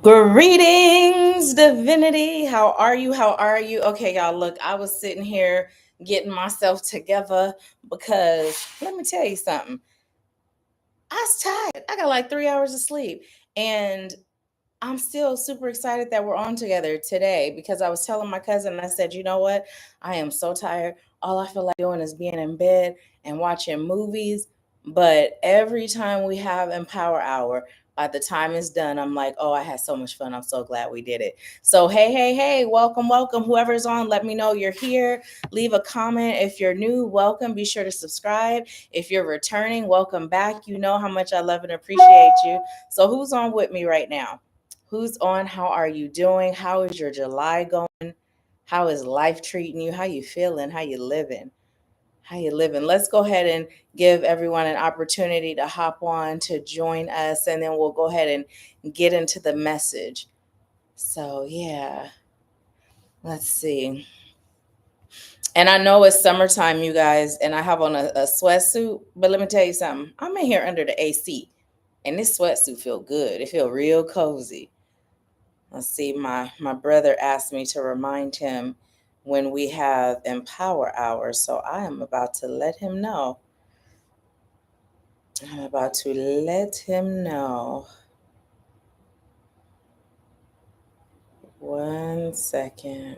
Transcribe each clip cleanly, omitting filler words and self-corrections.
Greetings, divinity. How are you? How are you? Okay, y'all, look, I was sitting here getting myself together because let me tell you something. I was tired. I got like 3 hours of sleep. And I'm still super excited that we're on together today because I was telling my cousin, I said, you know what? I am so tired. All I feel like doing is being in bed and watching movies. But every time we have Empower Hour, by the time it's done, I'm like, oh, I had so much fun. I'm so glad we did it. So, hey, welcome, welcome. Whoever's on, let me know you're here. Leave a comment. If you're new, welcome. Be sure to subscribe. If you're returning, welcome back. You know how much I love and appreciate you. So, who's on with me right now? Who's on? How are you doing? How is your July going? How is life treating you? How you feeling? How you living? How you living? Let's go ahead and give everyone an opportunity to hop on to join us, and then we'll go ahead and get into the message. So yeah, let's see. And I know it's summertime, you guys, and I have on a sweatsuit, but let me tell you something. I'm in here under the AC, and this sweatsuit feel good. It feel real cozy. Let's see, my brother asked me to remind him when we have Empower Hour, so I am about to let him know. I'm about to let him know. 1 second.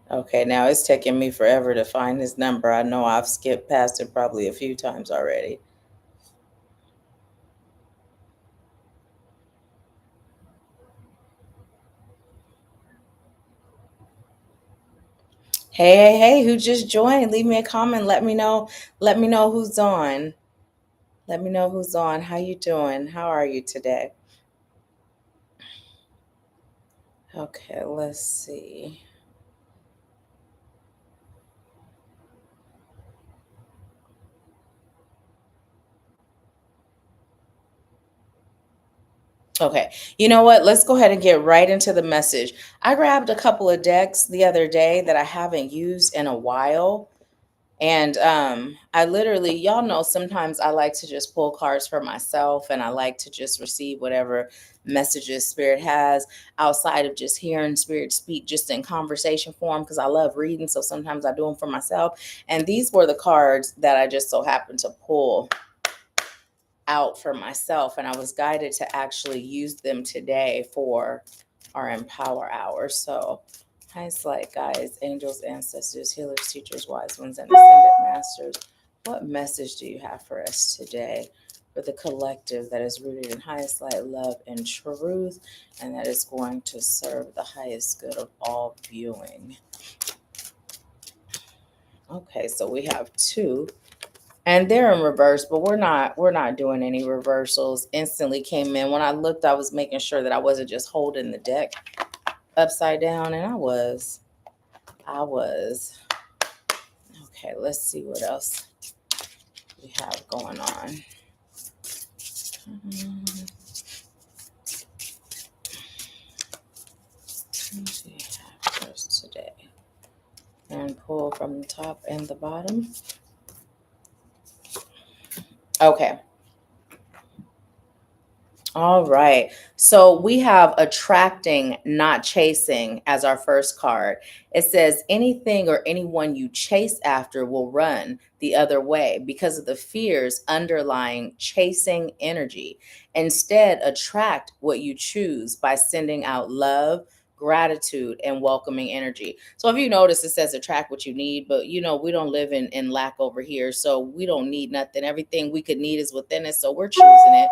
Okay, now it's taking me forever to find his number. I know I've skipped past it probably a few times already. Hey, who just joined? Leave me a comment. Let me know. Let me know who's on. Let me know who's on. How you doing? How are you today? Okay, let's see. Okay. You know what? Let's go ahead and get right into the message. I grabbed a couple of decks the other day that I haven't used in a while. And I literally, y'all know, sometimes I like to just pull cards for myself and I like to just receive whatever messages Spirit has outside of just hearing Spirit speak just in conversation form because I love reading. So sometimes I do them for myself. And these were the cards that I just so happened to pull out for myself, and I was guided to actually use them today for our Empower Hour. So, highest light guides, angels, ancestors, healers, teachers, wise ones, and ascended masters, what message do you have for us today? For the collective that is rooted in highest light, love, and truth, and that is going to serve the highest good of all viewing. Okay, so we have two, and they're in reverse, but we're not doing any reversals. Instantly came in. When I looked, I was making sure that I wasn't just holding the deck upside down, and I was. Okay, let's see what else we have going on. What do we have for us today? And pull from the top and the bottom. Okay. All right. So we have attracting, not chasing as our first card. It says anything or anyone you chase after will run the other way because of the fears underlying chasing energy. Instead, attract what you choose by sending out love, gratitude, and welcoming energy. So if you notice, it says attract what you need, but we don't live in lack over here. So we don't need nothing. Everything we could need is within us. So we're choosing it,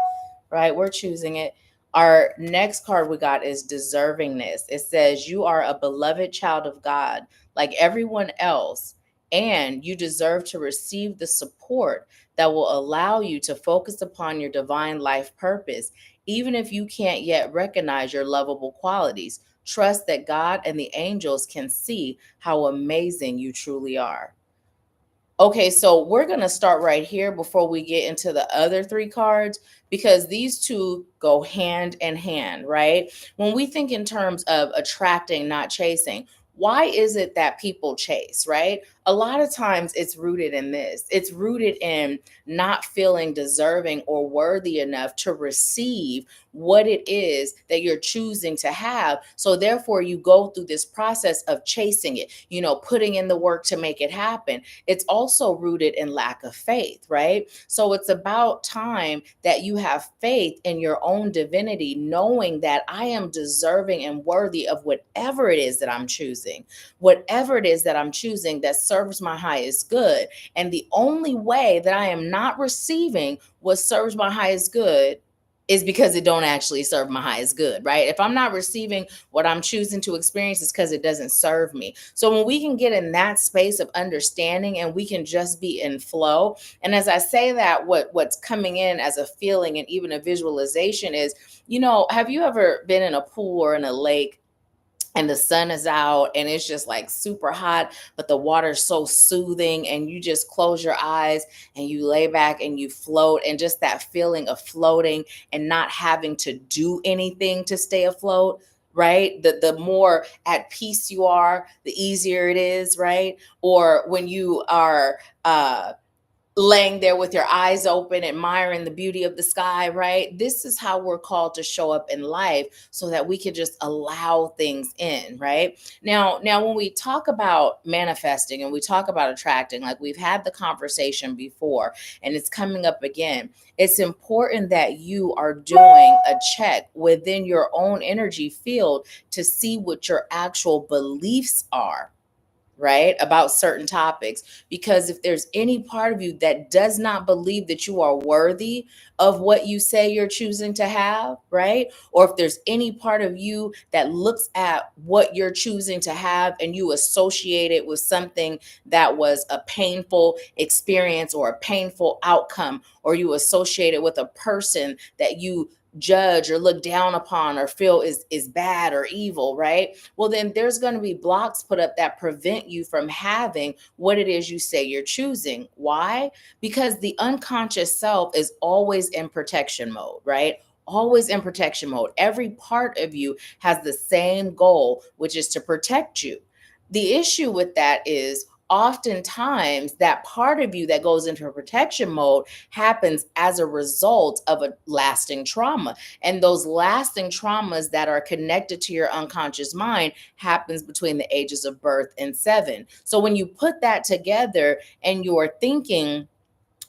right? We're choosing it. Our next card we got is deservingness. It says you are a beloved child of God, like everyone else, and you deserve to receive the support that will allow you to focus upon your divine life purpose, even if you can't yet recognize your lovable qualities. Trust that God and the angels can see how amazing you truly are. Okay, so we're going to start right here before we get into the other three cards because these two go hand in hand, right? When we think in terms of attracting, not chasing, why is it that people chase, right? A lot of times it's rooted in this. It's rooted in not feeling deserving or worthy enough to receive what it is that you're choosing to have. So therefore you go through this process of chasing it, putting in the work to make it happen. It's also rooted in lack of faith, right? So it's about time that you have faith in your own divinity, knowing that I am deserving and worthy of whatever it is that I'm choosing, whatever it is that I'm choosing that serves my highest good. And the only way that I am not receiving what serves my highest good is because it don't actually serve my highest good, right? If I'm not receiving what I'm choosing to experience, it's because it doesn't serve me. So when we can get in that space of understanding and we can just be in flow, and as I say that, what's coming in as a feeling and even a visualization is, have you ever been in a pool or in a lake and the sun is out and it's just like super hot, but the water's so soothing, and you just close your eyes and you lay back and you float, and just that feeling of floating and not having to do anything to stay afloat, right? The more at peace you are, the easier it is, right? Or when you are laying there with your eyes open, admiring the beauty of the sky, right? This is how we're called to show up in life, so that we can just allow things in, right? Now, when we talk about manifesting and we talk about attracting, like we've had the conversation before and it's coming up again, it's important that you are doing a check within your own energy field to see what your actual beliefs are, right, about certain topics. Because if there's any part of you that does not believe that you are worthy of what you say you're choosing to have, right, or if there's any part of you that looks at what you're choosing to have and you associate it with something that was a painful experience or a painful outcome, or you associate it with a person that you judge or look down upon or feel is bad or evil, right? Well, then there's going to be blocks put up that prevent you from having what it is you say you're choosing. Why? Because the unconscious self is always in protection mode, right? Always in protection mode. Every part of you has the same goal, which is to protect you. The issue with that is oftentimes that part of you that goes into a protection mode happens as a result of a lasting trauma. And those lasting traumas that are connected to your unconscious mind happens between the ages of birth and 7. So when you put that together and you're thinking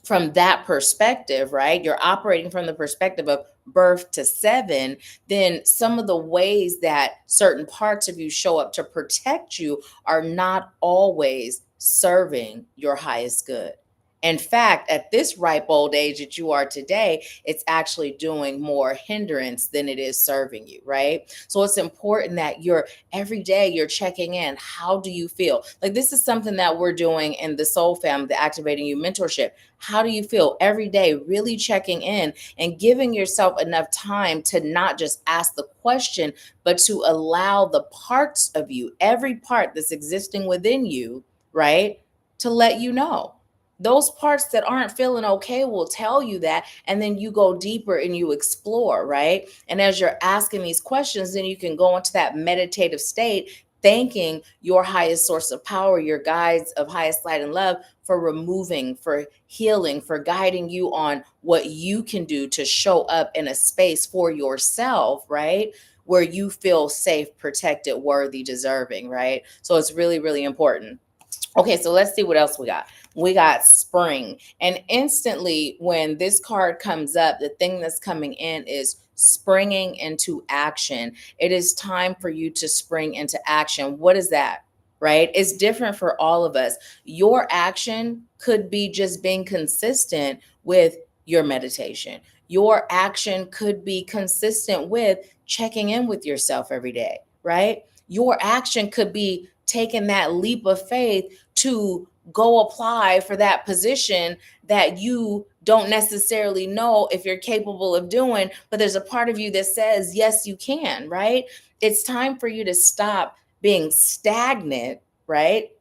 from that perspective, right? You're operating from the perspective of birth to 7, then some of the ways that certain parts of you show up to protect you are not always serving your highest good. In fact, at this ripe old age that you are today, it's actually doing more hindrance than it is serving you, right? So it's important that you're every day you're checking in. How do you feel? Like this is something that we're doing in the Soul Family, the Activating You mentorship. How do you feel every day? Really checking in and giving yourself enough time to not just ask the question, but to allow the parts of you, every part that's existing within you, right, to let you know. Those parts that aren't feeling okay will tell you that. And then you go deeper and you explore, right? And as you're asking these questions, then you can go into that meditative state, thanking your highest source of power, your guides of highest light and love, for removing, for healing, for guiding you on what you can do to show up in a space for yourself, right? Where you feel safe, protected, worthy, deserving, right? So it's really, really important. Okay, so let's see what else we got. We got spring. And instantly, when this card comes up, the thing that's coming in is springing into action. It is time for you to spring into action. What is that? Right? It's different for all of us. Your action could be just being consistent with your meditation. Your action could be consistent with checking in with yourself every day, right? Your action could be taking that leap of faith to go apply for that position that you don't necessarily know if you're capable of doing, but there's a part of you that says, yes, you can, right? It's time for you to stop being stagnant, right?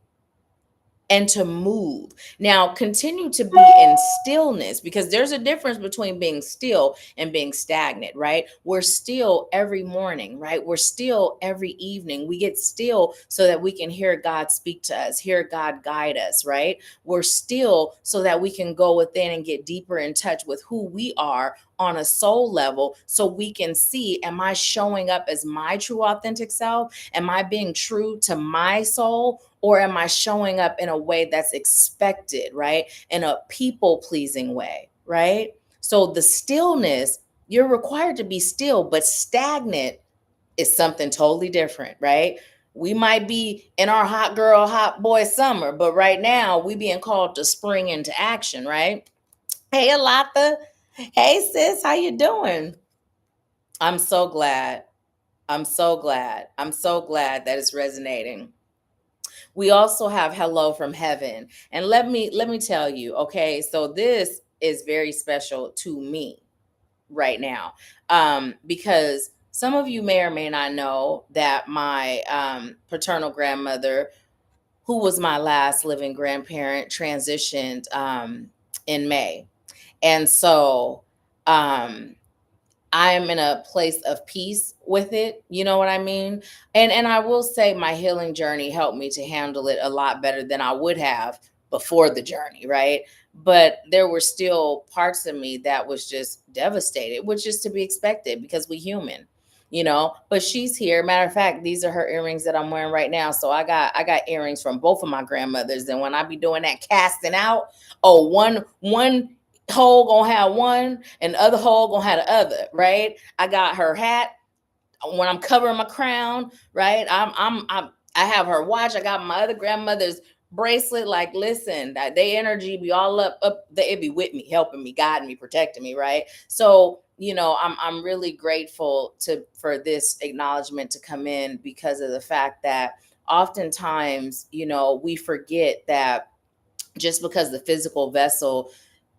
and to move. Now, continue to be in stillness, because there's a difference between being still and being stagnant, right? We're still every morning, right? We're still every evening. We get still so that we can hear God speak to us, hear God guide us, right? We're still so that we can go within and get deeper in touch with who we are on a soul level, so we can see, am I showing up as my true authentic self? Am I being true to my soul? Or am I showing up in a way that's expected, right? In a people pleasing way, right? So the stillness, you're required to be still, but stagnant is something totally different, right? We might be in our hot girl, hot boy summer, but right now we being called to spring into action, right? Hey, Alata. Hey, sis, how you doing? I'm so glad. I'm so glad. I'm so glad that it's resonating. We also have hello from heaven. And let me tell you, okay, so this is very special to me right now. Because some of you may or may not know that my paternal grandmother, who was my last living grandparent, transitioned in May. And so um I am in a place of peace with it. You know what I mean? And I will say my healing journey helped me to handle it a lot better than I would have before the journey, right? But there were still parts of me that was just devastated, which is to be expected because we human, you know. But she's here. Matter of fact, these are her earrings that I'm wearing right now. So I got earrings from both of my grandmothers. And when I be doing that casting out, oh, one hole gonna have one and the other hole gonna have the other, right? I got her hat when I'm covering my crown, right? I have her watch. I got my other grandmother's bracelet. Like, listen, that they energy be all up. It be with me, helping me, guiding me, protecting me, right? So, you know, I'm really grateful for this acknowledgement to come in, because of the fact that oftentimes, you know, we forget that just because the physical vessel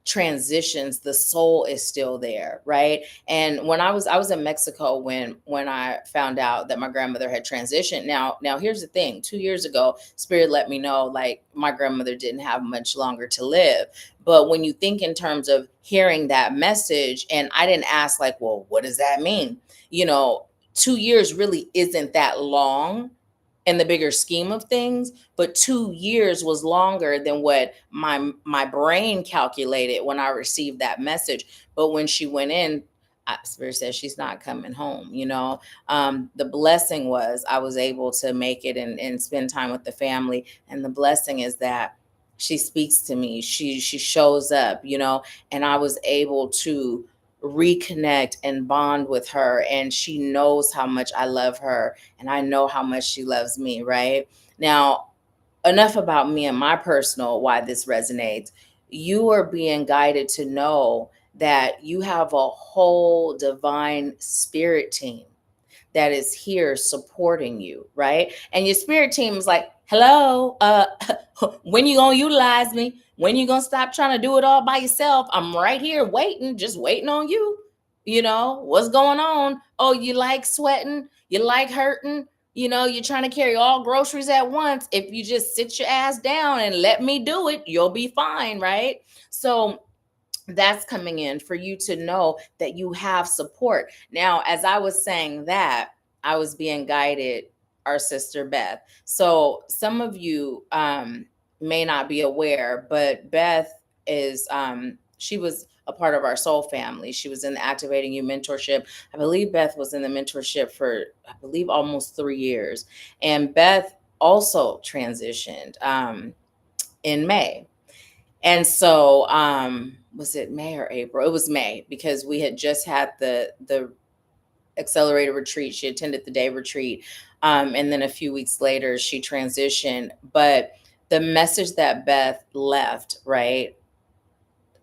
transitions, the soul is still there, right? And when I was in Mexico when I found out that my grandmother had transitioned. Now here's the thing: 2 years ago, spirit let me know, like, my grandmother didn't have much longer to live. But when you think in terms of hearing that message, and I didn't ask, like, well, what does that mean? You know, 2 years really isn't that long in the bigger scheme of things, but 2 years was longer than what my brain calculated when I received that message. But when she went in, Spirit says she's not coming home. You know, the blessing was I was able to make it and spend time with the family. And the blessing is that she speaks to me. She shows up. You know, and I was able to reconnect and bond with her, and she knows how much I love her, and I know how much she loves me, right? Now, enough about me and my personal why this resonates. You are being guided to know that you have a whole divine spirit team that is here supporting you, right? And your spirit team is like, hello, when you gonna utilize me? When you gonna stop trying to do it all by yourself? I'm right here waiting, just waiting on you. You know, what's going on? Oh, you like sweating? You like hurting? You know, you're trying to carry all groceries at once. If you just sit your ass down and let me do it, you'll be fine, right? So that's coming in for you to know that you have support. Now, as I was saying that, I was being guided, our sister Beth. So some of you may not be aware, but Beth is, she was a part of our soul family. She was in the Activating You mentorship. I believe Beth was in the mentorship for, I believe, almost 3 years. And Beth also transitioned in May. And so, was it May or April? It was May, because we had just had the accelerated retreat. She attended the day retreat, and then a few weeks later she transitioned. But the message that Beth left, right,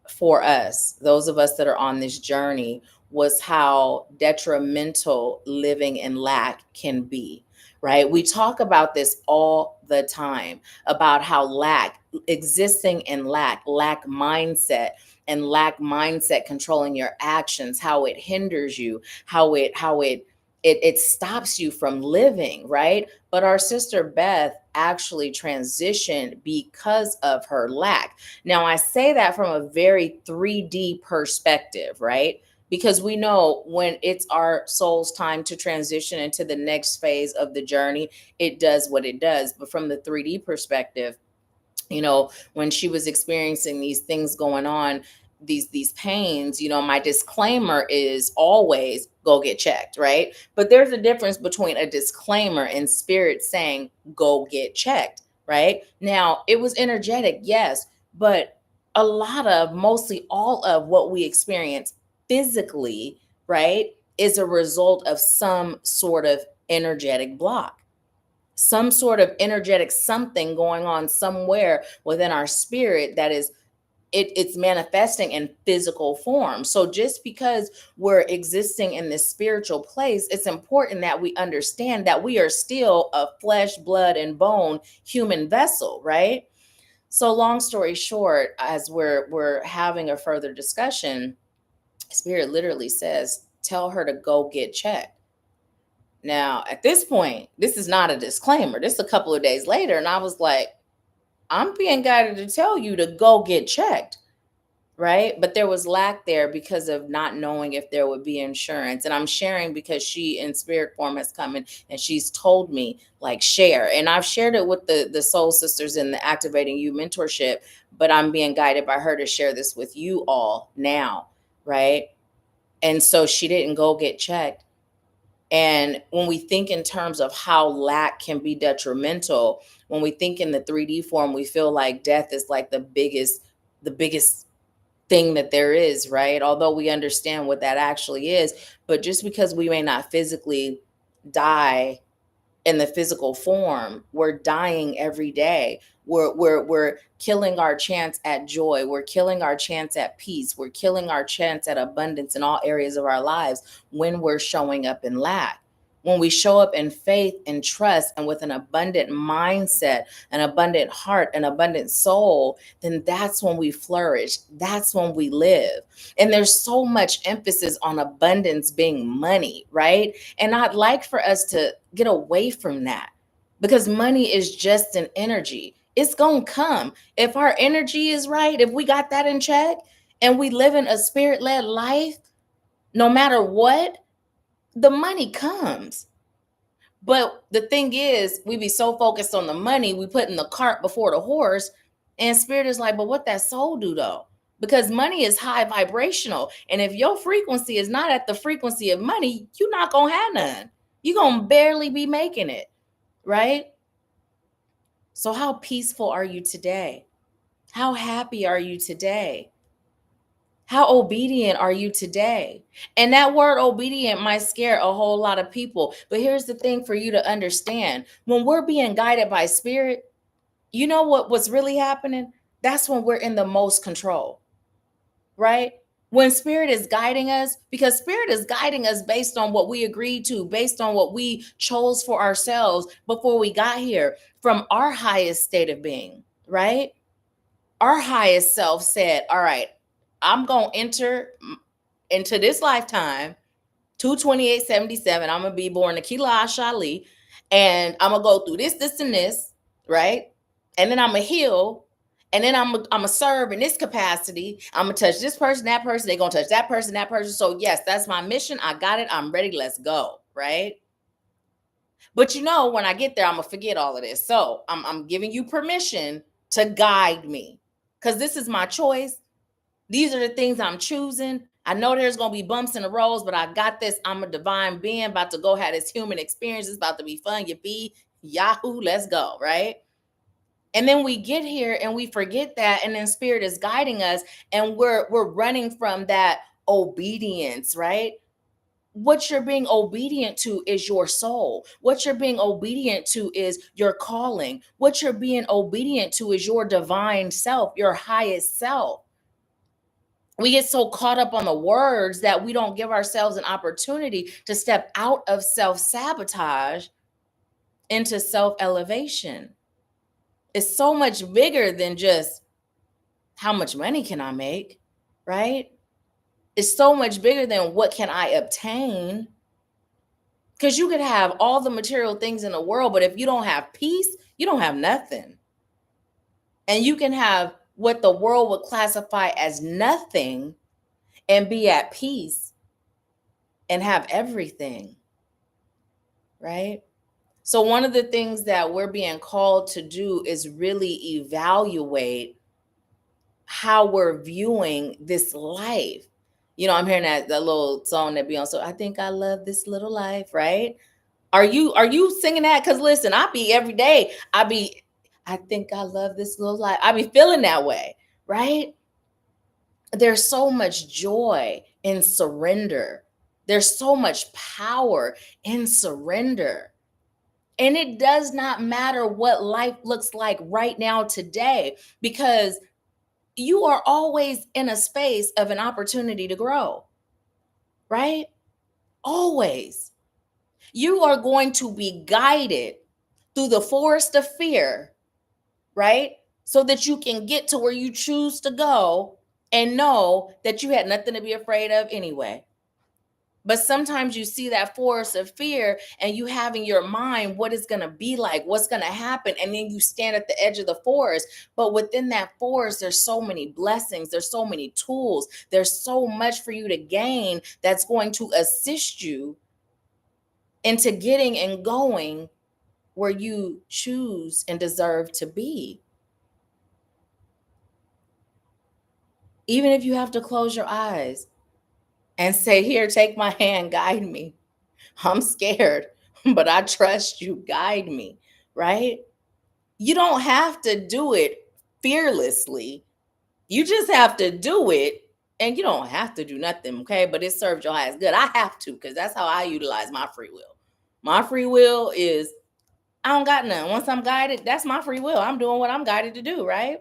for us, those of us that are on this journey, was how detrimental living in lack can be, right? We talk about this all the time, about how lack, existing in lack mindset, and lack mindset controlling your actions, how it hinders you, how it it stops you from living, right? But our sister Beth actually transitioned because of her lack. Now, I say that from a very 3D perspective, right? Because we know when it's our soul's time to transition into the next phase of the journey, it does what it does. But from the 3D perspective, when she was experiencing these things going on, these pains, my disclaimer is always go get checked, right? But there's a difference between a disclaimer and spirit saying go get checked, right? Now, it was energetic, yes, but mostly all of what we experience physically, right, is a result of some sort of energetic block, some sort of energetic something going on somewhere within our spirit that is it's manifesting in physical form. So just because we're existing in this spiritual place, it's important that we understand that we are still a flesh, blood, and bone human vessel, right? So long story short, as we're having a further discussion, spirit literally says, tell her to go get checked. Now, at this point, this is not a disclaimer. This is a couple of days later, and I was like, I'm being guided to tell you to go get checked, right? But there was lack there because of not knowing if there would be insurance. And I'm sharing because she in spirit form has come in and she's told me, like, share. And I've shared it with the soul sisters in the Activating You mentorship, but I'm being guided by her to share this with you all now, right? And so she didn't go get checked. And when we think in terms of how lack can be detrimental, when we think in the 3D form, we feel like death is like the biggest thing that there is, right? Although we understand what that actually is, but just because we may not physically die in the physical form, we're dying every day. We're killing our chance at joy. We're killing our chance at peace. We're killing our chance at abundance in all areas of our lives when we're showing up in lack. When we show up in faith and trust and with an abundant mindset, an abundant heart, an abundant soul, then that's when we flourish. That's when we live. And there's so much emphasis on abundance being money, right? And I'd like for us to get away from that, because money is just an energy. It's going to come. If our energy is right, if we got that in check and we live in a spirit-led life, no matter what, the money comes. But the thing is, we be so focused on the money, we put in the cart before the horse, and spirit is like, but what that soul do though? Because money is high vibrational. And if your frequency is not at the frequency of money, you're not going to have none. You're going to barely be making it, right? So how peaceful are you today? How happy are you today? How obedient are you today? And that word obedient might scare a whole lot of people. But here's the thing for you to understand. When we're being guided by spirit, you know what's really happening? That's when we're in the most control, right? When spirit is guiding us, because spirit is guiding us based on what we agreed to, based on what we chose for ourselves before we got here from our highest state of being, right? Our highest self said, all right, I'm going to enter into this lifetime 22877. I'm going to be born Nahkila Isha, and I'm going to go through this, and this, right? And then I'm going to heal. And then I'm going to serve in this capacity. I'm going to touch this person, that person. They're going to touch that person, that person. So yes, that's my mission. I got it. I'm ready. Let's go, right? But when I get there, I'm going to forget all of this. So I'm giving you permission to guide me, because this is my choice. These are the things I'm choosing. I know there's going to be bumps in the roads, but I got this. I'm a divine being about to go have this human experience. It's about to be fun. Yippee, yahoo, let's go, right? And then we get here and we forget that, and then spirit is guiding us, and we're running from that obedience, right? What you're being obedient to is your soul. What you're being obedient to is your calling. What you're being obedient to is your divine self, your highest self. We get so caught up on the words that we don't give ourselves an opportunity to step out of self-sabotage into self-elevation. It's so much bigger than just how much money can I make, right? It's so much bigger than what can I obtain. Because you could have all the material things in the world, but if you don't have peace, you don't have nothing. And you can have what the world would classify as nothing and be at peace and have everything, right? So, one of the things that we're being called to do is really evaluate how we're viewing this life. You know, I'm hearing that little song that Beyonce, so I think I love this little life, right? Are you singing that? Because listen, I be every day, I think I love this little life. I be feeling that way, right? There's so much joy in surrender. There's so much power in surrender. And it does not matter what life looks like right now today, because you are always in a space of an opportunity to grow, right? Always. You are going to be guided through the forest of fear, right? So that you can get to where you choose to go and know that you had nothing to be afraid of anyway. But sometimes you see that force of fear and you have in your mind what it's going to be like, what's going to happen. And then you stand at the edge of the forest. But within that forest, there's so many blessings, there's so many tools, there's so much for you to gain that's going to assist you into getting and going where you choose and deserve to be. Even if you have to close your eyes and say, here, take my hand, guide me. I'm scared, but I trust you, guide me, right? You don't have to do it fearlessly. You just have to do it, and you don't have to do nothing, okay? But it serves your highest good. I have to, because that's how I utilize my free will. My free will is, I don't got none. Once I'm guided, that's my free will. I'm doing what I'm guided to do, right?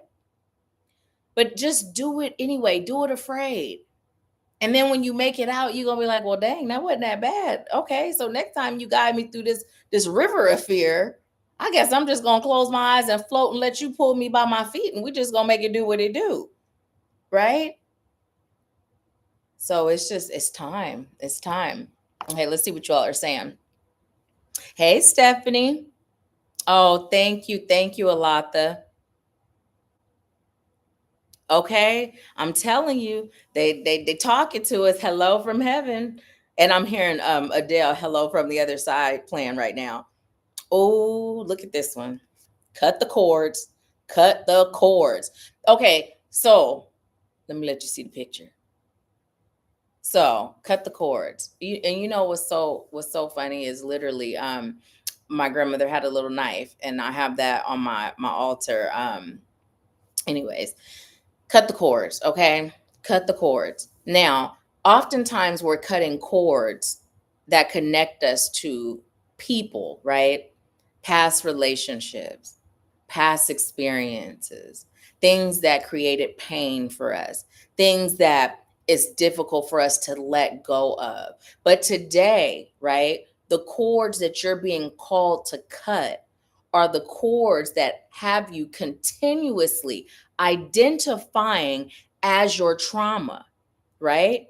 But just do it anyway. Do it afraid. And then when you make it out, you're gonna be like, well, dang, that wasn't that bad. Okay, so next time you guide me through this river of fear, I guess I'm just gonna close my eyes and float and let you pull me by my feet, and we're just gonna make it do what it do, right? So it's time. It's time. Okay, let's see what you all are saying. Hey, Stephanie. Oh, thank you, Alatha. Okay, I'm telling you, they talking to us. Hello from heaven, and I'm hearing Adele, hello from the other side, playing right now. Oh, look at this one. Cut the cords. Cut the cords. Okay, so let me let you see the picture. So cut the cords. And you know what's so funny is literally my grandmother had a little knife, and I have that on my altar. Anyways, cut the cords, okay? Cut the cords. Now, oftentimes we're cutting cords that connect us to people, right? Past relationships, past experiences, things that created pain for us, things that it's difficult for us to let go of. But today, right, the cords that you're being called to cut are the cords that have you continuously identifying as your trauma, right?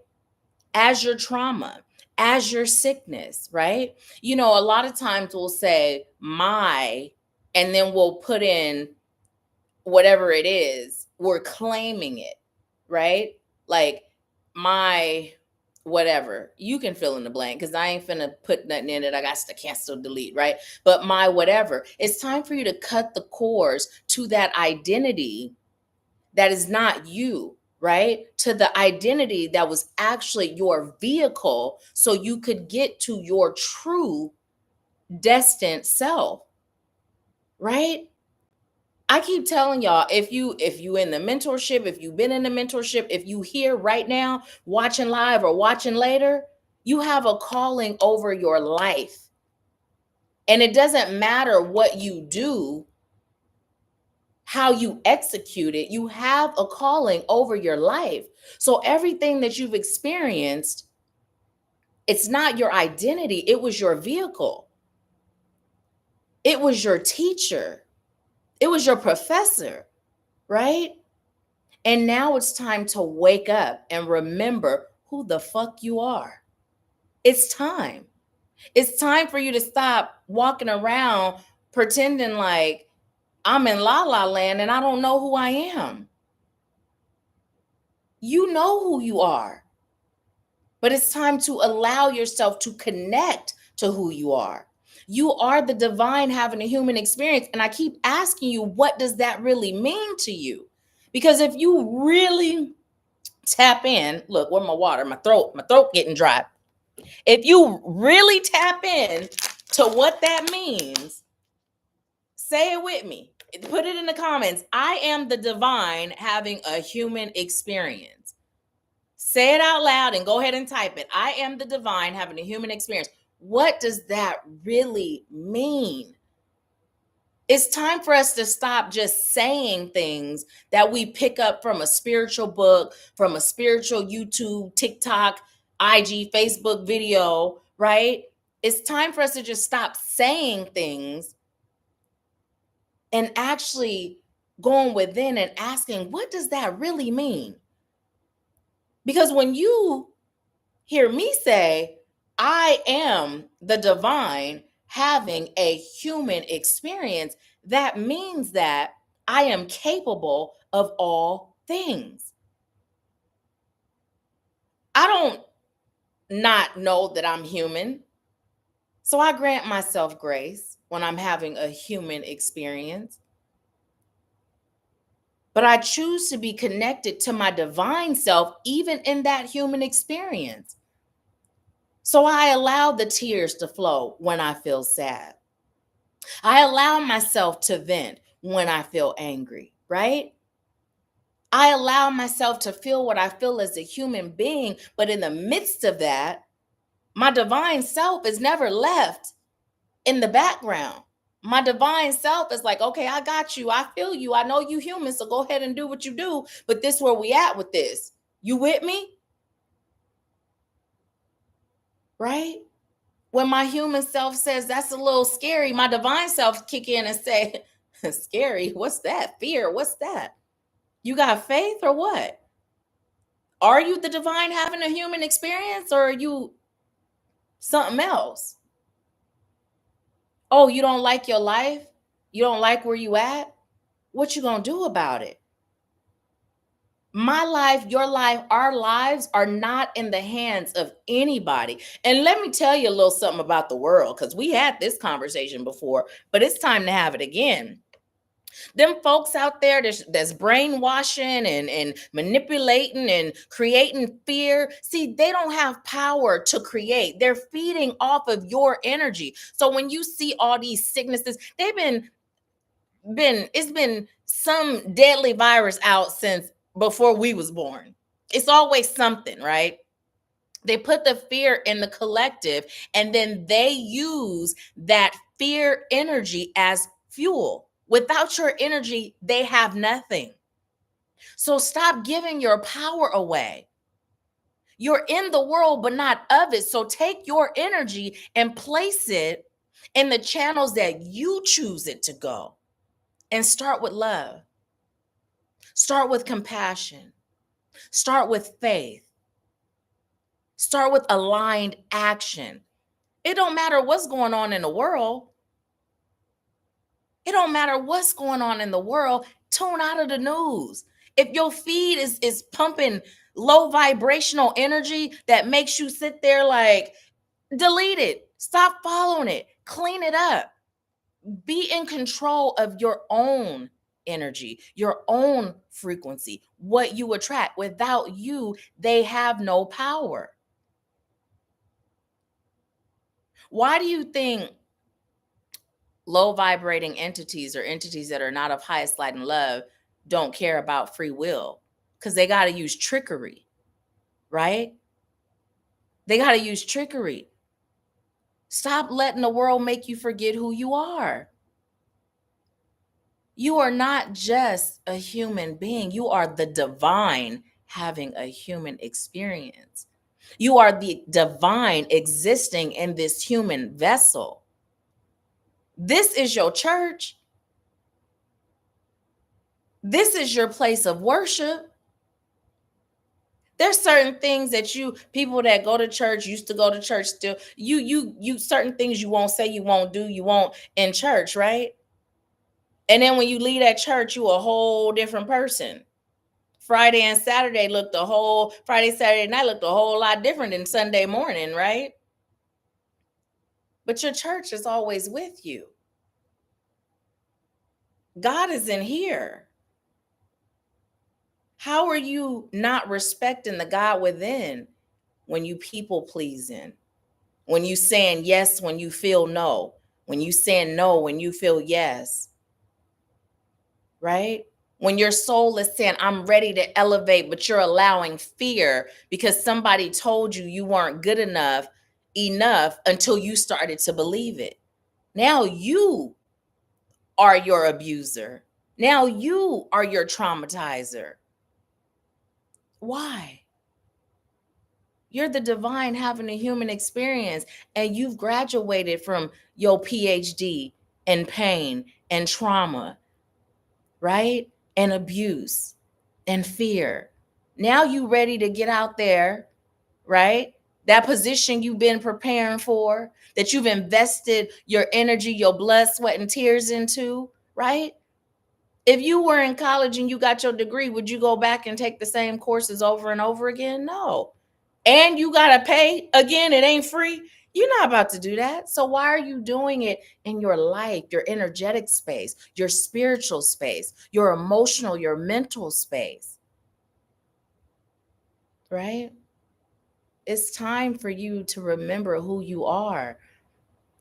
As your trauma, as your sickness, right? You know, a lot of times we'll say my, and then we'll put in whatever it is, we're claiming it, right? Like my whatever. You can fill in the blank because I ain't finna put nothing in it. I got to cancel, delete, right? But my whatever. It's time for you to cut the cords to that identity that is not you, right? To the identity that was actually your vehicle so you could get to your true destined self, right? I keep telling y'all, if you in the mentorship, if you've been in the mentorship, if you here right now watching live or watching later, you have a calling over your life. And it doesn't matter what you do, how you execute it, you have a calling over your life. So everything that you've experienced, it's not your identity, it was your vehicle. It was your teacher. It was your professor, right? And now it's time to wake up and remember who the fuck you are. It's time. It's time for you to stop walking around pretending like I'm in la la land and I don't know who I am. You know who you are, but it's time to allow yourself to connect to who you are. You are the divine having a human experience. And I keep asking you, what does that really mean to you? Because if you really tap in, look, where my water, my throat getting dry. If you really tap in to what that means, say it with me. Put it in the comments. I am the divine having a human experience. Say it out loud and go ahead and type it. I am the divine having a human experience. What does that really mean? It's time for us to stop just saying things that we pick up from a spiritual book, from a spiritual YouTube, TikTok, IG, Facebook video, right? It's time for us to just stop saying things and actually going within and asking, what does that really mean? Because when you hear me say, I am the divine having a human experience, that means that I am capable of all things. I don't not know that I'm human. So I grant myself grace when I'm having a human experience. But I choose to be connected to my divine self, even in that human experience. So I allow the tears to flow when I feel sad. I allow myself to vent when I feel angry, right? I allow myself to feel what I feel as a human being, but in the midst of that, my divine self is never left in the background. My divine self is like, okay, I got you. I feel you. I know you human, so go ahead and do what you do. But this where we at with this. You with me? Right? When my human self says that's a little scary, my divine self kick in and say, scary? What's that? Fear? What's that? You got faith or what? Are you the divine having a human experience or are you something else? Oh, you don't like your life? You don't like where you at? What you going to do about it? My life, your life, our lives are not in the hands of anybody. And let me tell you a little something about the world because we had this conversation before, but it's time to have it again. Them folks out there that's brainwashing and manipulating and creating fear, see, they don't have power to create. They're feeding off of your energy. So when you see all these sicknesses, they've been it's been some deadly virus out since before we was born. It's always something, right? They put the fear in the collective and then they use that fear energy as fuel. Without your energy, they have nothing. So stop giving your power away. You're in the world, but not of it. So take your energy and place it in the channels that you choose it to go. And start with love. Start with compassion. Start with faith. Start with aligned action. It don't matter what's going on in the world. It don't matter what's going on in the world. Tune out of the news. If your feed is pumping low vibrational energy that makes you sit there like, delete it. Stop following it. Clean it up. Be in control of your own energy, your own frequency, what you attract. Without you, they have no power. Why do you think low vibrating entities or entities that are not of highest light and love don't care about free will? Because they got to use trickery, right? They got to use trickery. Stop letting the world make you forget who you are. You are not just a human being, you are the divine having a human experience. You are the divine existing in this human vessel. This is your church. This is your place of worship. There's certain things that you people that go to church used to go to church still. You certain things you won't say, you won't do, you won't in church, right? And then when you leave that church, you a whole different person. Friday, Saturday night looked a whole lot different than Sunday morning, right? But your church is always with you. God is in here. How are you not respecting the God within when you people pleasing? When you saying yes when you feel no? When you saying no when you feel yes? Right? When your soul is saying, I'm ready to elevate, but you're allowing fear because somebody told you you weren't good enough until you started to believe it. Now you are your abuser. Now you are your traumatizer. Why? You're the divine having a human experience, and you've graduated from your PhD in pain and trauma, right? And abuse and fear. Now you ready to get out there, right? That position you've been preparing for, that you've invested your energy, your blood, sweat, and tears into, right? If you were in college and you got your degree, would you go back and take the same courses over and over again? No. And you got to pay again. It ain't free. You're not about to do that. So why are you doing it in your life, your energetic space, your spiritual space, your emotional, your mental space? Right? It's time for you to remember who you are.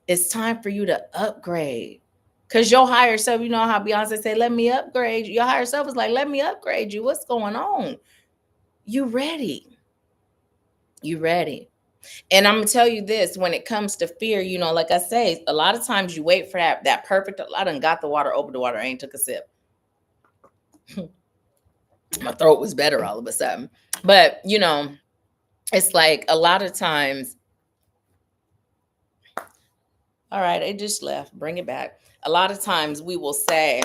It's time for you to upgrade. Because your higher self, you know how Beyonce say, let me upgrade you. Your higher self is like, let me upgrade you. What's going on? You ready. You ready. And I'm gonna tell you this: when it comes to fear, like I say, a lot of times you wait for that perfect. I done got the water, opened the water, I ain't took a sip. My throat was better all of a sudden. But it's like a lot of times. All right, it just left. Bring it back. A lot of times we will say,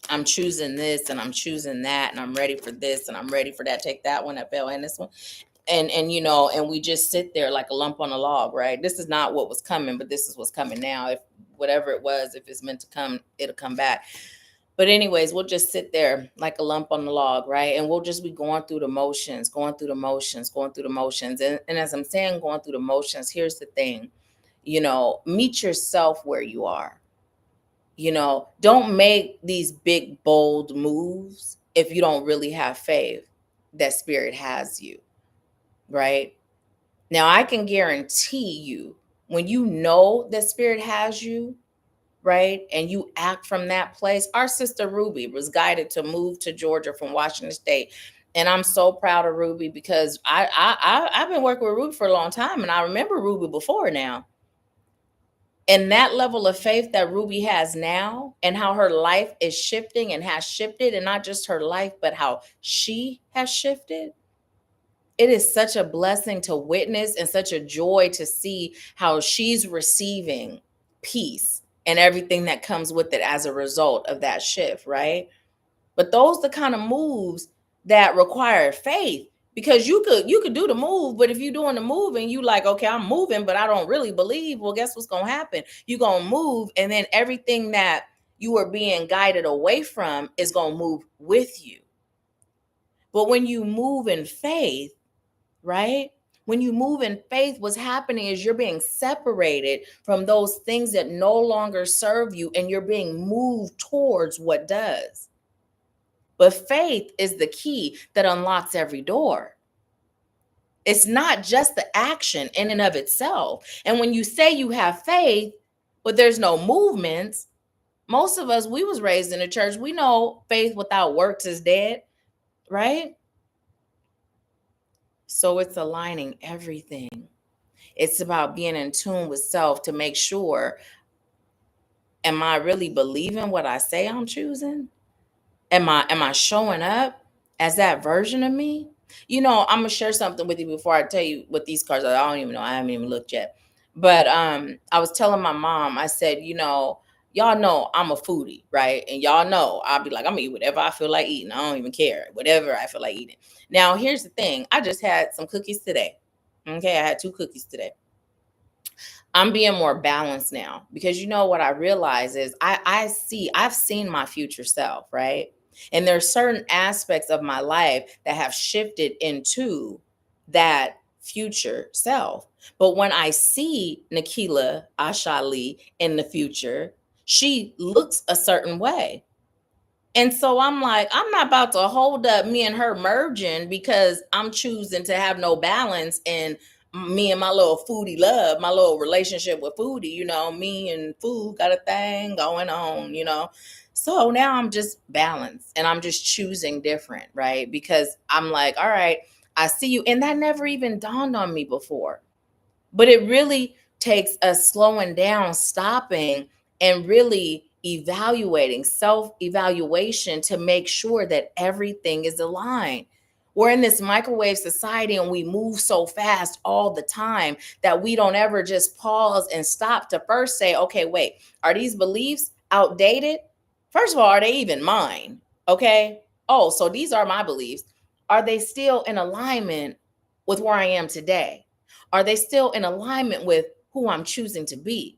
I'm choosing this and I'm choosing that and I'm ready for this and I'm ready for that. Take that one, that fell, and this one. And we just sit there like a lump on a log, right? This is not what was coming, but this is what's coming now. If whatever it was, if it's meant to come, it'll come back. But anyways, we'll just sit there like a lump on the log, right? And we'll just be going through the motions, going through the motions, going through the motions. And as I'm saying, going through the motions, here's the thing, meet yourself where you are. Don't make these big, bold moves if you don't really have faith that spirit has you, right? Now, I can guarantee you, when you know that spirit has you, right, and you act from that place. Our sister Ruby was guided to move to Georgia from Washington State. And I'm so proud of Ruby because I've been working with Ruby for a long time, and I remember Ruby before now. And that level of faith that Ruby has now and how her life is shifting and has shifted, and not just her life, but how she has shifted. It is such a blessing to witness and such a joy to see how she's receiving peace and everything that comes with it as a result of that shift, right? But those are the kind of moves that require faith, because you could do the move, but if you're doing the move and you like, okay, I'm moving, but I don't really believe, well, guess what's going to happen? You're going to move, and then everything that you are being guided away from is going to move with you. But when you move in faith, right? When you move in faith, what's happening is you're being separated from those things that no longer serve you, and you're being moved towards what does. But faith is the key that unlocks every door. It's not just the action in and of itself. And when you say you have faith, but there's no movements, most of us, we was raised in the church. We know faith without works is dead, right? So it's aligning everything. It's about being in tune with self to make sure, am I really believing what I say I'm choosing? Am I showing up as that version of me? I'm gonna share something with you before I tell you what these cards are. I don't even know. I haven't even looked yet. But I was telling my mom, I said, Y'all know I'm a foodie, right? And y'all know I'll be like, I'm gonna eat whatever I feel like eating. I don't even care. Whatever I feel like eating. Now, here's the thing. I just had some cookies today. Okay, I had 2 cookies today. I'm being more balanced now because you know what I realize is I've seen my future self, right? And there's certain aspects of my life that have shifted into that future self. But when I see Nahkila Isha in the future, she looks a certain way. And so I'm like, I'm not about to hold up me and her merging because I'm choosing to have no balance in me and my little foodie love, my little relationship with foodie, me and food got a thing going on. So now I'm just balanced and I'm just choosing different, right? Because I'm like, all right, I see you. And that never even dawned on me before. But it really takes us slowing down, stopping, and really evaluating, self evaluation to make sure that everything is aligned. We're in this microwave society and we move so fast all the time that we don't ever just pause and stop to first say, okay, wait, are these beliefs outdated? First of all, are they even mine? Okay. Oh, so these are my beliefs. Are they still in alignment with where I am today? Are they still in alignment with who I'm choosing to be?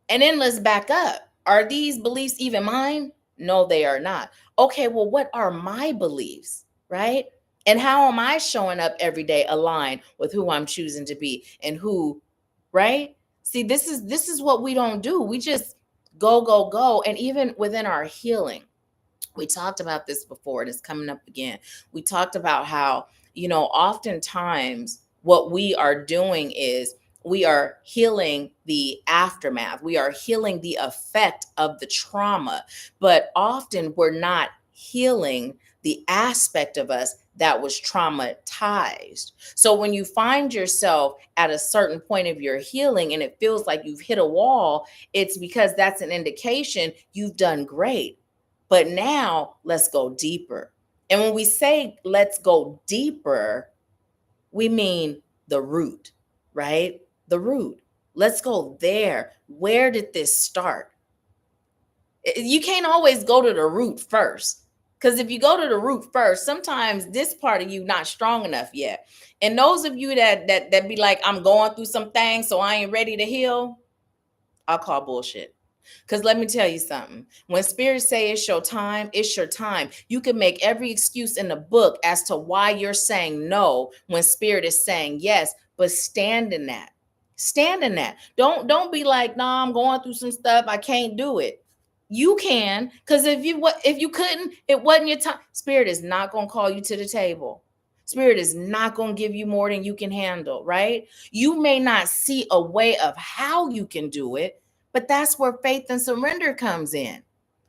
And then let's back up. Are these beliefs even mine? No, they are not. Okay, well, what are my beliefs, right? And how am I showing up every day aligned with who I'm choosing to be and who, right? See, this is what we don't do. We just go, go, go. And even within our healing, we talked about this before and it's coming up again. We talked about how, oftentimes what we are doing is we are healing the aftermath, we are healing the effect of the trauma, but often we're not healing the aspect of us that was traumatized. So when you find yourself at a certain point of your healing and it feels like you've hit a wall, it's because that's an indication you've done great. But now let's go deeper. And when we say let's go deeper, we mean the root, right? The root. Let's go there. Where did this start? You can't always go to the root first. Because if you go to the root first, sometimes this part of you not strong enough yet. And those of you that be like, I'm going through some things, so I ain't ready to heal, I'll call bullshit. Because let me tell you something. When spirits say it's your time, it's your time. You can make every excuse in the book as to why you're saying no when spirit is saying yes, but stand in that. Stand in that. Don't be like, nah, I'm going through some stuff. I can't do it. You can, because if you couldn't, it wasn't your time. Spirit is not gonna call you to the table. Spirit is not gonna give you more than you can handle, right? You may not see a way of how you can do it, but that's where faith and surrender comes in,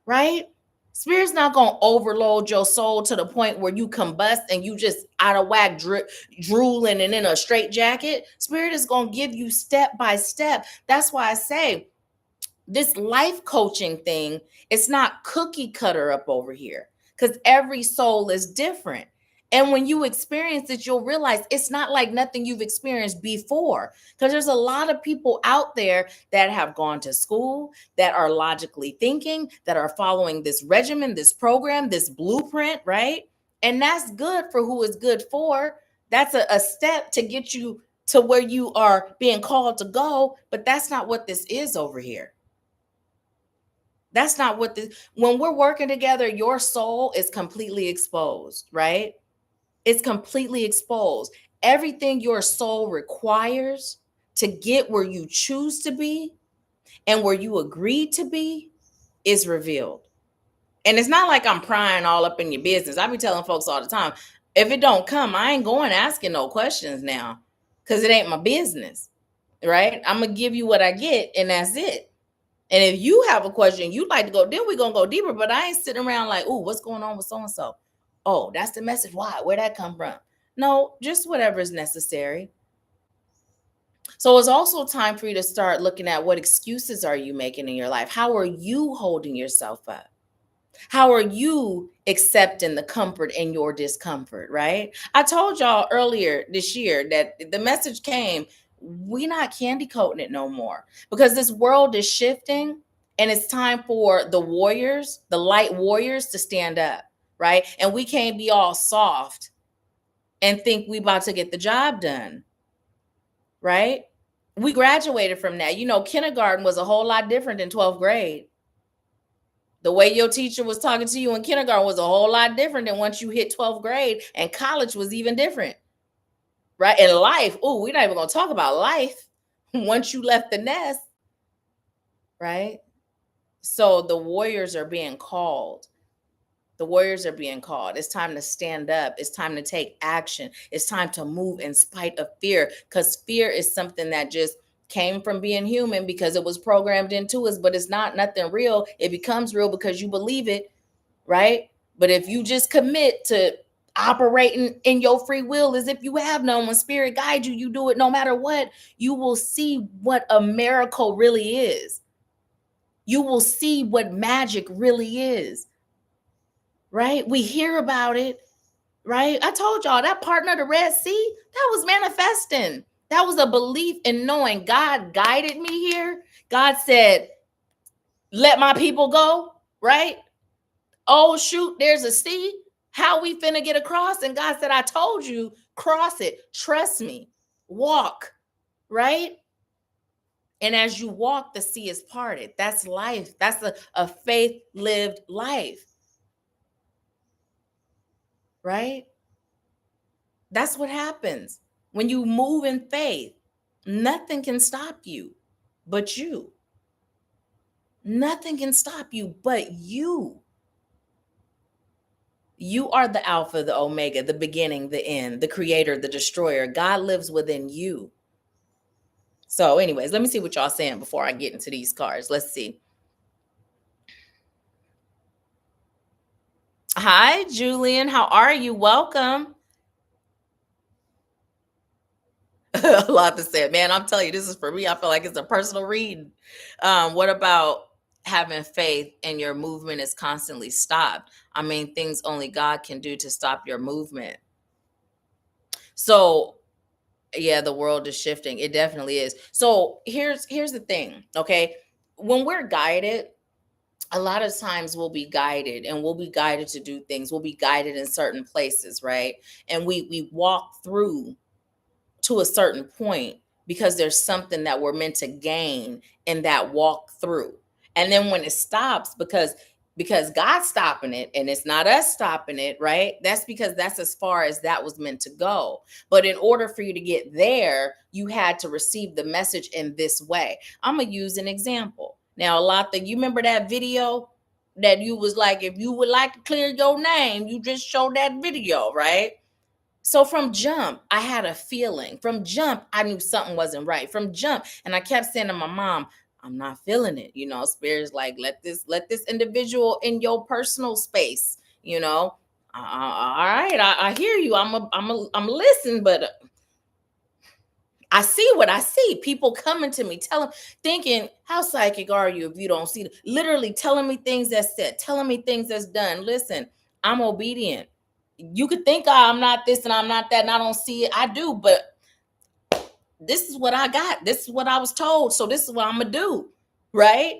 right? Spirit's not going to overload your soul to the point where you combust and you just out of whack, drooling and in a straight jacket. Spirit is going to give you step by step. That's why I say this life coaching thing, it's not cookie cutter up over here because every soul is different. And when you experience it, you'll realize it's not like nothing you've experienced before. Because there's a lot of people out there that have gone to school, that are logically thinking, that are following this regimen, this program, this blueprint, right? And that's good for who it's good for. That's a step to get you to where you are being called to go. But that's not what this is over here. That's not what when we're working together, your soul is completely exposed, right? It's completely exposed. Everything your soul requires to get where you choose to be and where you agreed to be is revealed. And it's not like I'm prying all up in your business. I be telling folks all the time, if it don't come, I ain't going asking no questions now because it ain't my business, right? I'm going to give you what I get and that's it. And if you have a question you'd like to go, then we're going to go deeper. But I ain't sitting around like, oh, what's going on with so-and-so? Oh, that's the message. Why? Where'd that come from? No, just whatever is necessary. So it's also time for you to start looking at what excuses are you making in your life? How are you holding yourself up? How are you accepting the comfort in your discomfort, right? I told y'all earlier this year that the message came, we not candy coating it no more because this world is shifting And it's time for the warriors, the light warriors, to stand up, right? And we can't be all soft and think we about to get the job done, right? We graduated from that. Kindergarten was a whole lot different than 12th grade. The way your teacher was talking to you in kindergarten was a whole lot different than once you hit 12th grade, and college was even different, right? And life, oh, we're not even going to talk about life once you left the nest, right? So the warriors are being called. The warriors are being called. It's time to stand up. It's time to take action. It's time to move in spite of fear, because fear is something that just came from being human because it was programmed into us, but it's not nothing real. It becomes real because you believe it, right? But if you just commit to operating in your free will as if you have none, when spirit guides you, you do it no matter what, you will see what a miracle really is. You will see what magic really is, right? We hear about it, right? I told y'all that partner of the Red Sea, that was manifesting. That was a belief in knowing God guided me here. God said, let my people go, right? Oh, shoot, there's a sea. How we finna get across? And God said, I told you, cross it. Trust me. Walk, right? And as you walk, the sea is parted. That's life. That's a faith lived life, right? That's what happens when you move in faith. Nothing can stop you but you. Nothing can stop you but you. You are the Alpha, the Omega, the beginning, the end, the creator, the destroyer. God lives within you. So, anyways, let me see what y'all saying before I get into these cards. Let's see. Hi, Julian. How are you? Welcome. A lot to say, man. I'm telling you, this is for me. I feel like it's a personal read. What about having faith and your movement is constantly stopped? I mean, things only God can do to stop your movement. So, yeah, the world is shifting. It definitely is. So here's the thing, okay? When we're guided, a lot of times we'll be guided, and we'll be guided to do things. We'll be guided in certain places, right? And we walk through to a certain point because there's something that we're meant to gain in that walk through. And then when it stops, because God's stopping it and it's not us stopping it, right? That's because that's as far as that was meant to go. But in order for you to get there, you had to receive the message in this way. I'm gonna use an example. Now, a lot that you remember that video that you was like, if you would like to clear your name, you just show that video, right? So from jump, I had a feeling. From jump, I knew something wasn't right. From jump, and I kept saying to my mom, I'm not feeling it. Spirit's like, let this individual in your personal space, all right, I hear you. I'm listen, but I see what I see. People coming to me, thinking, how psychic are you if you don't see? Literally telling me things that's said, telling me things that's done. Listen, I'm obedient. You could think I'm not this and I'm not that, and I don't see it. I do, but this is what I got. This is what I was told. So this is what I'm gonna do, right?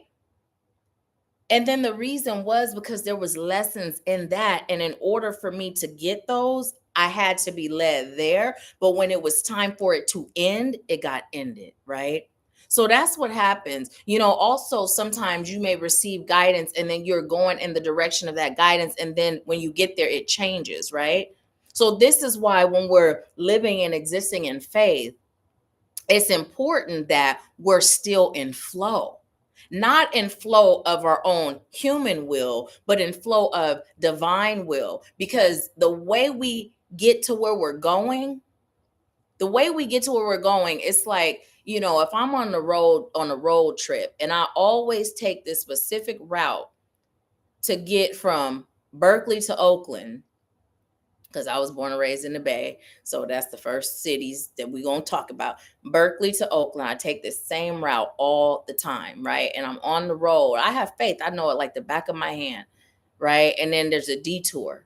And then the reason was because there was lessons in that. And in order for me to get those, I had to be led there. But when it was time for it to end, it got ended, right? So that's what happens. Also sometimes you may receive guidance and then you're going in the direction of that guidance. And then when you get there, it changes, right? So this is why when we're living and existing in faith, it's important that we're still in flow, not in flow of our own human will, but in flow of divine will. Because the way we get to where we're going, it's like, if I'm on a road trip, and I always take this specific route to get from Berkeley to Oakland, because I was born and raised in the Bay. So that's the first cities that we're going to talk about. Berkeley to Oakland. I take this same route all the time, right? And I'm on the road. I have faith. I know it like the back of my hand, right? And then there's a detour.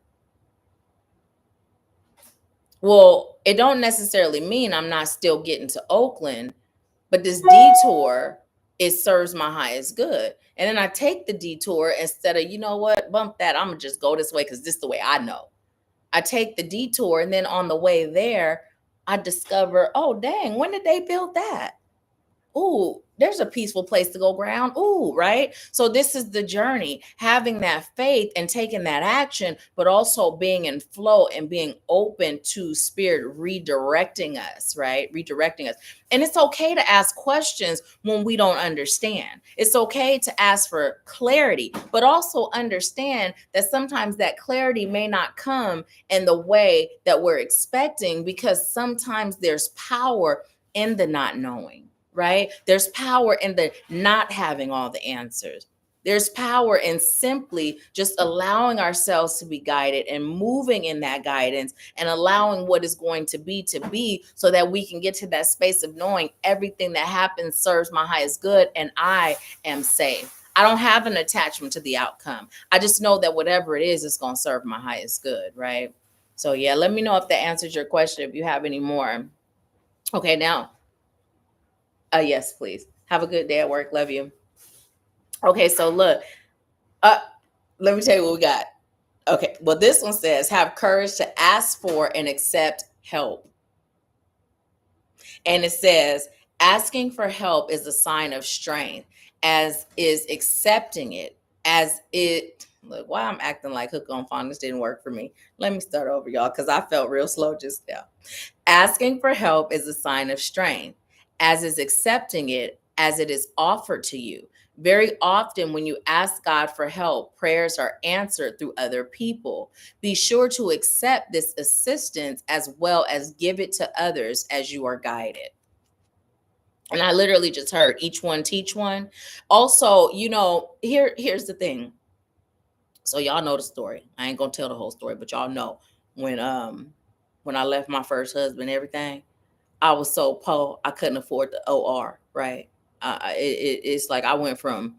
Well, it don't necessarily mean I'm not still getting to Oakland, but this detour it serves my highest good. And then I take the detour instead of, you know what, bump that. I'm going to just go this way because this is the way I know. I take the detour. And then on the way there, I discover, oh, dang, when did they build that? Ooh, there's a peaceful place to go ground. Ooh, right? So this is the journey, having that faith and taking that action, but also being in flow and being open to spirit redirecting us, right? Redirecting us. And it's okay to ask questions when we don't understand. It's okay to ask for clarity, but also understand that sometimes that clarity may not come in the way that we're expecting, because sometimes there's power in the not knowing, right? There's power in the not having all the answers. There's power in simply just allowing ourselves to be guided and moving in that guidance and allowing what is going to be, so that we can get to that space of knowing everything that happens serves my highest good and I am safe. I don't have an attachment to the outcome. I just know that whatever it is, it's going to serve my highest good, right? So yeah, let me know if that answers your question, if you have any more. Okay, now, yes, please. Have a good day at work. Love you. Okay, so look, uh, let me tell you what we got. Okay, well, this one says, have courage to ask for and accept help. And it says, asking for help is a sign of strength, as is accepting it, as it. Look, why I'm acting like hook on phonics didn't work for me. Let me start over, y'all, because I felt real slow just now. Asking for help is a sign of strength, as is accepting it as it is offered to you. Very often, when you ask God for help, prayers are answered through other people. Be sure to accept this assistance as well as give it to others as you are guided. And I literally just heard each one teach one. Also, here's the thing. So y'all know the story. I ain't gonna tell the whole story, but y'all know when I left my first husband, everything, I was so poor I couldn't afford the OR. Right? It's like I went from,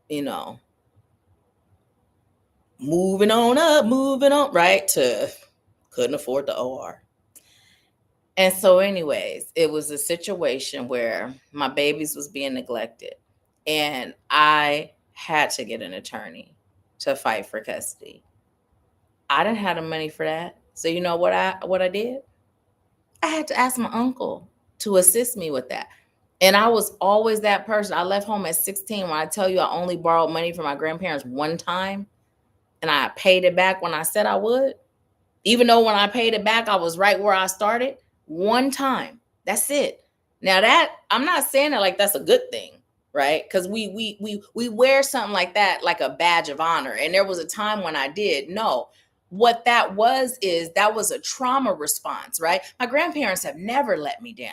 you know, moving on up, moving on, right, to couldn't afford the OR. And so, anyways, it was a situation where my babies was being neglected, and I had to get an attorney to fight for custody. I didn't have the money for that. So you know what I did? I had to ask my uncle to assist me with that. And I was always that person. I left home at 16. When I tell you I only borrowed money from my grandparents one time and I paid it back when I said I would, even though when I paid it back, I was right where I started, one time. That's it. Now that I'm not saying that like that's a good thing, right? Because we wear something like that like a badge of honor. And there was a time when I did. No, what that was is that was a trauma response, right? My grandparents have never let me down.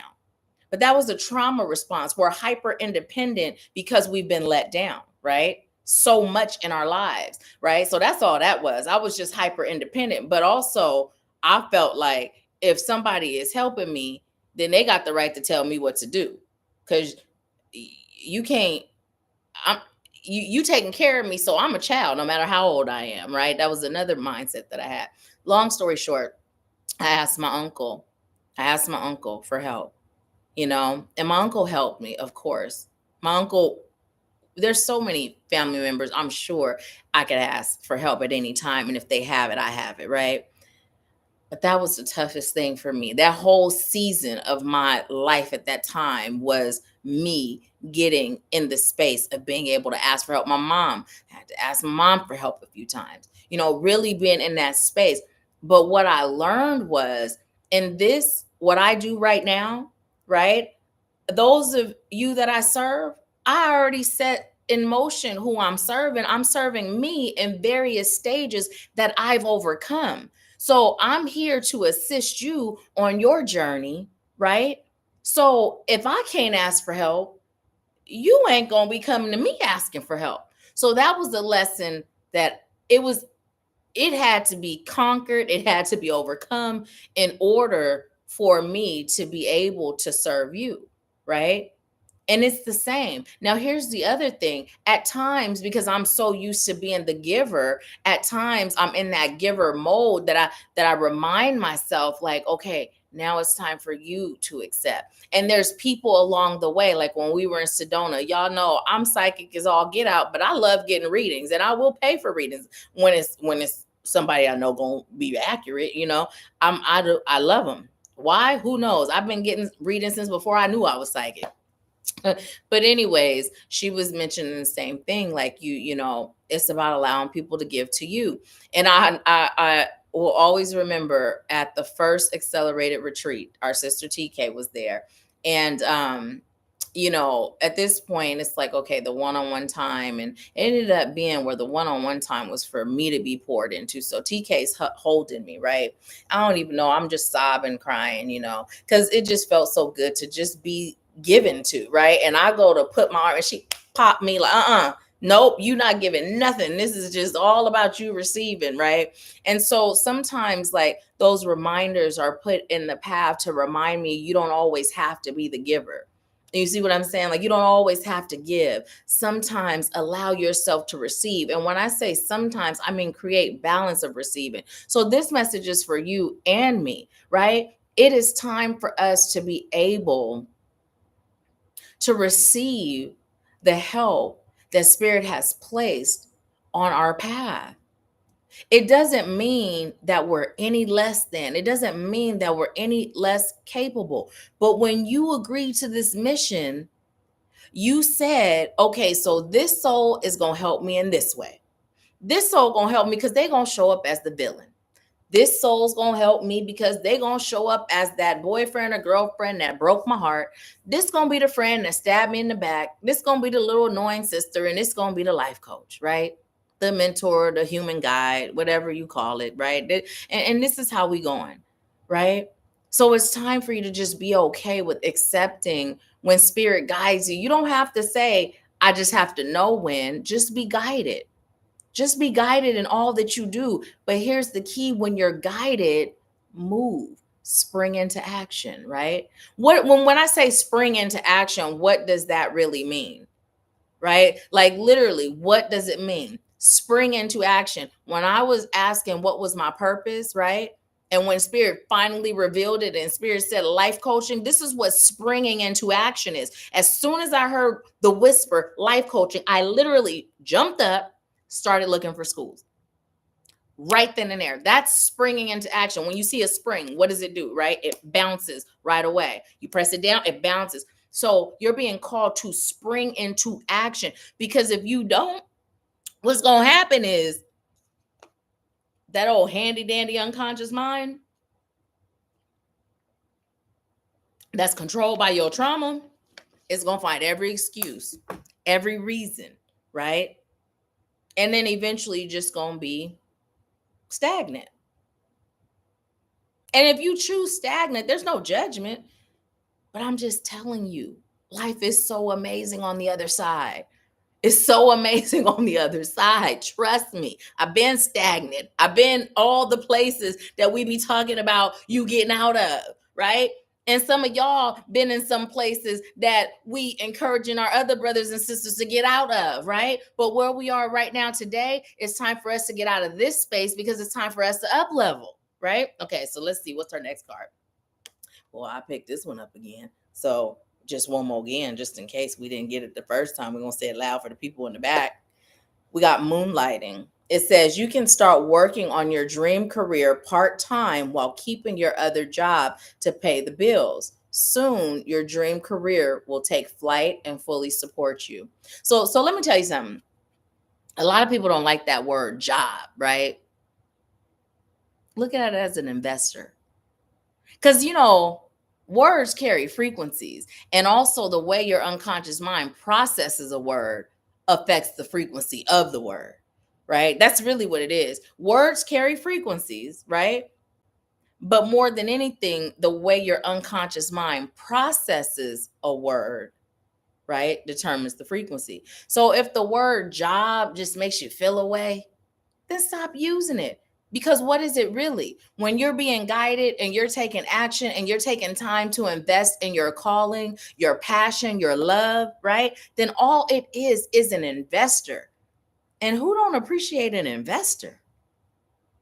But that was a trauma response. We're hyper independent because we've been let down, right? So much in our lives, right? So that's all that was. I was just hyper independent, but also I felt like if somebody is helping me, then they got the right to tell me what to do. Cuz you can't I'm you taking care of me, so I'm a child no matter how old I am, right? That was another mindset that I had. Long story short, I asked my uncle. I asked my uncle for help, and my uncle helped me, of course. My uncle, there's so many family members, I'm sure I could ask for help at any time. And if they have it, I have it, right? But that was the toughest thing for me. That whole season of my life at that time was me getting in the space of being able to ask for help. My mom I had to ask my mom for help a few times, really being in that space. But what I learned was in this, what I do right now, right? Those of you that I serve, I already set in motion who I'm serving. I'm serving me in various stages that I've overcome. So I'm here to assist you on your journey, right? So if I can't ask for help, you ain't going to be coming to me asking for help. So that was the lesson that it had to be conquered, it had to be overcome in order for me to be able to serve you, right? And it's the same. Now, here's the other thing. At times, because I'm so used to being the giver, at times I'm in that giver mode that I remind myself, like, okay, Now it's time for you to accept. And there's people along the way, like when we were in Sedona, y'all know I'm psychic as all get out, but I love getting readings, and I will pay for readings when it's somebody I know gonna be accurate. I love them. Why? Who knows? I've been getting readings since before I knew I was psychic. But anyways, she was mentioning the same thing, like it's about allowing people to give to you. And I will always remember at the first accelerated retreat, our sister TK was there. And at this point it's like, okay, the one-on-one time, and it ended up being where the one-on-one time was for me to be poured into. So TK's holding me, right? I don't even know, I'm just sobbing, crying, because it just felt so good to just be given to, right? And I go to put my arm and she popped me like, nope, you're not giving nothing. This is just all about you receiving, right? And so sometimes like those reminders are put in the path to remind me you don't always have to be the giver. You see what I'm saying? Like, you don't always have to give. Sometimes allow yourself to receive. And when I say sometimes, I mean create balance of receiving. So this message is for you and me, right? It is time for us to be able to receive the help that Spirit has placed on our path. It doesn't mean that we're any less than, it doesn't mean that we're any less capable. But when you agree to this mission, you said, okay, so this soul is going to help me in this way. This soul going to help me because they're going to show up as the villain. This soul's gonna help me because they gonna show up as that boyfriend or girlfriend that broke my heart. This gonna be the friend that stabbed me in the back. This gonna be the little annoying sister, and this gonna be the life coach, right? The mentor, the human guide, whatever you call it, right? And this is how we going, right? So it's time for you to just be okay with accepting when Spirit guides you. You don't have to say, I just have to know when. Just be guided. Just be guided in all that you do. But here's the key: when you're guided, move, spring into action, right? When I say spring into action, what does that really mean? Right? Like literally, what does it mean? Spring into action. When I was asking what was my purpose, right? And when Spirit finally revealed it and Spirit said life coaching, this is what springing into action is. As soon as I heard the whisper, life coaching, I literally jumped up, started looking for schools right then and there. That's springing into action. When you see a spring, what does it do, right? It bounces right away. You press it down, it bounces. So you're being called to spring into action, because if you don't, what's going to happen is that old handy dandy unconscious mind that's controlled by your trauma is going to find every excuse, every reason, right? And then eventually you're just going to be stagnant. And if you choose stagnant, there's no judgment. But I'm just telling you, life is so amazing on the other side. It's so amazing on the other side. Trust me. I've been stagnant. I've been all the places that we be talking about you getting out of, right? And some of y'all been in some places that we encouraging our other brothers and sisters to get out of, right? But where we are right now today, it's time for us to get out of this space because it's time for us to up level, right? Okay, so let's see. What's our next card? Well, I picked this one up again. So just one more again, just in case we didn't get it the first time. We're going to say it loud for the people in the back. We got moonlighting. It says you can start working on your dream career part-time while keeping your other job to pay the bills. Soon, your dream career will take flight and fully support you. So let me tell you something. A lot of people don't like that word job, right? Look at it as an investor. Because, words carry frequencies. And also the way your unconscious mind processes a word affects the frequency of the word, right? That's really what it is. Words carry frequencies, right? But more than anything, the way your unconscious mind processes a word, right, determines the frequency. So if the word job just makes you feel away, then stop using it. Because what is it really? When you're being guided and you're taking action and you're taking time to invest in your calling, your passion, your love, right? Then all it is an investor. And who don't appreciate an investor,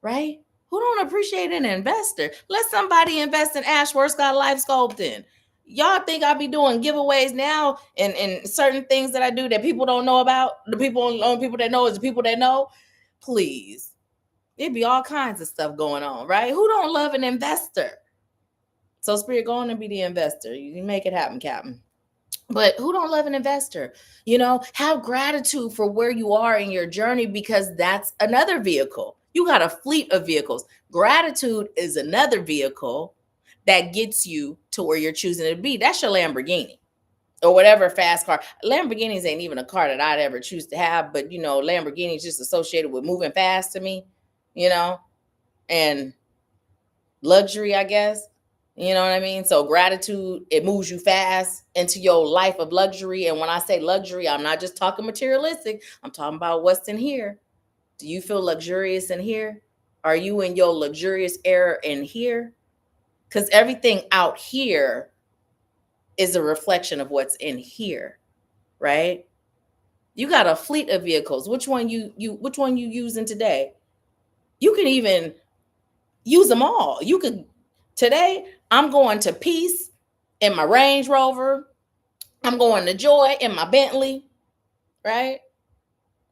right? Who don't appreciate an investor? Let somebody invest in Ashworth Scott Life Sculpting. Y'all think I be doing giveaways now and certain things that I do that people don't know about? The only people that know is the people that know. Please. It'd be all kinds of stuff going on, right? Who don't love an investor? So Spirit, go on and be the investor. You can make it happen, Captain. But who don't love an investor? Have gratitude for where you are in your journey, because that's another vehicle. You got a fleet of vehicles. Gratitude is another vehicle that gets you to where you're choosing to be. That's your Lamborghini or whatever fast car. Lamborghinis ain't even a car that I'd ever choose to have, but Lamborghini is just associated with moving fast to me, and luxury, I guess. You know what I mean? So gratitude, it moves you fast into your life of luxury. And when I say luxury, I'm not just talking materialistic. I'm talking about what's in here. Do you feel luxurious in here? Are you in your luxurious era in here? Because everything out here is a reflection of what's in here, right? You got a fleet of vehicles. Which one you using today? You can even use them all. You could. Today, I'm going to peace in my Range Rover. I'm going to joy in my Bentley, right?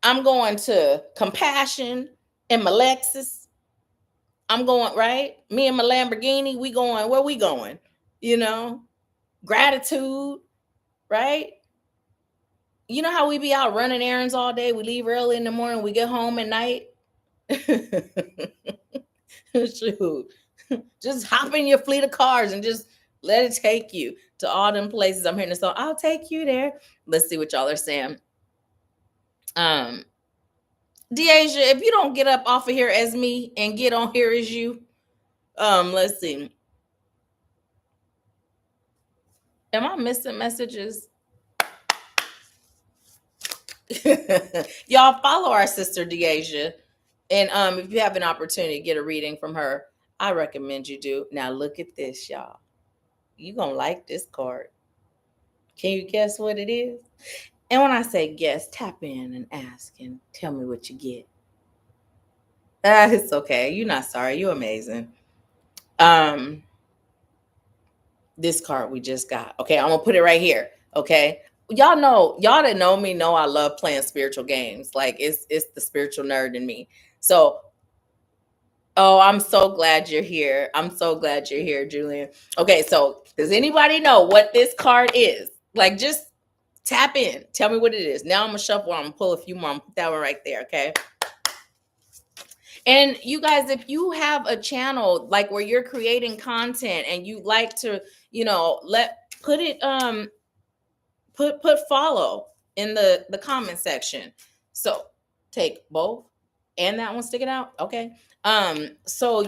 I'm going to compassion in my Lexus. I'm going, right? Me and my Lamborghini, we going, where we going? Gratitude, right? You know how we be out running errands all day? We leave early in the morning, we get home at night. Shoot. Just hop in your fleet of cars and just let it take you to all them places. I'm hearing the song, I'll take you there. Let's see what y'all are saying. Deasia, if you don't get up off of here as me and get on here as you, let's see. Am I missing messages? Y'all follow our sister Deasia. And if you have an opportunity to get a reading from her, I recommend you do. Now look at this, y'all. You gonna like this card. Can you guess what it is? And when I say guess, tap in and ask and tell me what you get. It's okay. You're not sorry. You're amazing. This card we just got. Okay, I'm gonna put it right here. Okay. Y'all that know me know I love playing spiritual games. Like it's the spiritual nerd in me. So I'm so glad you're here. I'm so glad you're here, Julian. Okay, so does anybody know what this card is? Like, just tap in. Tell me what it is. Now I'm going to shuffle. I'm going to pull a few more. I'm going to put that one right there, okay? And you guys, if you have a channel like where you're creating content and you like to, put follow in the comment section. So take both and that one sticking out. Okay. So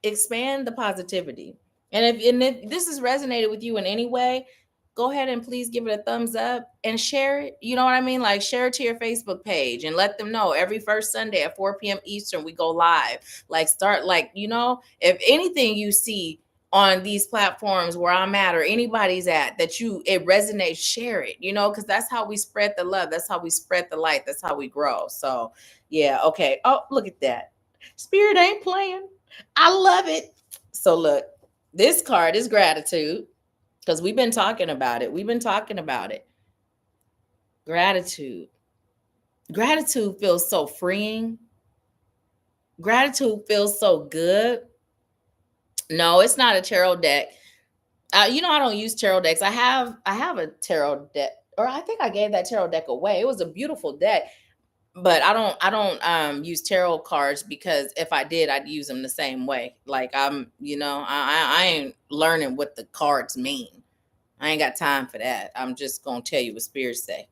expand the positivity. And if this has resonated with you in any way, go ahead and please give it a thumbs up and share it. You know what I mean? Like, share it to your Facebook page and let them know every first Sunday at 4 p.m. Eastern, we go live. Like, start, if anything you see on these platforms where I'm at or anybody's at that it resonates, share it, because that's how we spread the love. That's how we spread the light. That's how we grow. So yeah. Okay. Oh, look at that. Spirit ain't playing. I love it. So look, this card is gratitude, because we've been talking about it. Gratitude. Gratitude feels so freeing. Gratitude feels so good. No, it's not a tarot deck. I don't use tarot decks. I have a tarot deck, or I think I gave that tarot deck away. It was a beautiful deck, but I don't use tarot cards, because if I did, I'd use them the same way. Like, I ain't learning what the cards mean. I ain't got time for that. I'm just gonna tell you what spirits say.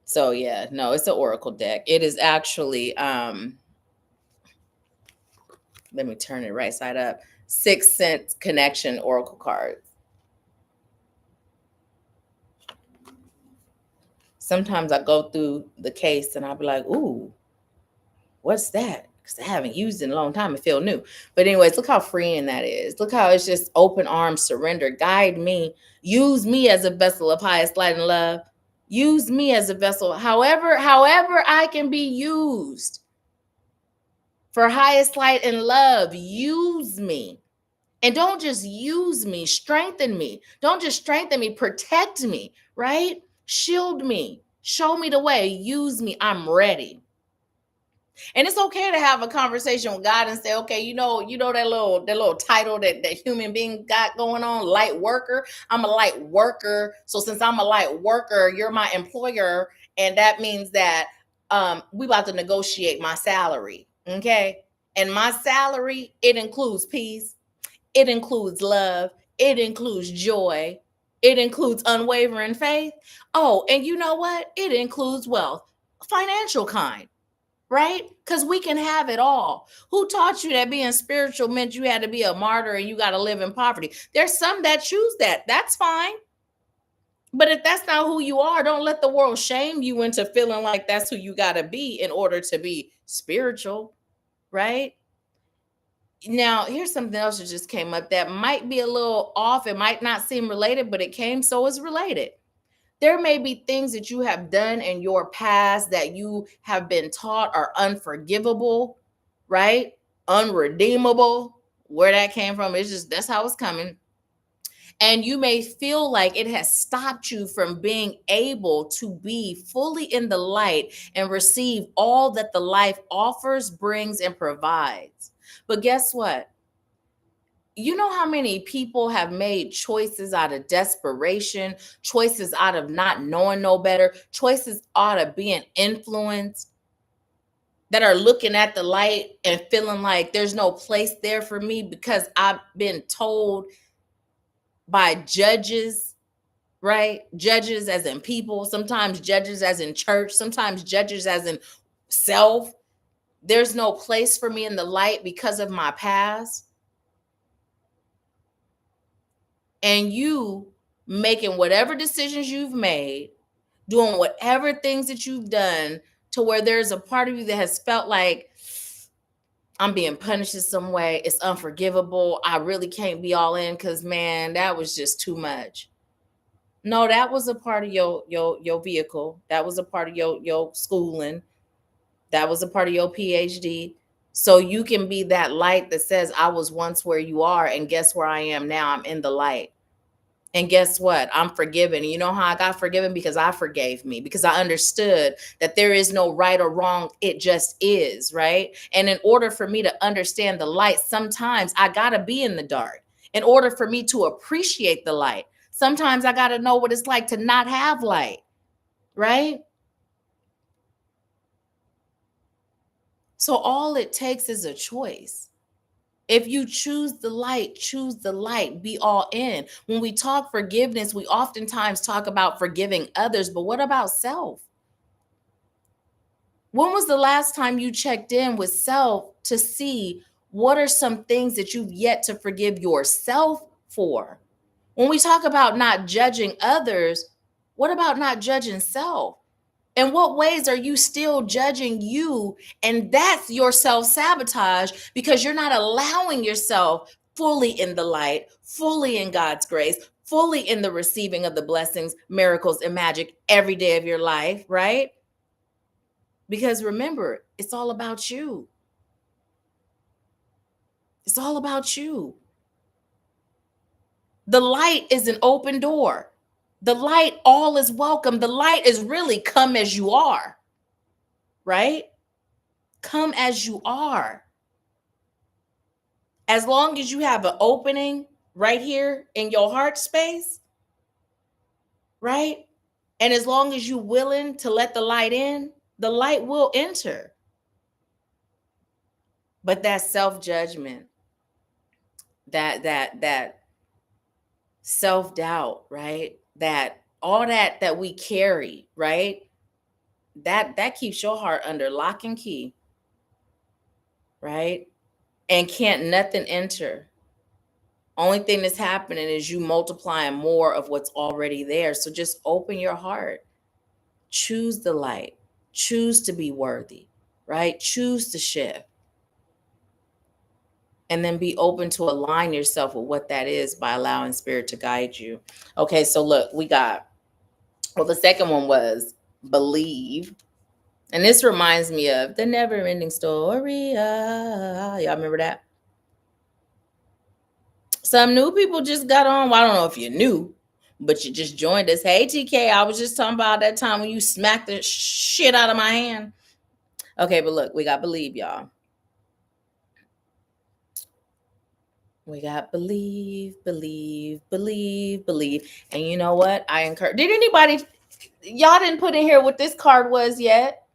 So yeah, no, it's an oracle deck. It is actually let me turn it right side up. 6 Sense Connection oracle cards. Sometimes I go through the case and I'll be like, ooh, what's that? Because I haven't used it in a long time. It feels new. But anyways, look how freeing that is. Look how it's just open arms surrender. Guide me. Use me as a vessel of highest light and love. Use me as a vessel. However I can be used. For highest light and love, use me. And don't just use me, strengthen me. Don't just strengthen me, protect me, right? Shield me, show me the way, use me. I'm ready. And it's okay to have a conversation with God and say, okay, that little title that human being got going on, light worker. I'm a light worker. So since I'm a light worker, you're my employer, and that means that we about to negotiate my salary. Okay. And my salary, it includes peace, it includes love, it includes joy, it includes unwavering faith. Oh, and you know what? It includes wealth, financial kind, right? Because we can have it all. Who taught you that being spiritual meant you had to be a martyr and you got to live in poverty? There's some that choose that. That's fine. But if that's not who you are, don't let the world shame you into feeling like that's who you got to be in order to be spiritual, right? Now, here's something else that just came up that might be a little off. It might not seem related, but it came, so it's related. There may be things that you have done in your past that you have been taught are unforgivable, right? Unredeemable. Where that came from, it's just that's how it's coming. And you may feel like it has stopped you from being able to be fully in the light and receive all that the life offers, brings, and provides. But guess what? You know how many people have made choices out of desperation, choices out of not knowing no better, choices out of being influenced, that are looking at the light and feeling like there's no place there for me because I've been told by judges, right? Judges as in people, sometimes judges as in church, sometimes judges as in self. There's no place for me in the light because of my past. And you making whatever decisions you've made, doing whatever things that you've done, to where there's a part of you that has felt like I'm being punished in some way. It's unforgivable. I really can't be all in because, man, that was just too much. No, that was a part of your vehicle. That was a part of your schooling. That was a part of your PhD. So you can be that light that says, I was once where you are, and guess where I am now? I'm in the light. And guess what? I'm forgiven. You know how I got forgiven? Because I forgave me, because I understood that there is no right or wrong. It just is, right? And in order for me to understand the light, sometimes I got to be in the dark. In order for me to appreciate the light, sometimes I got to know what it's like to not have light, right? So all it takes is a choice. If you choose the light, be all in. When we talk forgiveness, we oftentimes talk about forgiving others, but what about self? When was the last time you checked in with self to see what are some things that you've yet to forgive yourself for? When we talk about not judging others, what about not judging self? In what ways are you still judging you? And that's your self sabotage, because you're not allowing yourself fully in the light, fully in God's grace, fully in the receiving of the blessings, miracles, and magic every day of your life, right? Because remember, it's all about you. It's all about you. The light is an open door. The light, all is welcome. The light is really come as you are, right? Come as you are. As long as you have an opening right here in your heart space, right? And as long as you're willing to let the light will enter. But that self-judgment, that self-doubt, right? That all that we carry, right? That keeps your heart under lock and key, right? And can't nothing enter. Only thing that's happening is you multiplying more of what's already there. So just open your heart. Choose the light. Choose to be worthy, right? Choose to shift. And then be open to align yourself with what that is by allowing spirit to guide you. Okay, so look, we got, well, the second one was believe. And this reminds me of the never ending story. Y'all remember that? Some new people just got on. Well, I don't know if you're new, but you just joined us. Hey, TK, I was just talking about that time when you smacked the shit out of my hand. Okay, but look, we got believe, y'all. We got believe. And you know what? I encourage. Did anybody, y'all didn't put in here what this card was yet?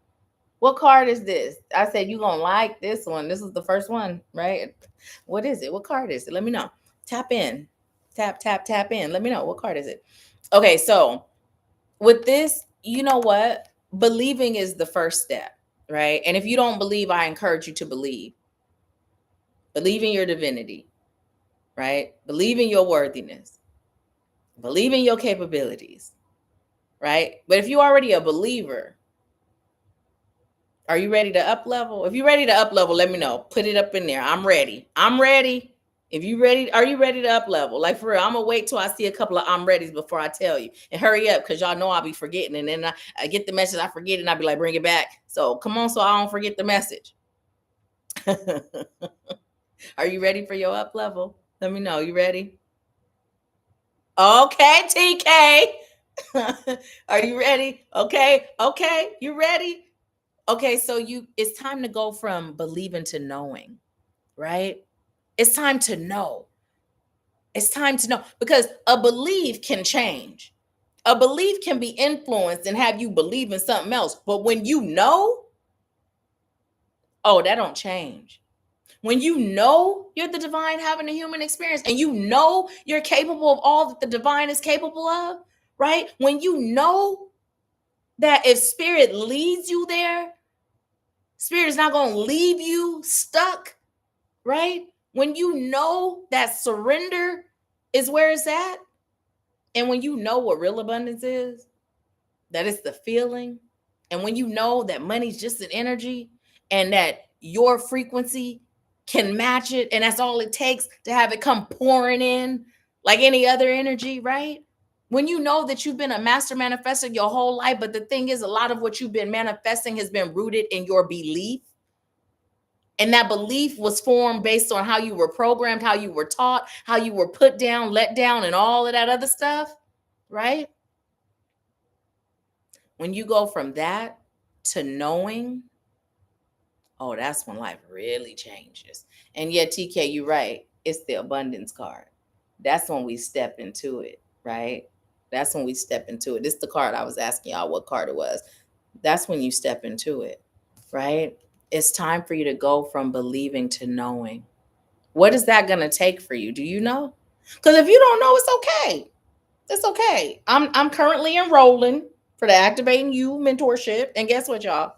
What card is this? I said you gonna like this one. This is the first one, right? What is it? What card is it? Let me know. Tap in. Tap in. Let me know. What card is it? Okay, so with this, you know what? Believing is the first step, right? And if you don't believe, I encourage you to believe. Believe in your divinity, right? Believe in your worthiness. Believe in your capabilities, right? But if you're already a believer, are you ready to up level? If you're ready to up level, let me know. Put it up in there. I'm ready. I'm ready. If you ready, are you ready to up level? Like for real, I'm gonna wait till I see a couple of I'm ready's before I tell you. And hurry up, because y'all know I'll be forgetting. And then I get the message, I forget it, and I'll be like, bring it back. So come on, so I don't forget the message. Are you ready for your up level? Let me know. You ready? Okay, TK. Are you ready? Okay, you ready? Okay, so it's time to go from believing to knowing, right? It's time to know. It's time to know because a belief can change. A belief can be influenced and have you believe in something else. But when you know, oh, that don't change. When you know you're the divine having a human experience and you know you're capable of all that the divine is capable of, right? When you know that if spirit leads you there, spirit is not going to leave you stuck, right? When you know that surrender is where it's at, and when you know what real abundance is, that it's the feeling, and when you know that money's just an energy and that your frequency can match it, and that's all it takes to have it come pouring in like any other energy, right? When you know that you've been a master manifestor your whole life, but the thing is, a lot of what you've been manifesting has been rooted in your belief. And that belief was formed based on how you were programmed, how you were taught, how you were put down, let down, and all of that other stuff, right? When you go from that to knowing, oh, that's when life really changes. And yet, TK, you're right. It's the abundance card. That's when we step into it, right? That's when we step into it. This is the card I was asking y'all what card it was. That's when you step into it, right? It's time for you to go from believing to knowing. What is that going to take for you? Do you know? Because if you don't know, it's okay. It's okay. I'm currently enrolling for the Activating You mentorship. And guess what, y'all?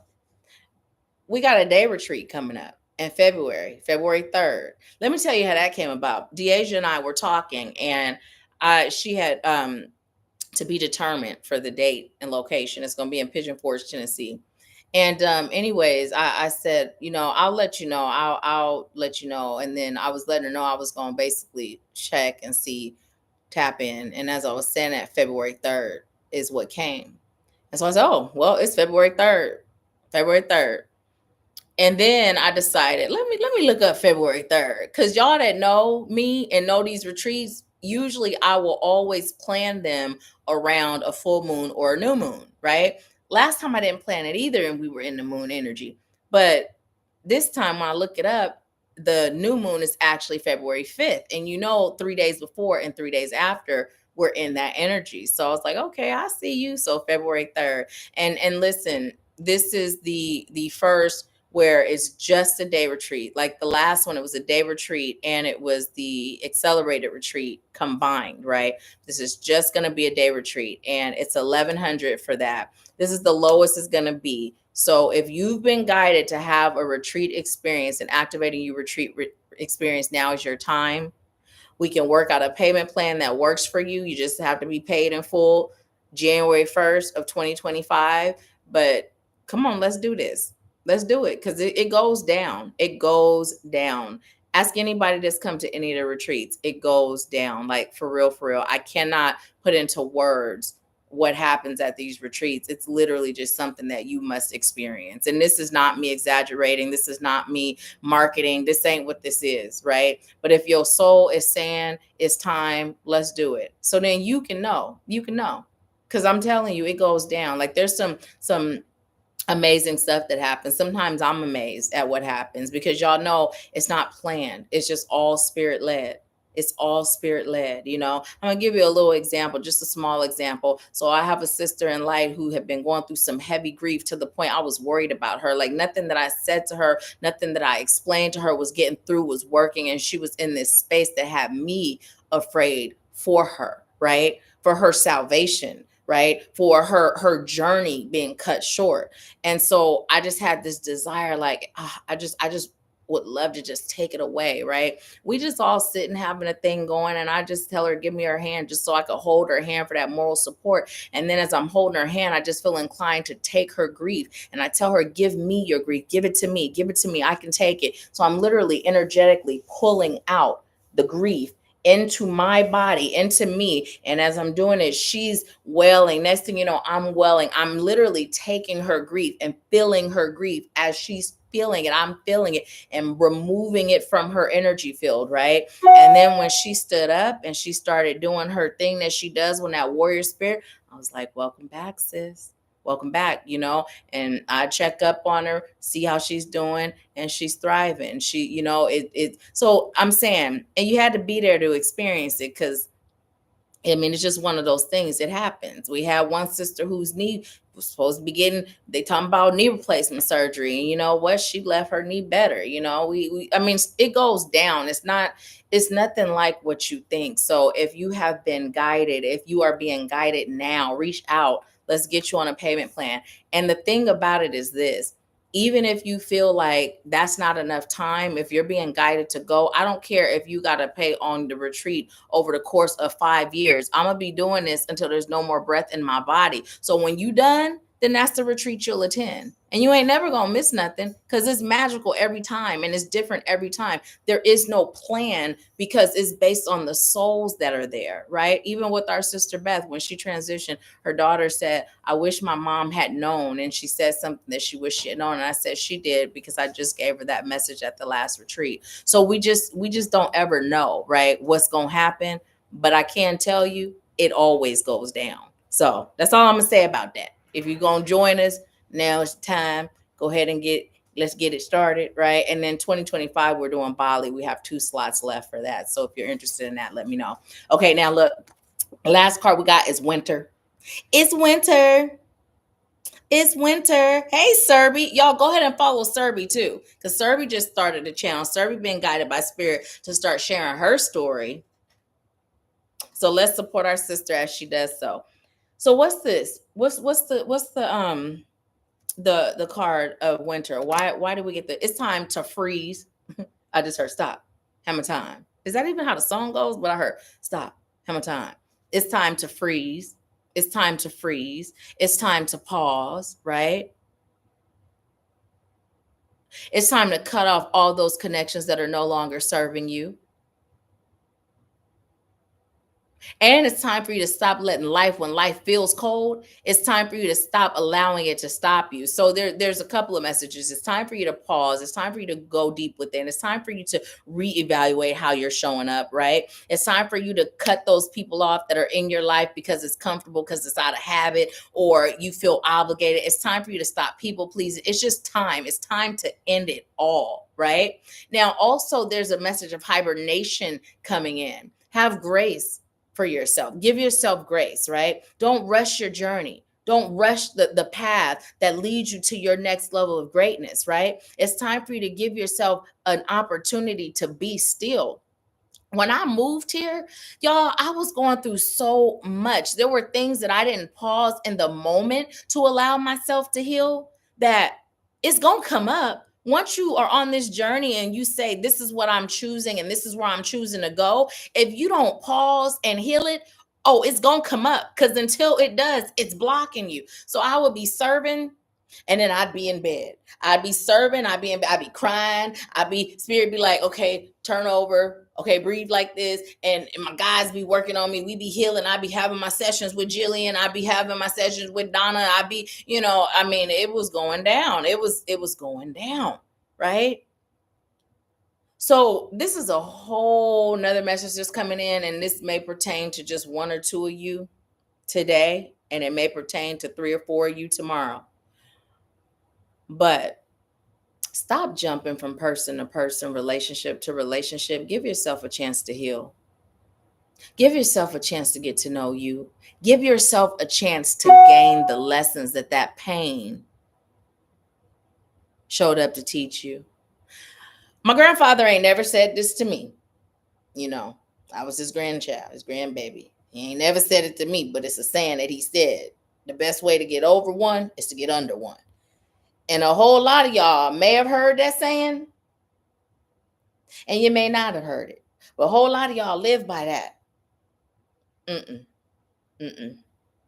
We got a day retreat coming up in February 3rd. Let me tell you how that came about. Deasia and I were talking, and she had to be determined for the date and location. It's going to be in Pigeon Forge, Tennessee. And anyways, I said, I'll let you know. I'll let you know. And then I was letting her know I was going to basically check and see, tap in. And as I was saying that, February 3rd is what came. And so I said, oh, well, it's February 3rd. February 3rd. And then I decided, let me look up February 3rd. Because y'all that know me and know these retreats, usually I will always plan them around a full moon or a new moon, right? Last time I didn't plan it either, and we were in the moon energy. But this time when I look it up, the new moon is actually February 5th. And 3 days before and 3 days after, we're in that energy. So I was like, okay, I see you. So February 3rd. And listen, this is the first where it's just a day retreat. Like the last one, it was a day retreat and it was the accelerated retreat combined, right? This is just going to be a day retreat and it's 1,100 for that. This is the lowest it's going to be. So if you've been guided to have a retreat experience and Activating You retreat experience, now is your time. We can work out a payment plan that works for you. You just have to be paid in full January 1st of 2025. But come on, let's do this. Let's do it because it goes down. It goes down. Ask anybody that's come to any of the retreats. It goes down. Like for real, for real. I cannot put into words what happens at these retreats. It's literally just something that you must experience. And this is not me exaggerating. This is not me marketing. This ain't what this is, right? But if your soul is saying it's time, let's do it. So then you can know. You can know. Because I'm telling you, it goes down. Like there's some amazing stuff that happens. Sometimes I'm amazed at what happens because y'all know it's not planned. It's just all spirit led. It's all spirit led. I'm gonna give you a little example, just a small example. So I have a sister in light who had been going through some heavy grief to the point I was worried about her. Like nothing that I said to her, nothing that I explained to her was getting through, was working. And she was in this space that had me afraid for her, right? For her salvation, right? For her journey being cut short. And so I just had this desire, like, I just would love to just take it away, right? We just all sitting having a thing going, and I just tell her, give me her hand just so I could hold her hand for that moral support. And then as I'm holding her hand, I just feel inclined to take her grief. And I tell her, give me your grief, give it to me, give it to me. I can take it. So I'm literally energetically pulling out the grief into my body, into me. And as I'm doing it, she's wailing. Next thing you know, I'm wailing. I'm literally taking her grief and feeling her grief as she's feeling it. I'm feeling it and removing it from her energy field, right? And then when she stood up and she started doing her thing that she does when that warrior spirit, I was like, welcome back, sis. Welcome back, and I check up on her, see how she's doing, and she's thriving. She, so I'm saying, and you had to be there to experience it, because I mean, it's just one of those things. It happens. We had one sister whose knee was supposed to be getting, they talking about knee replacement surgery. And you know what? She left her knee better. I mean, it goes down. It's nothing like what you think. So if you have been guided, if you are being guided now, reach out. Let's get you on a payment plan. And the thing about it is this: even if you feel like that's not enough time, if you're being guided to go, I don't care if you got to pay on the retreat over the course of 5 years. I'm going to be doing this until there's no more breath in my body. So when you done, then that's the retreat you'll attend. And you ain't never going to miss nothing, because it's magical every time and it's different every time. There is no plan, because it's based on the souls that are there, right? Even with our sister Beth, when she transitioned, her daughter said, I wish my mom had known. And she said something that she wished she had known. And I said she did, because I just gave her that message at the last retreat. So we just don't ever know, right, what's going to happen. But I can tell you, it always goes down. So that's all I'm going to say about that. If you're going to join us, now it's time. Go ahead and let's get it started, right? And then 2025, we're doing Bali. We have 2 slots left for that. So if you're interested in that, let me know. Okay, now look, last card we got is winter. It's winter. It's winter. Hey, Serby. Y'all go ahead and follow Serby too, because Serby just started a channel. Serby being guided by spirit to start sharing her story. So let's support our sister as she does so. So what's this? What's the card of winter? Why do we get the? It's time to freeze. I just heard stop. Hammer time. Is that even how the song goes? But I heard stop. Hammer time. It's time to freeze. It's time to freeze. It's time to pause, right? It's time to cut off all those connections that are no longer serving you. And it's time for you to stop letting life, when life feels cold, it's time for you to stop allowing it to stop you. So there's a couple of messages. It's time for you to pause. It's time for you to go deep within. It's time for you to reevaluate how you're showing up, right? It's time for you to cut those people off that are in your life because it's comfortable, because it's out of habit, or you feel obligated. It's time for you to stop people pleasing. It's just time. It's time to end it all, right? Now, also, there's a message of hibernation coming in. Have grace for yourself. Give yourself grace, right? Don't rush your journey. Don't rush the path that leads you to your next level of greatness, right? It's time for you to give yourself an opportunity to be still. When I moved here, y'all, I was going through so much. There were things that I didn't pause in the moment to allow myself to heal, that it's going to come up. Once you are on this journey and you say, this is what I'm choosing and this is where I'm choosing to go, if you don't pause and heal it, oh, it's going to come up, because until it does, it's blocking you. So I would be serving And then I'd be in bed. I'd be serving. I'd be crying. Spirit be like, okay, turn over. Okay, breathe like this. And my guys be working on me. We be healing. I'd be having my sessions with Jillian. I'd be having my sessions with Donna. It was going down. It was going down. Right. So this is a whole nother message that's coming in, and this may pertain to just one or two of you today, and it may pertain to 3 or 4 of you tomorrow. But stop jumping from person to person, relationship to relationship. Give yourself a chance to heal. Give yourself a chance to get to know you. Give yourself a chance to gain the lessons that pain showed up to teach you. My grandfather ain't never said this to me. I was his grandchild, his grandbaby. He ain't never said it to me, but it's a saying that he said. The best way to get over one is to get under one. And a whole lot of y'all may have heard that saying, and you may not have heard it. But a whole lot of y'all live by that.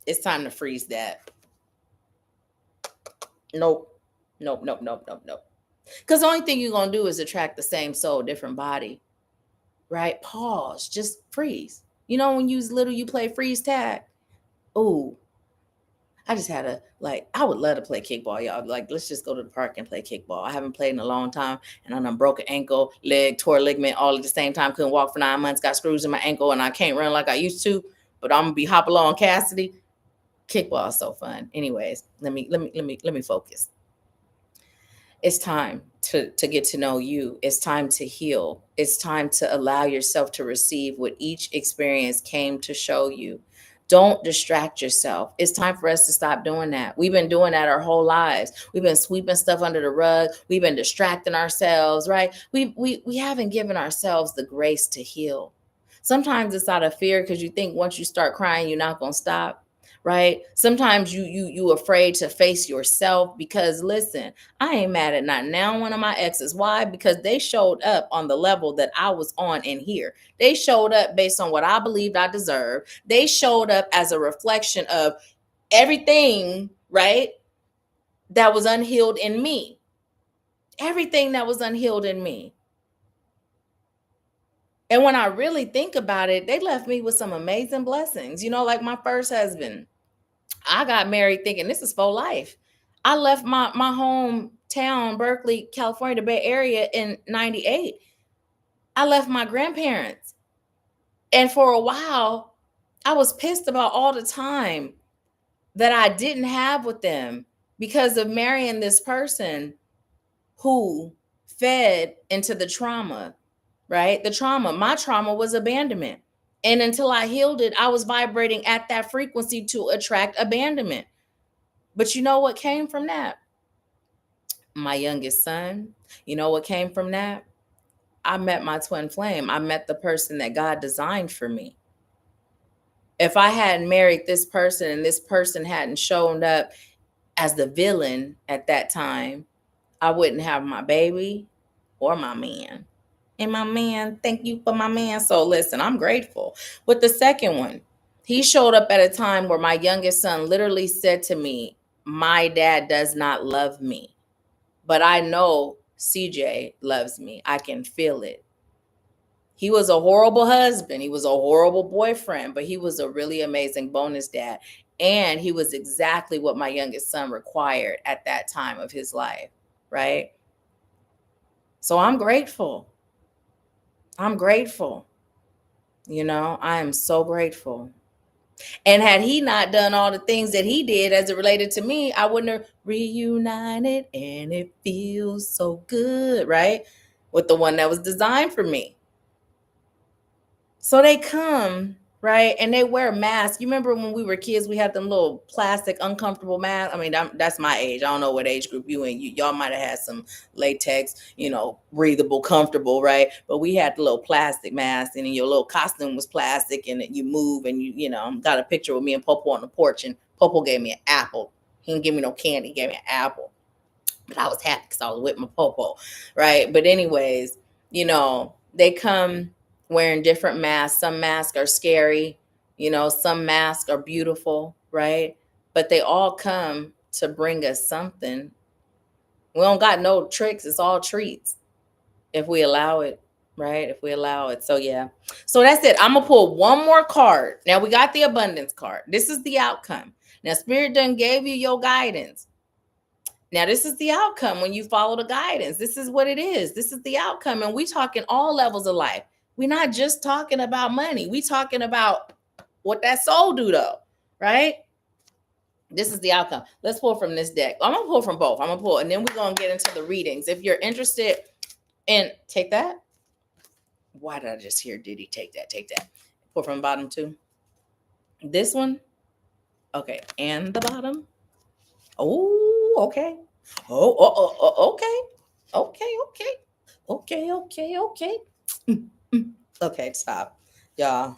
It's time to freeze that. Nope. Because the only thing you're going to do is attract the same soul, different body. Right? Pause. Just freeze. When you was little, you play freeze tag. Ooh. I just had I would love to play kickball, y'all. Let's just go to the park and play kickball. I haven't played in a long time, and I done broke an ankle, leg, tore a ligament all at the same time. Couldn't walk for 9 months, got screws in my ankle, and I can't run like I used to, but I'm gonna be hop along Cassidy. Kickball is so fun. Anyways, let me focus. It's time to get to know you. It's time to heal. It's time to allow yourself to receive what each experience came to show you. Don't distract yourself. It's time for us to stop doing that. We've been doing that our whole lives. We've been sweeping stuff under the rug. We've been distracting ourselves, right? We haven't given ourselves the grace to heal. Sometimes it's out of fear because you think once you start crying, you're not going to stop, right? Sometimes you afraid to face yourself because, listen, I ain't mad at not now one of my exes. Why? Because they showed up on the level that I was on in here. They showed up based on what I believed I deserved. They showed up as a reflection of everything, right, that was unhealed in me. Everything that was unhealed in me. And when I really think about it, they left me with some amazing blessings. Like my first husband. I got married thinking this is for life. I left my hometown, Berkeley, California, the Bay Area in 98. I left my grandparents. And for a while, I was pissed about all the time that I didn't have with them because of marrying this person who fed into the trauma, right? My trauma was abandonment. And until I healed it, I was vibrating at that frequency to attract abandonment. But you know what came from that? My youngest son. You know what came from that? I met my twin flame. I met the person that God designed for me. If I hadn't married this person and this person hadn't shown up as the villain at that time, I wouldn't have my baby or my man. And my man, thank you for my man. So listen, I'm grateful. With the second one, he showed up at a time where my youngest son literally said to me, my dad does not love me, but I know CJ loves me. I can feel it. He was a horrible husband. He was a horrible boyfriend, but he was a really amazing bonus dad. And he was exactly what my youngest son required at that time of his life, right? So I'm grateful. I'm grateful. I am so grateful. And had he not done all the things that he did as it related to me, I wouldn't have reunited, and it feels so good, right? With the one that was designed for me. So they come, right? And they wear masks. You remember when we were kids, we had them little plastic, uncomfortable masks. I mean, that's my age. I don't know what age group you in. Y'all might have had some latex, breathable, comfortable, right? But we had the little plastic mask, and your little costume was plastic, and you move, and you got a picture with me and Popo on the porch, and Popo gave me an apple. He didn't give me no candy. He gave me an apple. But I was happy because I was with my Popo, right? But anyways, they come wearing different masks. Some masks are scary, some masks are beautiful, right? But they all come to bring us something. We don't got no tricks. It's all treats if we allow it, right? If we allow it. So yeah. So that's it. I'm gonna pull one more card. Now we got the abundance card. This is the outcome. Now Spirit done gave you your guidance. Now this is the outcome when you follow the guidance. This is what it is. This is the outcome. And we talking all levels of life. We're not just talking about money. We talking about what that soul do though, right? This is the outcome. Let's pull from this deck. I'm gonna pull from both. I'm gonna pull, and then we're gonna get into the readings. If you're interested in take that. Why did I just hear Diddy take that? Take that. Pull from the bottom too. This one. Okay. And the bottom. Oh, okay. Okay. Okay. Okay, stop. Y'all.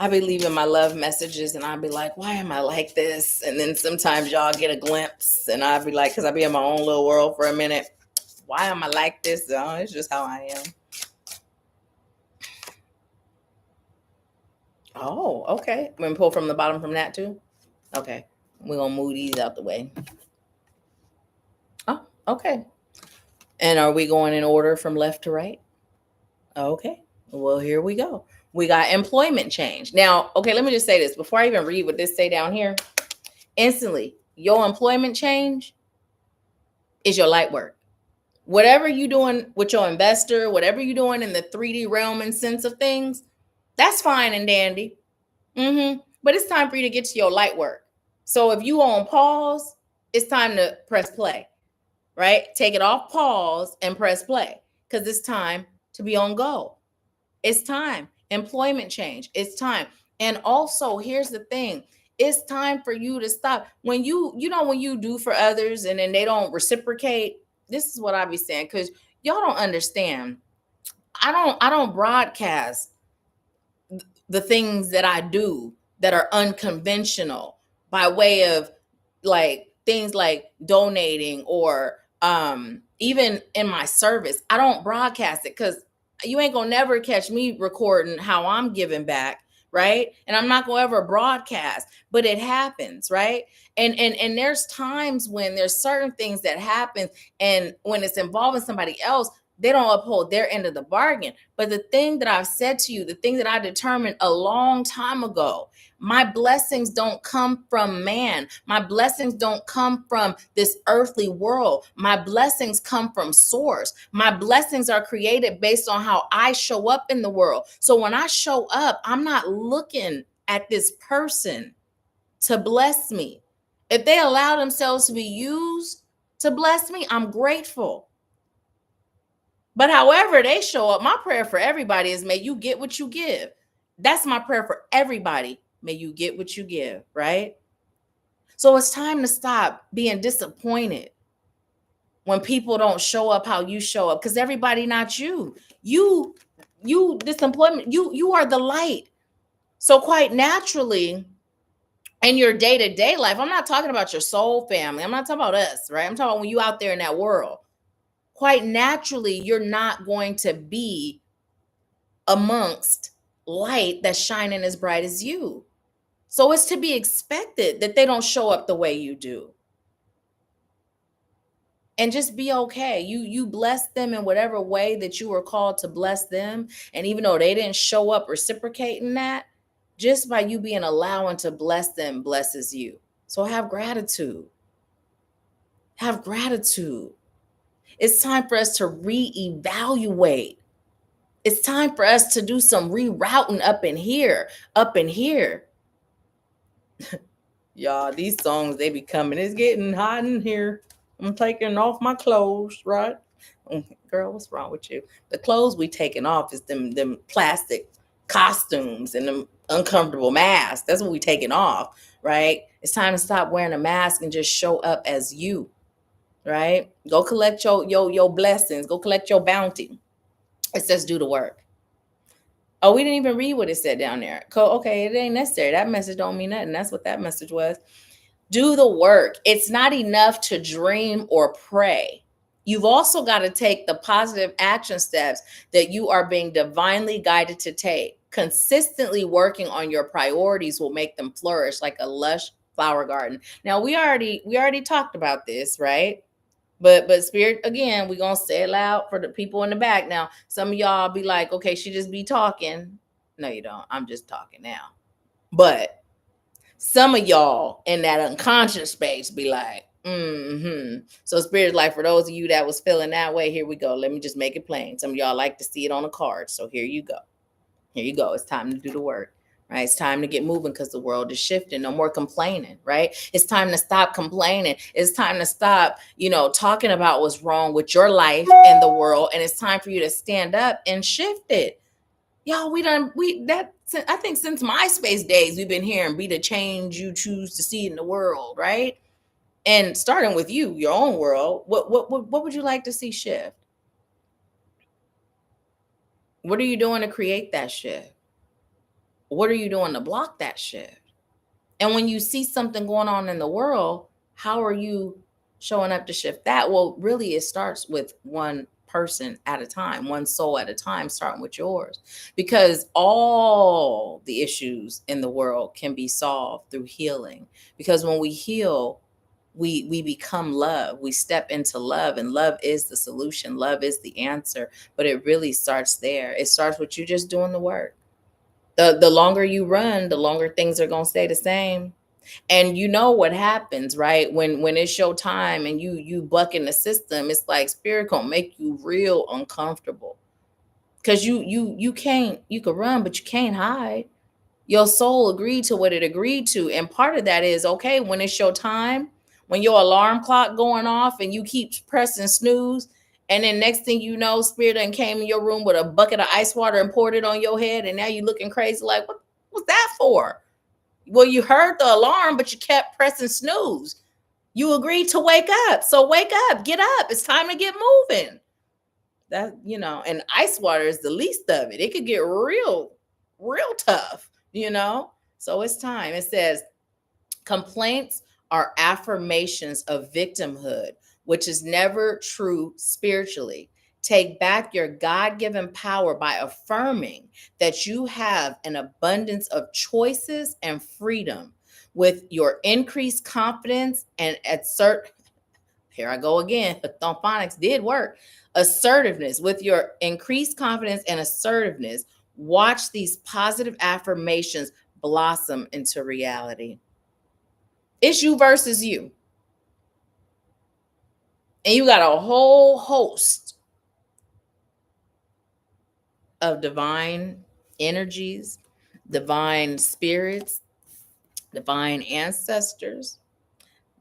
I be leaving my love messages and I'll be like, why am I like this? And then sometimes y'all get a glimpse and I'll be like, because I be in my own little world for a minute. Why am I like this? Oh, it's just how I am. Oh, okay. We're going to pull from the bottom from that too? Okay. We're going to move these out the way. Oh, okay. And are we going in order from left to right? Okay. Well, here we go. We got employment change. Now, okay, let me just say this. Before I even read what this say down here, instantly, your employment change is your light work. Whatever you're doing with your investor, whatever you're doing in the 3D realm and sense of things, that's fine and dandy. But it's time for you to get to your light work. So if you on pause, it's time to press play, right? Take it off pause and press play because it's time to be on go. It's time. Employment change. It's time. And also, here's the thing. It's time for you to stop. When when you do for others and then they don't reciprocate, this is what I be saying, because y'all don't understand. I don't broadcast the things that I do that are unconventional by way of like things like donating or even in my service. I don't broadcast it because you ain't gonna never catch me recording how I'm giving back, right? And I'm not gonna ever broadcast, but it happens, right? And there's times when there's certain things that happen, and when it's involving somebody else, they don't uphold their end of the bargain. But the thing that I've said to you, the thing that I determined a long time ago, my blessings don't come from man. My blessings don't come from this earthly world. My blessings come from source. My blessings are created based on how I show up in the world. So when I show up, I'm not looking at this person to bless me. If they allow themselves to be used to bless me, I'm grateful. But however they show up, my prayer for everybody is may you get what you give. That's my prayer for everybody. May you get what you give, right? So it's time to stop being disappointed when people don't show up how you show up, because everybody not you. You disemployment, you are the light. So quite naturally, in your day-to-day life, I'm not talking about your soul family. I'm not talking about us, right? I'm talking about when you out there in that world. Quite naturally, you're not going to be amongst light that's shining as bright as you. So it's to be expected that they don't show up the way you do. And just be okay. You bless them in whatever way that you were called to bless them. And even though they didn't show up reciprocating that, just by you being allowing to bless them blesses you. So have gratitude. Have gratitude. It's time for us to reevaluate. It's time for us to do some rerouting up in here. Y'all, these songs, they be coming. It's getting hot in here. I'm taking off my clothes, right? Girl, what's wrong with you? The clothes we taking off is them plastic costumes and them uncomfortable masks. That's what we taking off, right? It's time to stop wearing a mask and just show up as you. Right? Go collect your blessings. Go collect your bounty. It says do the work. Oh, we didn't even read what it said down there. Okay, it ain't necessary. That message don't mean nothing. That's what that message was. Do the work. It's not enough to dream or pray. You've also got to take the positive action steps that you are being divinely guided to take. Consistently working on your priorities will make them flourish like a lush Flower garden. Now we already talked about this, right? But spirit, again, we're gonna say it loud for the people in the back. Now, some of y'all be like, okay, she just be talking. No, you don't. I'm just talking now. But some of y'all in that unconscious space be like, mm-hmm. So spirit's like, for those of you that was feeling that way, here we go. Let me just make it plain. Some of y'all like to see it on a card. So here you go. Here you go. It's time to do the work. Right? It's time to get moving because the world is shifting. No more complaining, right? It's time to stop complaining. It's time to stop, talking about what's wrong with your life and the world. And it's time for you to stand up and shift it. Y'all, I think since MySpace days, we've been hearing be the change you choose to see in the world, right? And starting with you, your own world, what would you like to see shift? What are you doing to create that shift? What are you doing to block that shift? And when you see something going on in the world, how are you showing up to shift that? Well, really, it starts with one person at a time, one soul at a time, starting with yours. Because all the issues in the world can be solved through healing. Because when we heal, we become love. We step into love, and love is the solution. Love is the answer. But it really starts there. It starts with you just doing the work. The longer you run, the longer things are going to stay the same. And you know what happens, right? When it's your time and you buck in the system, it's like spirit gonna make you real uncomfortable. Cause you can't, you can run, but you can't hide. Your soul agreed to what it agreed to. And part of that is, okay, when it's your time, when your alarm clock going off and you keep pressing snooze, and then next thing you know, spirit done came in your room with a bucket of ice water and poured it on your head, and now you looking crazy like, what was that for? Well, you heard the alarm, but you kept pressing snooze. You agreed to wake up. So wake up, get up. It's time to get moving. And ice water is the least of it. It could get real tough. So it's time. It says complaints are affirmations of victimhood, which is never true spiritually. Take back your God given power by affirming that you have an abundance of choices and freedom. With your increased confidence and here I go again, phonics did work. Assertiveness, with your increased confidence and assertiveness, watch these positive affirmations blossom into reality. It's you versus you. And you got a whole host of divine energies, divine spirits, divine ancestors,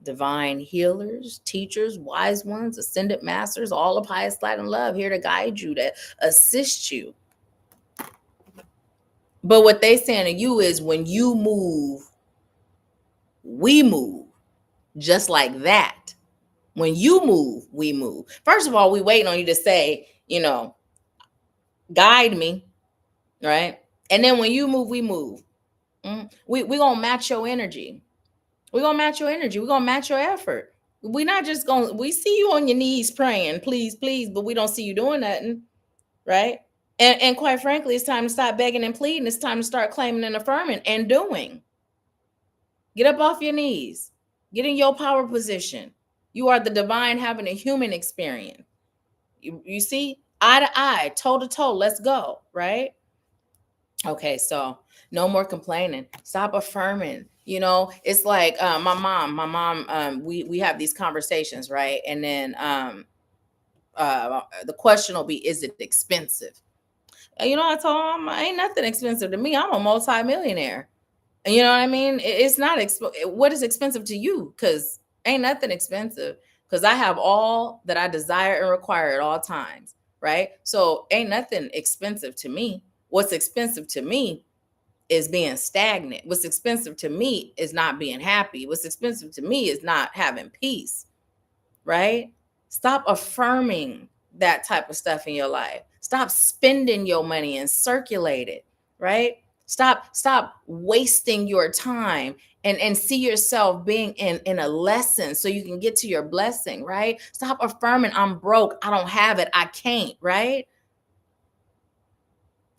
divine healers, teachers, wise ones, ascended masters, all of highest light and love here to guide you, to assist you. But what they saying to you is, when you move, we move. Just like that. When you move, we move. First of all, we waiting on you to say, guide me, right? And then when you move, we move. We gonna match your energy. We're gonna match your energy. We're gonna match your effort. We're not just gonna, we see you on your knees praying, please, please, but we don't see you doing nothing, right? And quite frankly, it's time to stop begging and pleading. It's time to start claiming and affirming and doing. Get up off your knees. Get in your power position. You are the divine having a human experience. You see, eye to eye, toe to toe, let's go, right? Okay, so no more complaining. Stop affirming. It's like my mom, we have these conversations, right? And then the question will be, is it expensive? I told him, ain't nothing expensive to me. I'm a multi-millionaire. You know what I mean? It's not what is expensive to you? Because ain't nothing expensive. Because I have all that I desire and require at all times, right? So ain't nothing expensive to me. What's expensive to me is being stagnant. What's expensive to me is not being happy. What's expensive to me is not having peace, right? Stop affirming that type of stuff in your life. Stop spending your money and circulate it, right? Stop wasting your time and see yourself being in a lesson so you can get to your blessing, right? Stop affirming, I'm broke, I don't have it, I can't, right?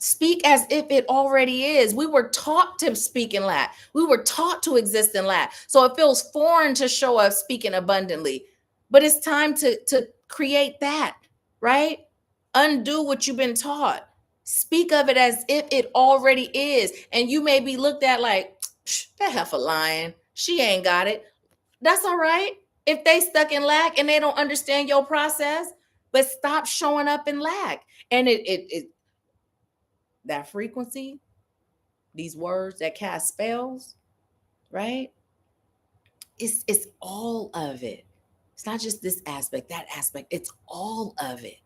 Speak as if it already is. We were taught to speak in lack. We were taught to exist in lack. So it feels foreign to show up speaking abundantly. But it's time to create that, right? Undo what you've been taught. Speak of it as if it already is. And you may be looked at like, that heifer lying. She ain't got it. That's all right. If they stuck in lack and they don't understand your process, but stop showing up in lack. And it that frequency, these words that cast spells, right? It's all of it. It's not just this aspect, that aspect. It's all of it.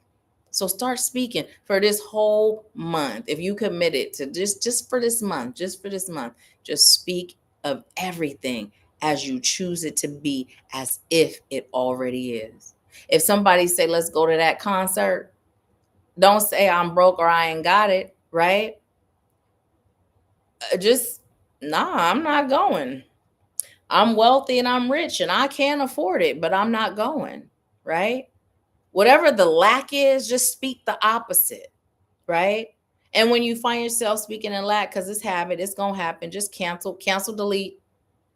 So start speaking for this whole month. If you committed to just for this month, just speak of everything as you choose it to be, as if it already is. If somebody say, let's go to that concert, don't say I'm broke or I ain't got it, right? Just, nah, I'm not going. I'm wealthy and I'm rich and I can't afford it, but I'm not going, right? Whatever the lack is, just speak the opposite, right? And when you find yourself speaking in lack, because it's habit, it's gonna happen, just cancel, delete,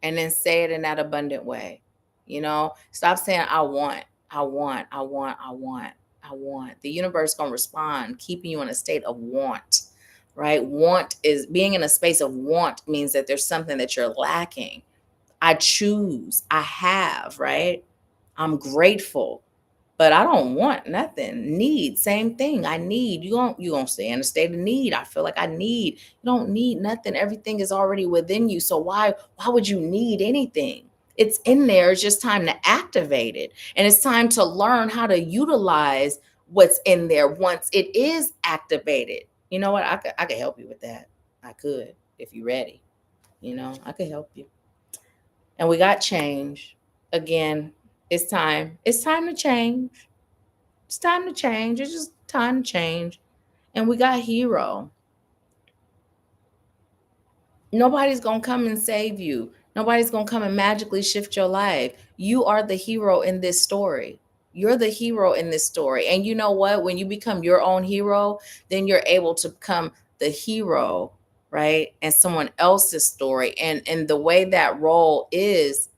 and then say it in that abundant way. Stop saying I want, I want, I want, I want, I want. The universe gonna respond, keeping you in a state of want, right? Want is being in a space of want means that there's something that you're lacking. I choose, I have, right? I'm grateful, but I don't want nothing. Need, same thing. I need. You gonna stay in a state of need. I feel like I need. You don't need nothing. Everything is already within you. So why would you need anything? It's in there. It's just time to activate it. And it's time to learn how to utilize what's in there once it is activated. You know what? I could help you with that. I could, if you're ready. I could help you. And we got change. Again, it's time. It's time to change. It's time to change. It's just time to change. And we got hero. Nobody's going to come and save you. Nobody's going to come and magically shift your life. You are the hero in this story. You're the hero in this story. And you know what? When you become your own hero, then you're able to become the hero, right? And someone else's story. And the way that role is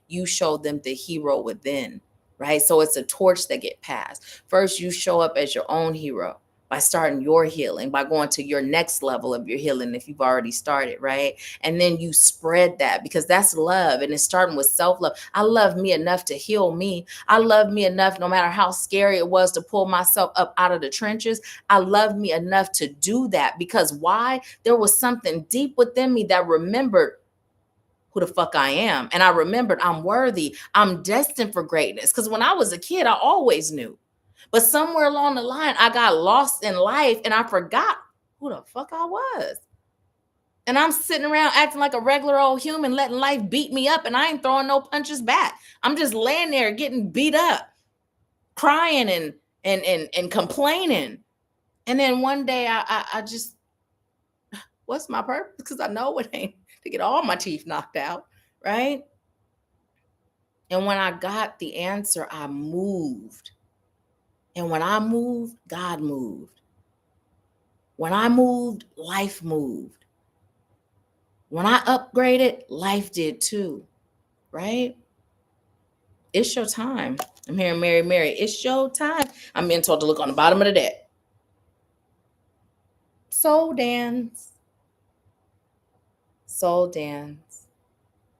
you show them the hero within, right? So it's a torch that get passed. First, you show up as your own hero by starting your healing, by going to your next level of your healing if you've already started, right? And then you spread that, because that's love. And it's starting with self-love. I love me enough to heal me. I love me enough, no matter how scary it was to pull myself up out of the trenches. I love me enough to do that, because why? There was something deep within me that remembered who the fuck I am. And I remembered I'm worthy. I'm destined for greatness. Because when I was a kid, I always knew. But somewhere along the line, I got lost in life and I forgot who the fuck I was. And I'm sitting around acting like a regular old human, letting life beat me up, and I ain't throwing no punches back. I'm just laying there getting beat up, crying and complaining. And then one day I just, what's my purpose? Because I know it ain't to get all my teeth knocked out, right? And when I got the answer, I moved. And when I moved, God moved. When I moved, life moved. When I upgraded, life did too, right? It's your time. I'm hearing Mary. It's your time. I'm being told to look on the bottom of the deck. Soul dance. Soul dance.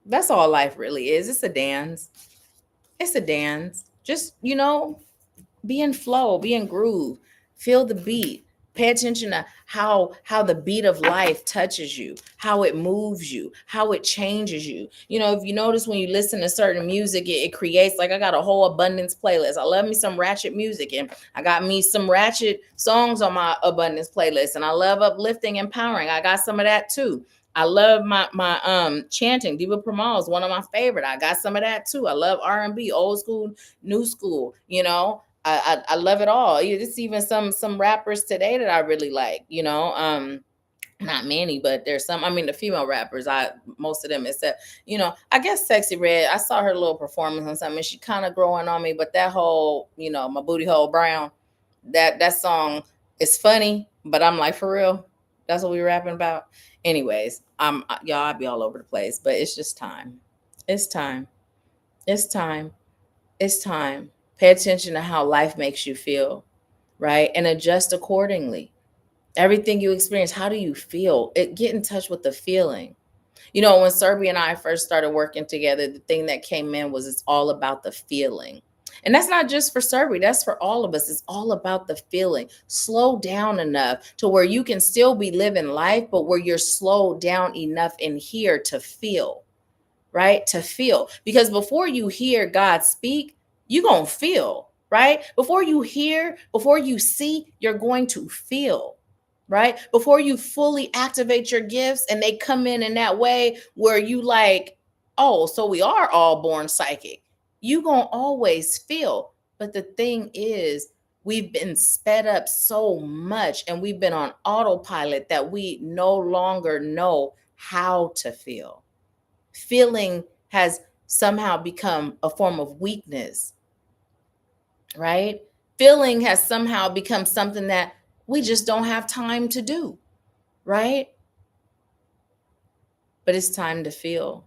That's all life really is. It's a dance. It's a dance. Just, be in flow, be in groove, feel the beat. Pay attention to how the beat of life touches you, how it moves you, how it changes you. If you notice, when you listen to certain music, it creates, like, I got a whole abundance playlist. I love me some ratchet music, and I got me some ratchet songs on my abundance playlist. And I love uplifting, empowering. I got some of that too. I love my chanting. Diva Pramal is one of my favorite. I got some of that too. I love R&B, old school, new school. I love it all. There's even some rappers today that I really like. Not many, but there's some. I mean, the female rappers, most of them, except, I guess Sexy Red. I saw her little performance on something. She kind of growing on me, but that whole, my booty hole brown, that song is funny, But I'm like, for real, that's what we were rapping about. Anyways, y'all, I'd be all over the place, but it's just time. It's time. It's time. It's time. Pay attention to how life makes you feel, right? And adjust accordingly. Everything you experience, how do you feel? Get in touch with the feeling. You know, when Serbia and I first started working together, the thing that came in was it's all about the feeling. And that's not just for Serbia, that's for all of us. It's all about the feeling. Slow down enough to where you can still be living life, but where you're slowed down enough in here to feel, right? To feel. Because before you hear God speak, you're going to feel, right? Before you hear, before you see, you're going to feel, right? Before you fully activate your gifts and they come in that way where you like, oh, so we are all born psychic. You going to always feel. But the thing is, we've been sped up so much and we've been on autopilot that we no longer know how to feel. Feeling has somehow become a form of weakness, right? Feeling has somehow become something that we just don't have time to do, right? But it's time to feel.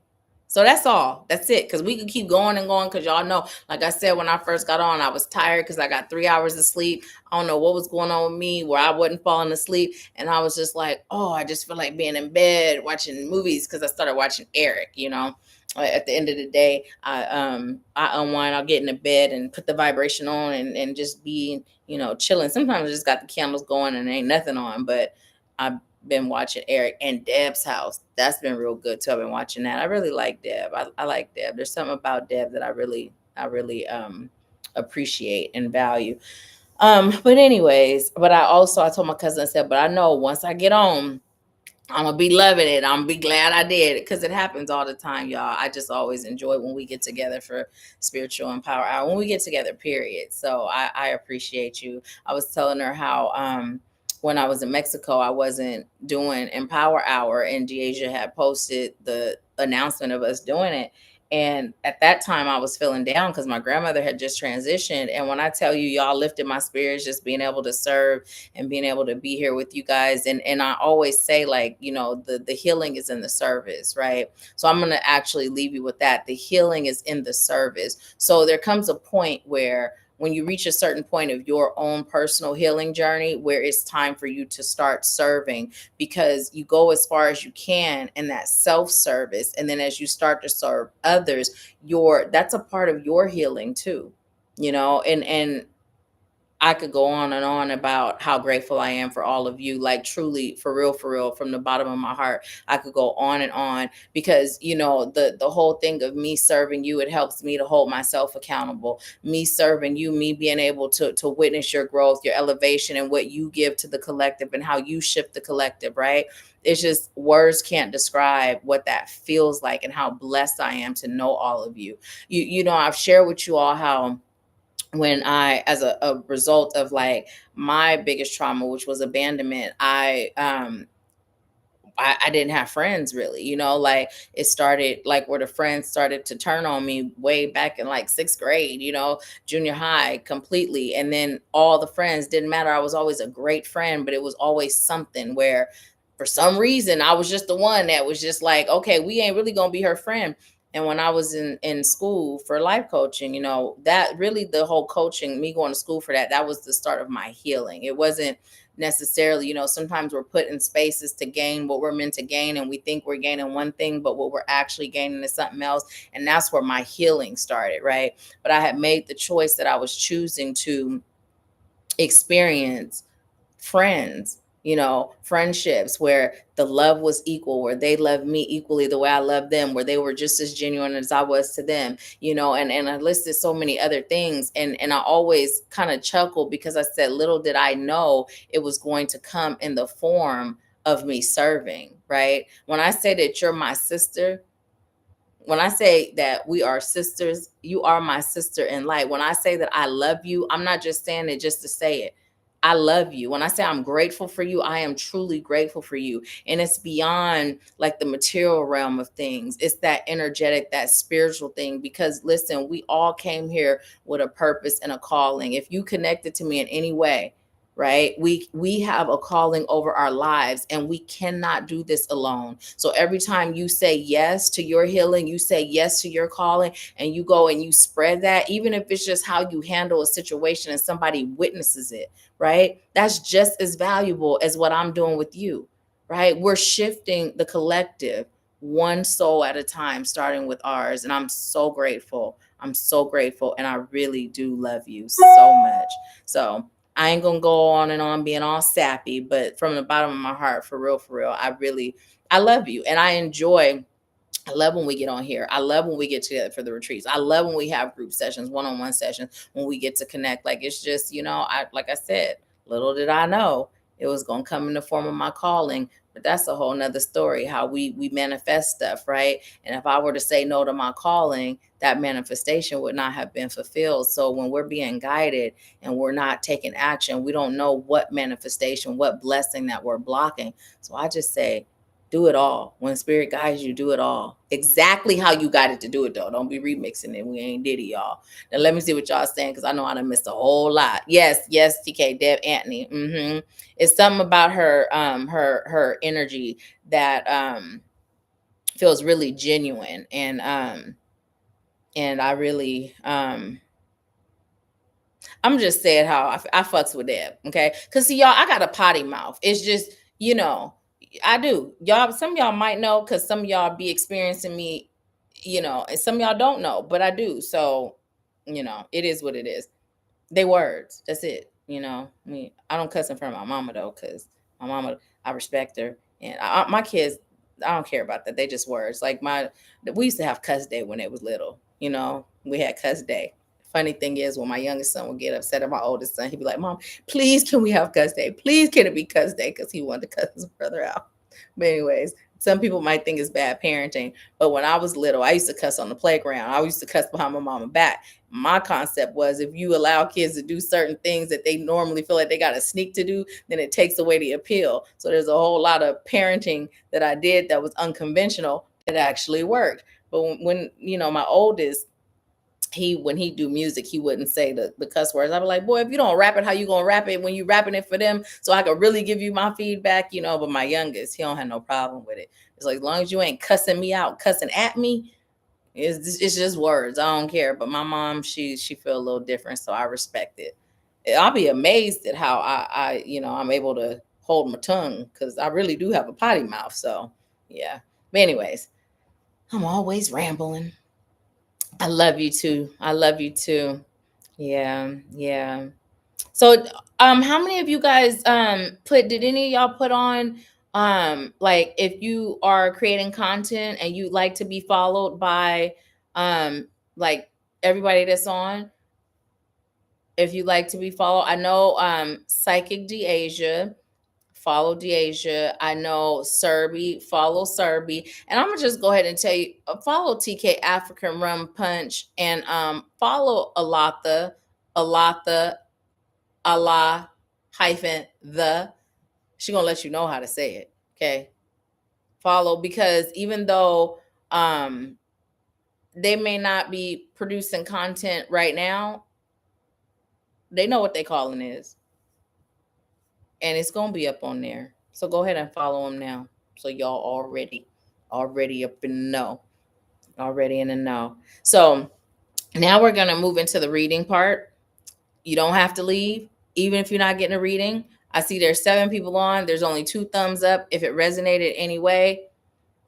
So that's all. That's it. Because we can keep going and going. Because y'all know, like I said, when I first got on, I was tired because I got 3 hours of sleep. I don't know what was going on with me where I wasn't falling asleep. And I was just like, oh, I just feel like being in bed watching movies because I started watching Eric, you know. At the end of the day, I unwind, I'll get in the bed and put the vibration on and just be, you know, chilling. Sometimes I just got the candles going and ain't nothing on, but I been watching Eric and Deb's house. That's been real good too. I've been watching that. I really like Deb. I like Deb. There's something about Deb that I really appreciate and value. But anyways, but I told my cousin, I said, but I know once I get on, I'm gonna be loving it. I'm gonna be glad I did it because it happens all the time, y'all. I just always enjoy when we get together for spiritual and power hour. When we get together, period. So I appreciate you. I was telling her how when I was in Mexico, I wasn't doing Empower Hour, and Deasia had posted the announcement of us doing it. And at that time, I was feeling down because my grandmother had just transitioned. And when I tell you, y'all lifted my spirits, just being able to serve and being able to be here with you guys. And I always say, like, you know, the healing is in the service, right? So I'm going to actually leave you with that. The healing is in the service. So there comes a point where when you reach a certain point of your own personal healing journey where it's time for you to start serving, because you go as far as you can in that self-service, and then as you start to serve others, that's a part of your healing too, you know. And I could go on and on about how grateful I am for all of you. Like, truly, for real, from the bottom of my heart, I could go on because, you know, the whole thing of me serving you, it helps me to hold myself accountable. Me serving you, me being able to witness your growth, your elevation, and what you give to the collective and how you shift the collective, right? It's just, words can't describe what that feels like and how blessed I am to know all of you. You know, I've shared with you all how when I, as a result of like my biggest trauma, which was abandonment, I didn't have friends really, you know, like it started like where the friends started to turn on me way back in like sixth grade, you know, junior high completely. And then all the friends didn't matter. I was always a great friend, but it was always something where for some reason I was just the one that was just like, okay, we ain't really gonna be her friend. And when I was in school for life coaching, you know, that really, the whole coaching, me going to school for that was the start of my healing. It wasn't necessarily, you know, sometimes we're put in spaces to gain what we're meant to gain, and we think we're gaining one thing, but what we're actually gaining is something else. And that's where my healing started, right? But I had made the choice that I was choosing to experience friends, you know, friendships where the love was equal, where they loved me equally the way I loved them, where they were just as genuine as I was to them, you know. And I listed so many other things, and I always kind of chuckle because I said, little did I know it was going to come in the form of me serving, right? When I say that you're my sister, when I say that we are sisters, you are my sister in light. When I say that I love you, I'm not just saying it just to say it. I love you. When I say I'm grateful for you, I am truly grateful for you. And it's beyond like the material realm of things. It's that energetic, that spiritual thing. Because listen, we all came here with a purpose and a calling. If you connected to me in any way, right? We have a calling over our lives, and we cannot do this alone. So every time you say yes to your healing, you say yes to your calling, and you go and you spread that, even if it's just how you handle a situation and somebody witnesses it, right? That's just as valuable as what I'm doing with you, right? We're shifting the collective one soul at a time, starting with ours. And I'm so grateful. I'm so grateful. And I really do love you so much. So I ain't gonna go on and on being all sappy, but from the bottom of my heart, for real, I love you. And I love when we get on here. I love when we get together for the retreats. I love when we have group sessions, one-on-one sessions, when we get to connect. Like, it's just, like I said, little did I know it was going to come in the form of my calling. But that's a whole nother story, how we manifest stuff, right? And if I were to say no to my calling, that manifestation would not have been fulfilled. So when we're being guided and we're not taking action, we don't know what manifestation, what blessing that we're blocking. So I just say, do it all. When spirit guides you, do it all. Exactly how you got it to do it, though. Don't be remixing it. We ain't did it, y'all. Now let me see what y'all saying, because I know I done missed a whole lot. Yes, TK, Deb, Anthony. It's something about her energy that feels really genuine, and I really I'm just saying how I fucks with Deb, okay? Because see, y'all, I got a potty mouth. It's just, I do. Y'all, some of y'all might know, because some of y'all be experiencing me, and some of y'all don't know, but I do. So, it is what it is. They words. That's it. I don't cuss in front of my mama, though, because my mama, I respect her. And my kids, I don't care about that. They just words. Like we used to have cuss day when it was little. We had cuss day. Funny thing is, when my youngest son would get upset at my oldest son, he'd be like, "Mom, please, can we have cuss day? Please, can it be cuss day?" Because he wanted to cuss his brother out. But anyways, some people might think it's bad parenting. But when I was little, I used to cuss on the playground. I used to cuss behind my mama back. My concept was, if you allow kids to do certain things that they normally feel like they got to sneak to do, then it takes away the appeal. So there's a whole lot of parenting that I did that was unconventional that actually worked. But when my oldest, when he do music, he wouldn't say the cuss words. I'd be like, boy, if you don't rap it, how you gonna rap it when you rapping it for them? So I could really give you my feedback, But my youngest, he don't have no problem with it. It's like, as long as you ain't cussing me out, cussing at me, it's just words. I don't care. But my mom, she feel a little different, so I respect it. I'll be amazed at how I'm able to hold my tongue, because I really do have a potty mouth. So yeah. But anyways, I'm always rambling. I love you too. I love you too. Yeah, yeah. So how many of you guys did any of y'all put on like, if you are creating content and you like to be followed by like everybody that's on, if you like to be followed? I know Psychic DeAsia, follow DeAsia. I know Serby, follow Serby. And I'm gonna just go ahead and tell you, follow TK African Rum Punch, and follow Alatha, Allah hyphen the. She gonna let you know how to say it. Okay. Follow, because even though they may not be producing content right now, they know what they calling is. And it's gonna be up on there. So go ahead and follow them now. So y'all already up in the know. Already in the know. So now we're gonna move into the reading part. You don't have to leave, even if you're not getting a reading. I see there's 7 people on. There's only 2 thumbs up. If it resonated anyway,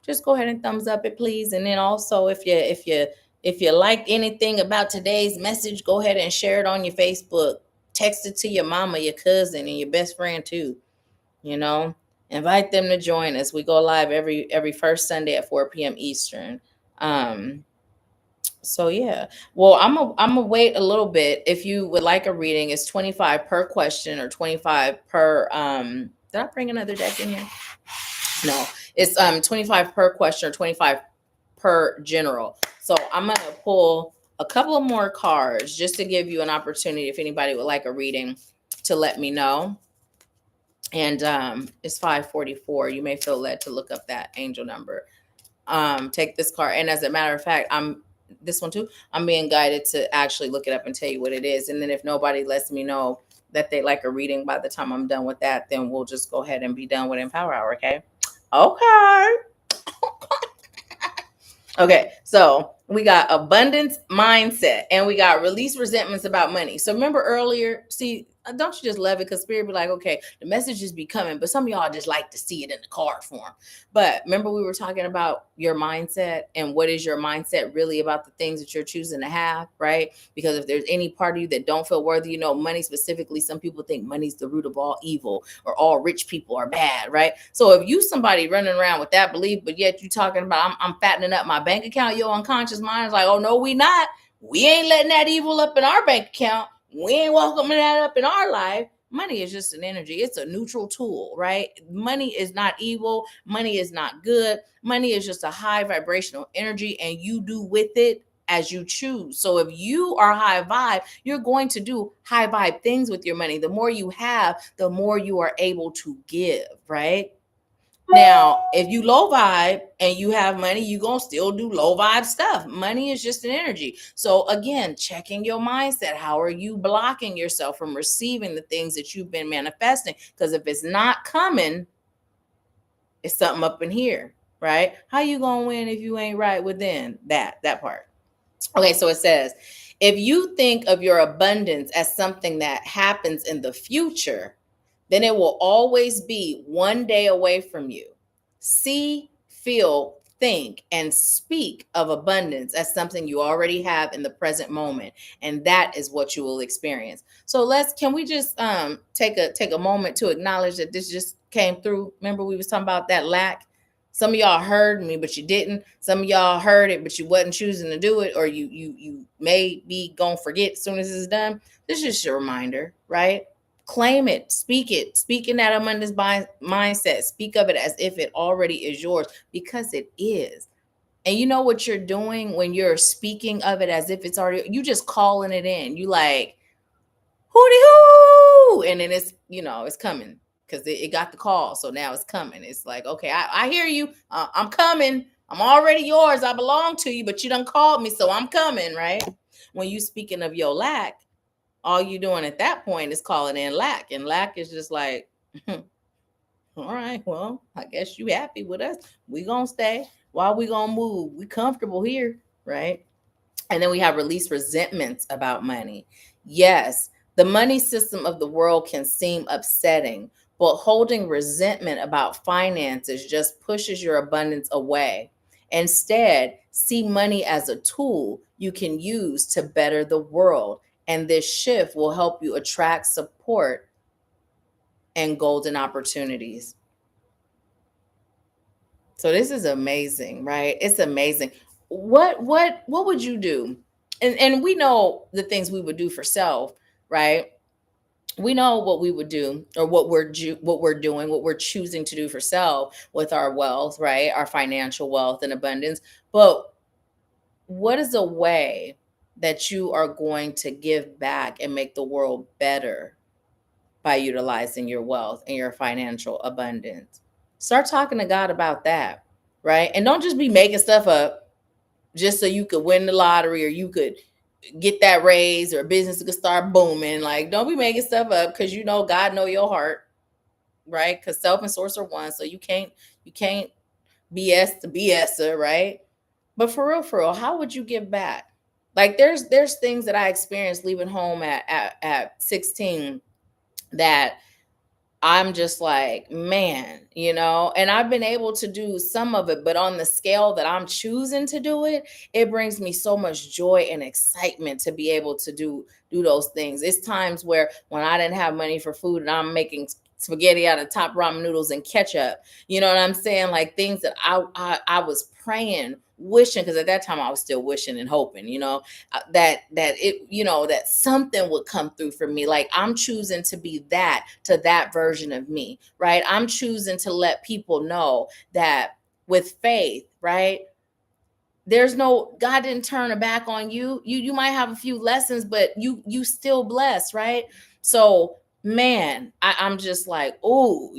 just go ahead and thumbs up it, please. And then also, if you like anything about today's message, go ahead and share it on your Facebook. Text it to your mama, your cousin, and your best friend too. Invite them to join us. We go live every first Sunday at 4 p.m. Eastern. So yeah. Well, I'm gonna wait a little bit. If you would like a reading, it's 25 per question, or 25 per did I bring another deck in here? No. It's 25 per question, or 25 per general. So I'm gonna pull a couple of more cards just to give you an opportunity, if anybody would like a reading, to let me know. And it's 544. You may feel led to look up that angel number. Take this card. And as a matter of fact, this one too, I'm being guided to actually look it up and tell you what it is. And then if nobody lets me know that they like a reading by the time I'm done with that, then we'll just go ahead and be done with Empower Hour, okay? Okay. Okay, so we got abundance mindset and we got release resentments about money. So remember earlier, see, don't you just love it? Because spirit be like, okay, the messages be coming, but some of y'all just like to see it in the card form. But remember, we were talking about your mindset and what is your mindset really about the things that you're choosing to have, right? Because if there's any part of you that don't feel worthy, money specifically, some people think money's the root of all evil or all rich people are bad, right? So if you somebody running around with that belief, but yet you talking about I'm fattening up my bank account, your unconscious mind is like, oh no, we not. We ain't letting that evil up in our bank account. We ain't welcoming that up in our life. Money is just an energy. It's a neutral tool, right? Money is not evil. Money is not good. Money is just a high vibrational energy, and you do with it as you choose. So if you are high vibe, you're going to do high vibe things with your money. The more you have, the more you are able to give, right? Now, if you low vibe and you have money, you're going to still do low vibe stuff. Money is just an energy. So again, checking your mindset. How are you blocking yourself from receiving the things that you've been manifesting? Because if it's not coming, it's something up in here, right? How you going to win if you ain't right within that part? Okay, so it says, if you think of your abundance as something that happens in the future, then it will always be one day away from you. See, feel, think, and speak of abundance as something you already have in the present moment, and that is what you will experience. So can we just take a moment to acknowledge that this just came through? Remember, we was talking about that lack. Some of y'all heard me, but you didn't. Some of y'all heard it, but you wasn't choosing to do it, or you may be gonna forget as soon as it's done. This is just a reminder, right? Claim it, speak in that abundance mindset. Speak of it as if it already is yours, because it is. And you know what you're doing when you're speaking of it as if it's already, you just calling it in. You like, hooty hoo, and then it's coming because it got the call. So now it's coming. It's like, okay, I hear you. I'm coming. I'm already yours. I belong to you, but you done called me, so I'm coming, right? When you speaking of your lack, all you doing at that point is calling in lack. And lack is just like, all right, well, I guess you happy with us. We gonna stay. Why we gonna move? We comfortable here, right? And then we have release resentments about money. Yes, the money system of the world can seem upsetting, but holding resentment about finances just pushes your abundance away. Instead, see money as a tool you can use to better the world. And this shift will help you attract support and golden opportunities. So this is amazing, right? It's amazing. What would you do? And we know the things we would do for self, right? We know what we would do, or what we're doing, what we're choosing to do for self with our wealth, right? Our financial wealth and abundance. But what is a way that you are going to give back and make the world better by utilizing your wealth and your financial abundance? Start talking to God about that, right? And don't just be making stuff up just so you could win the lottery or you could get that raise or business could start booming. Like, don't be making stuff up, because God know your heart, right? Because self and source are one, so you can't BS the BSer, right? But for real, how would you give back? Like, there's things that I experienced leaving home at 16 that I'm just like, man, and I've been able to do some of it, but on the scale that I'm choosing to do it, it brings me so much joy and excitement to be able to do those things. It's times where when I didn't have money for food and I'm making spaghetti out of top ramen noodles and ketchup, you know what I'm saying? Like, things that I was praying, wishing, because at that time I was still wishing and hoping, that that something would come through for me. Like, I'm choosing to be that version of me, right? I'm choosing to let people know that with faith, right? God didn't turn a back on you. You might have a few lessons, but you still blessed, right? So man, I'm just like, oh,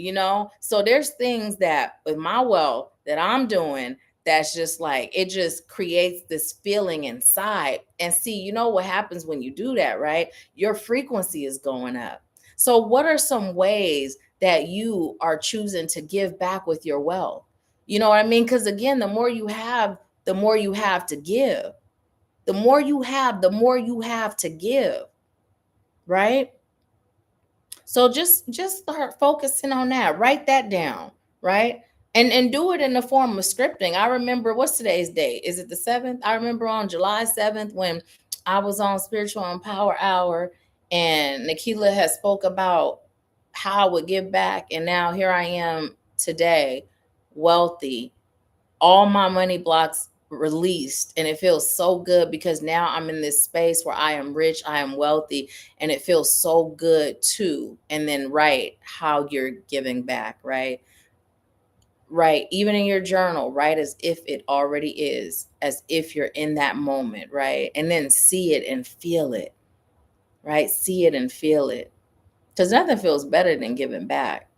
so there's things that with my wealth that I'm doing that's just like, it just creates this feeling inside. And see, what happens when you do that, right? Your frequency is going up. So, what are some ways that you are choosing to give back with your wealth? You know what I mean? Because again, the more you have, the more you have to give. The more you have, the more you have to give, right? So just start focusing on that. Write that down, right? And do it in the form of scripting. I remember, what's today's date? Is it the 7th? I remember on July 7th when I was on Spiritual and Power Hour, and Nahkila had spoke about how I would give back, and now here I am today, wealthy, all my money blocks released, and it feels so good because now I'm in this space where I am rich, I am wealthy, and it feels so good too. And then write how you're giving back, right? Right, even in your journal, right, as if it already is, as if you're in that moment, right? And then see it and feel it, right? See it and feel it, because nothing feels better than giving back.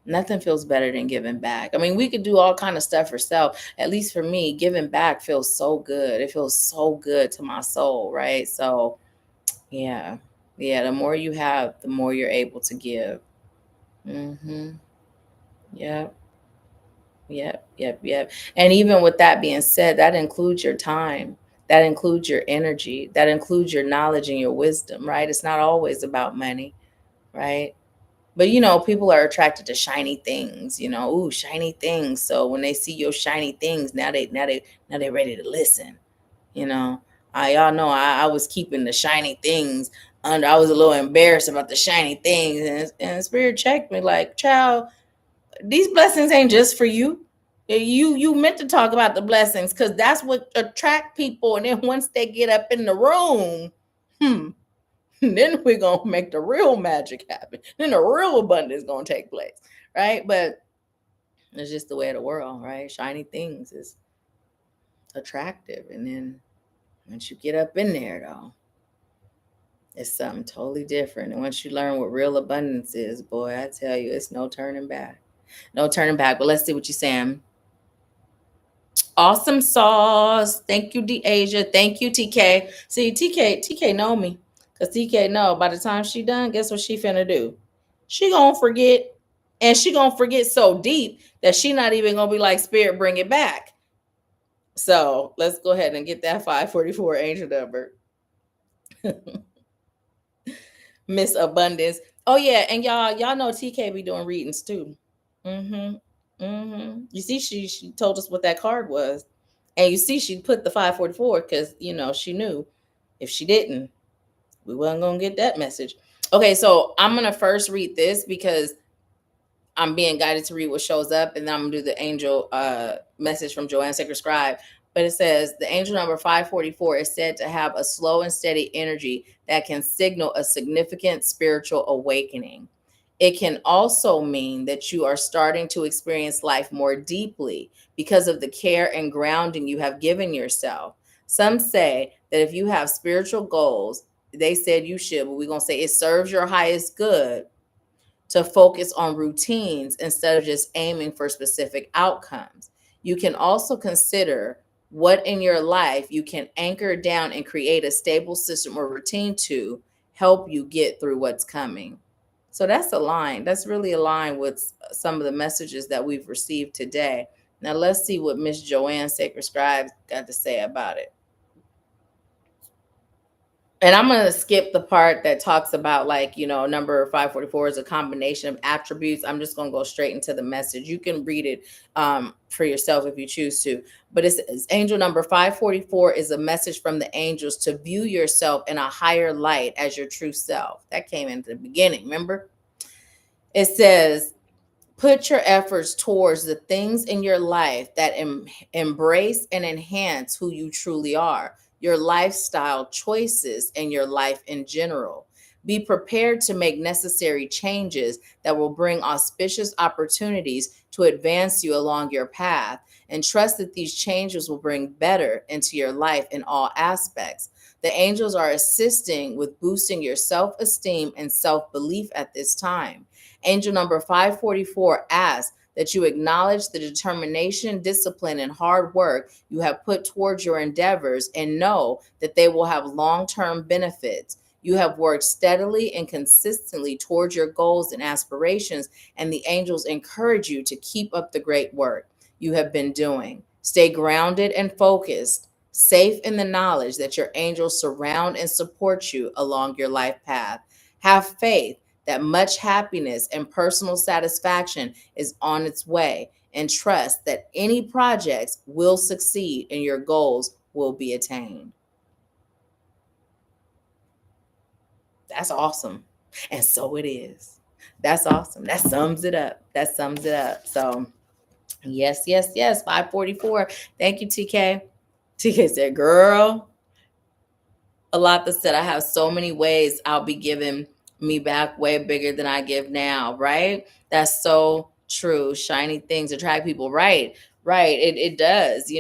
Nothing feels better than giving back. I mean, we could do all kind of stuff for self. At least for me, giving back feels so good. It feels so good to my soul, right? So, yeah. Yeah, the more you have, the more you're able to give. Mhm. Yep. Yep, yep, yep. And even with that being said, that includes your time. That includes your energy. That includes your knowledge and your wisdom, right? It's not always about money, right? But people are attracted to shiny things, ooh, shiny things. So when they see your shiny things, now they ready to listen, you know. Y'all know I was keeping the shiny things under. I was a little embarrassed about the shiny things, and Spirit checked me like, child, these blessings ain't just for you. You meant to talk about the blessings because that's what attract people. And then once they get up in the room, then we're gonna make the real magic happen. Then the real abundance gonna take place, right? But it's just the way of the world, right? Shiny things is attractive, and then once you get up in there, though, it's something totally different. And once you learn what real abundance is, boy, I tell you, it's no turning back, no turning back. But let's see what you're saying. Awesome sauce. Thank you, Asia. Thank you, TK. See, TK know me. Because TK know by the time she done, guess what she finna do? She gonna forget. And she gonna forget so deep that she not even gonna be like, Spirit, bring it back. So let's go ahead and get that 544 angel number. Miss Abundance. Oh yeah, and y'all know TK be doing readings too. Mm-hmm. Mm-hmm. You see, she told us what that card was. And you see, she put the 544 because she knew if she didn't, we wasn't gonna get that message. Okay, so I'm gonna first read this because I'm being guided to read what shows up, and then I'm gonna do the angel message from Joanne Sacred Scribe. But it says the angel number 544 is said to have a slow and steady energy that can signal a significant spiritual awakening. It can also mean that you are starting to experience life more deeply because of the care and grounding you have given yourself. Some say that if you have spiritual goals, they said you should, but we're going to say it serves your highest good to focus on routines instead of just aiming for specific outcomes. You can also consider what in your life you can anchor down and create a stable system or routine to help you get through what's coming. So that's aligned. That's really aligned with some of the messages that we've received today. Now let's see what Miss Joanne Sacred Scribe got to say about it. And I'm going to skip the part that talks about number 544 is a combination of attributes. I'm just going to go straight into the message. You can read it for yourself if you choose to. But it's angel number 544 is a message from the angels to view yourself in a higher light as your true self. That came in the beginning, remember? It says, put your efforts towards the things in your life that embrace and enhance who you truly are, your lifestyle choices, and your life in general. Be prepared to make necessary changes that will bring auspicious opportunities to advance you along your path, and trust that these changes will bring better into your life in all aspects. The angels are assisting with boosting your self-esteem and self-belief at this time. Angel number 544 asks that you acknowledge the determination, discipline, and hard work you have put towards your endeavors and know that they will have long-term benefits. You have worked steadily and consistently towards your goals and aspirations, and the angels encourage you to keep up the great work you have been doing. Stay grounded and focused, safe in the knowledge that your angels surround and support you along your life path. Have faith that much happiness and personal satisfaction is on its way, and trust that any projects will succeed and your goals will be attained. That's awesome. And so it is. That's awesome. That sums it up. That sums it up. So, yes, yes, yes. 544. Thank you, TK. TK said, girl, a lot that said, I have so many ways I'll be giving me back way bigger than I give now, right? That's so true. Shiny things attract people, right? Right. It does,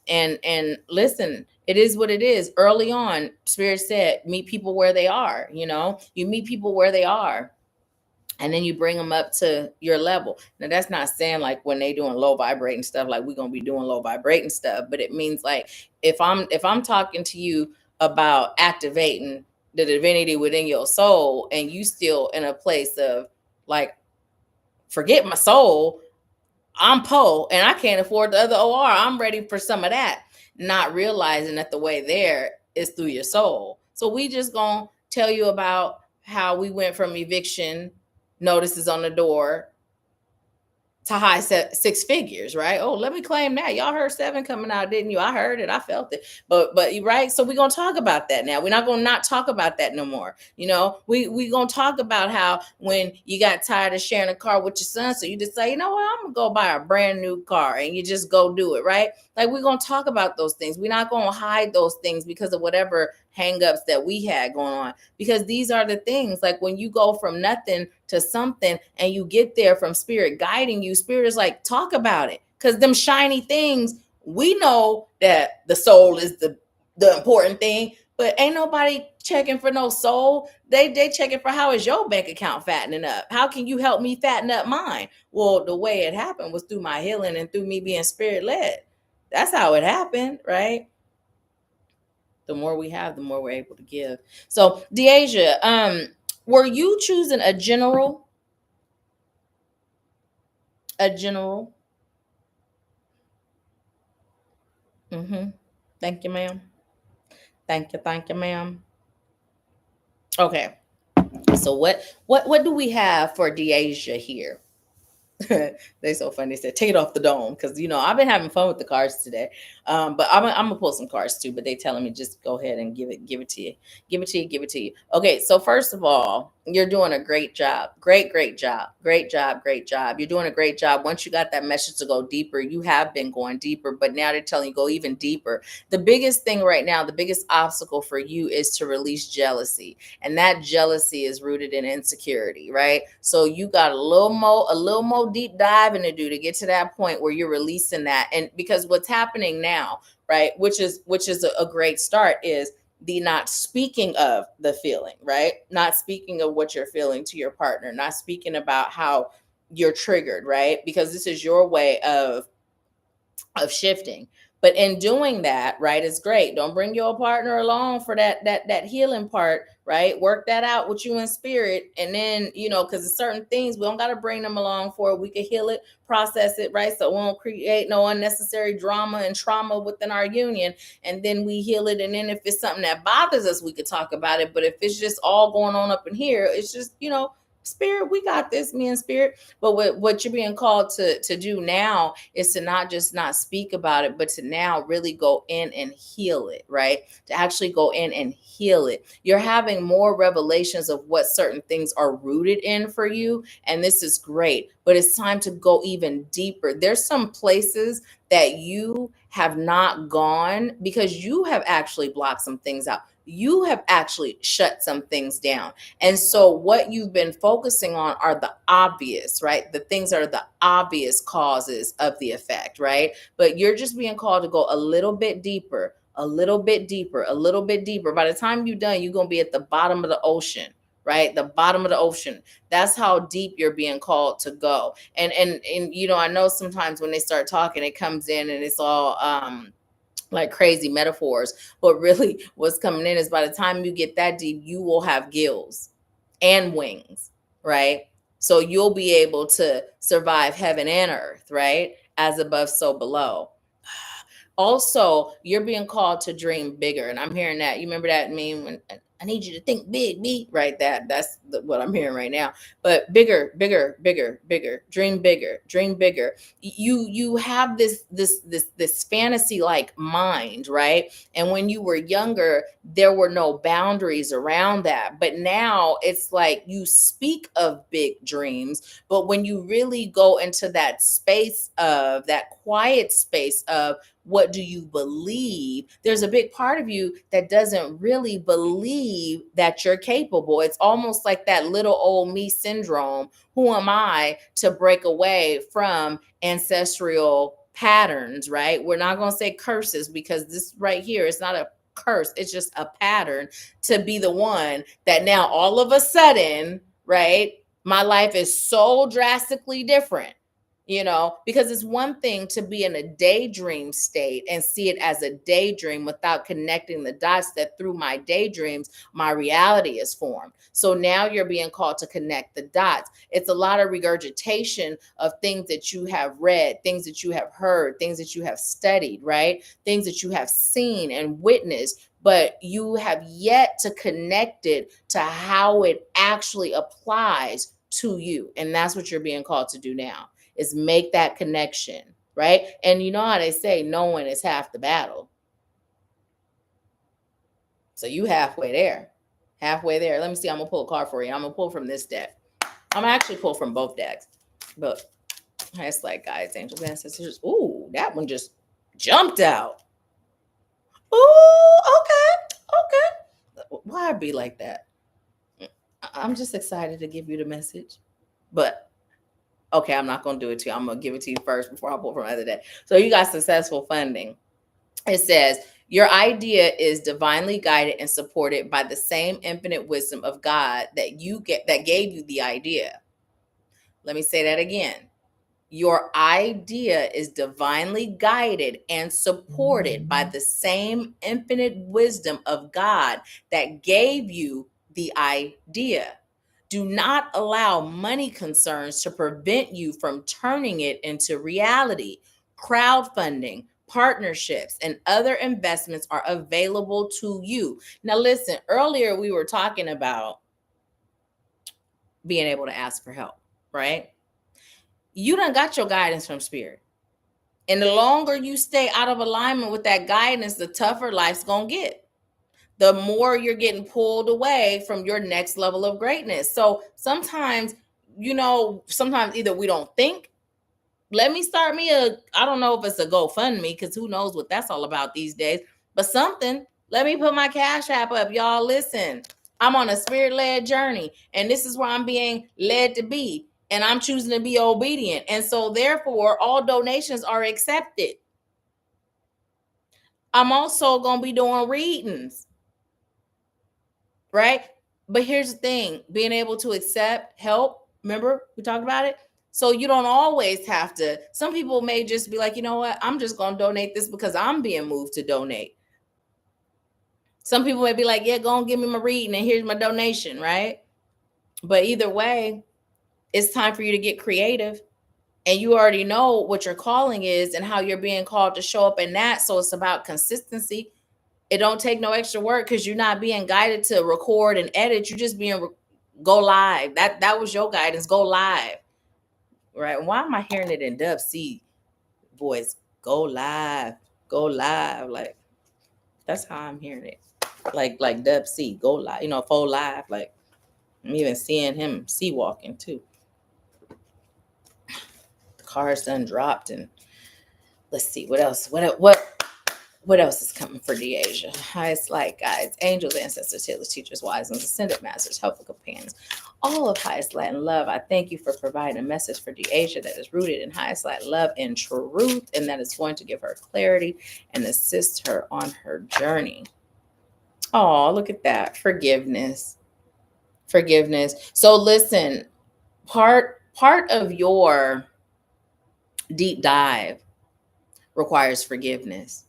and listen, it is what it is. Early on, Spirit said, meet people where they are, you meet people where they are, and then you bring them up to your level. Now that's not saying like when they doing low vibrating stuff, like we're gonna be doing low vibrating stuff, but it means like if I'm talking to you about activating the divinity within your soul, and you still in a place of like, forget my soul, I'm Poe and I can't afford the other OR. I'm ready for some of that. Not realizing that the way there is through your soul. So we just gonna tell you about how we went from eviction notices on the door to high six figures, right? Oh, let me claim that. Y'all heard 7 coming out, didn't you? I heard it. I felt it. But right. So we're gonna talk about that now. We're not gonna not talk about that no more. We gonna talk about how when you got tired of sharing a car with your son, so you just say, you know what, I'm gonna go buy a brand new car, and you just go do it, right? Like we're gonna talk about those things. We're not gonna hide those things because of whatever hangups that we had going on. Because these are the things, like when you go from nothing to something and you get there from Spirit guiding you, Spirit is like, talk about it. Because them shiny things, we know that the soul is the important thing, but ain't nobody checking for no soul. They checking for how is your bank account fattening up? How can you help me fatten up mine? Well, the way it happened was through my healing and through me being Spirit led. That's how it happened, right? The more we have, the more we're able to give. So, Deasia, were you choosing a general? A general? Mm-hmm. Thank you, ma'am. Thank you, ma'am. Okay. So what do we have for Deasia here? They so funny. They said take it off the dome because I've been having fun with the cards today. But I'm gonna pull some cards too. But they telling me just go ahead and give it to you, give it to you. Okay, so first of all, you're doing a great job, great job, great job. You're doing a great job. Once you got that message to go deeper, you have been going deeper, but now they're telling you go even deeper. The biggest thing right now, the biggest obstacle for you is to release jealousy, and that jealousy is rooted in insecurity, right? So you got a little more deep diving to do to get to that point where you're releasing that. And because what's happening now, right, which is a great start, is the not speaking of the feeling, right? Not speaking of what you're feeling to your partner, not speaking about how you're triggered, right? Because this is your way of shifting. But in doing that, right, it's great. Don't bring your partner along for that healing part, right? Work that out with you in Spirit. And then, because there's certain things we don't got to bring them along for. We can heal it, process it, right? So it won't create no unnecessary drama and trauma within our union. And then we heal it. And then if it's something that bothers us, we could talk about it. But if it's just all going on up in here, it's just, Spirit, we got this, me and Spirit. But what you're being called to do now is to not just not speak about it, but to now really go in and heal it, right? To actually go in and heal it. You're having more revelations of what certain things are rooted in for you. And this is great, but it's time to go even deeper. There's some places that you have not gone because you have actually blocked some things out. You have actually shut some things down. And so what you've been focusing on are the obvious, right? The things that are the obvious causes of the effect, right? But you're just being called to go a little bit deeper, a little bit deeper, a little bit deeper. By the time you're done, you're going to be at the bottom of the ocean, right? The bottom of the ocean. That's how deep you're being called to go. And I know sometimes when they start talking, it comes in and it's all like crazy metaphors. But really, what's coming in is by the time you get that deep, you will have gills and wings, right? So you'll be able to survive heaven and earth, right? As above, so below. Also, you're being called to dream bigger, and I'm hearing that. You remember that meme when I need you to think big, me, right? What I'm hearing right now. But bigger, bigger, bigger, bigger. Dream bigger, dream bigger. You have this fantasy like mind, right? And when you were younger, there were no boundaries around that. But now it's like you speak of big dreams, but when you really go into that space of that quiet space of what do you believe, there's a big part of you that doesn't really believe that you're capable. It's almost like that little old me syndrome. Who am I to break away from ancestral patterns, right? We're not going to say curses, because this right here is not a curse. It's just a pattern to be the one that now all of a sudden, right? My life is so drastically different, because it's one thing to be in a daydream state and see it as a daydream without connecting the dots that through my daydreams, my reality is formed. So now you're being called to connect the dots. It's a lot of regurgitation of things that you have read, things that you have heard, things that you have studied, right? Things that you have seen and witnessed, but you have yet to connect it to how it actually applies to you. And that's what you're being called to do now, is make that connection, right? And you know how they say knowing is half the battle. So you halfway there. Halfway there. Let me see. I'm going to pull a card for you. I'm going to pull from this deck. I'm going to actually pull from both decks. But it's like guides, angels, ancestors. Ooh, that one just jumped out. Ooh, okay. Why I be like that? I'm just excited to give you the message. But okay, I'm not going to do it to you. I'm going to give it to you first before I pull from other day. So you got successful funding. It says, your idea is divinely guided and supported by the same infinite wisdom of God that gave you the idea. Let me say that again. Your idea is divinely guided and supported by the same infinite wisdom of God that gave you the idea. Do not allow money concerns to prevent you from turning it into reality. Crowdfunding, partnerships, and other investments are available to you. Now, listen, earlier we were talking about being able to ask for help, right? You done got your guidance from spirit. And the longer you stay out of alignment with that guidance, the tougher life's going to get. The more you're getting pulled away from your next level of greatness. So sometimes, sometimes either we don't think, let me start me I don't know if it's a GoFundMe, because who knows what that's all about these days, but something, let me put my Cash App up. Y'all listen, I'm on a spirit-led journey, and this is where I'm being led to be. And I'm choosing to be obedient. And so therefore, all donations are accepted. I'm also going to be doing readings, right? But here's the thing, being able to accept help. Remember, we talked about it. So you don't always have to. Some people may just be like, you know what? I'm just going to donate this because I'm being moved to donate. Some people may be like, yeah, go and give me my reading and here's my donation, right? But either way, it's time for you to get creative. And you already know what your calling is and how you're being called to show up in that. So it's about consistency. It don't take no extra work because you're not being guided to record and edit. You're just being go live. That was your guidance. Go live. Right? Why am I hearing it in Dub C voice? Go live. Go live. Like, that's how I'm hearing it. Like Dub C. Go live. Full live. Like, I'm even seeing him sea walking too. The car's done dropped, and let's see what else. What else is coming for Deasia? Highest light guides, angels, ancestors, healers, teachers, wise ones, ascended masters, helpful companions, all of highest light and love. I thank you for providing a message for Deasia that is rooted in highest light, love, and truth, and that is going to give her clarity and assist her on her journey. Oh, look at that. Forgiveness. So listen, part of your deep dive requires forgiveness.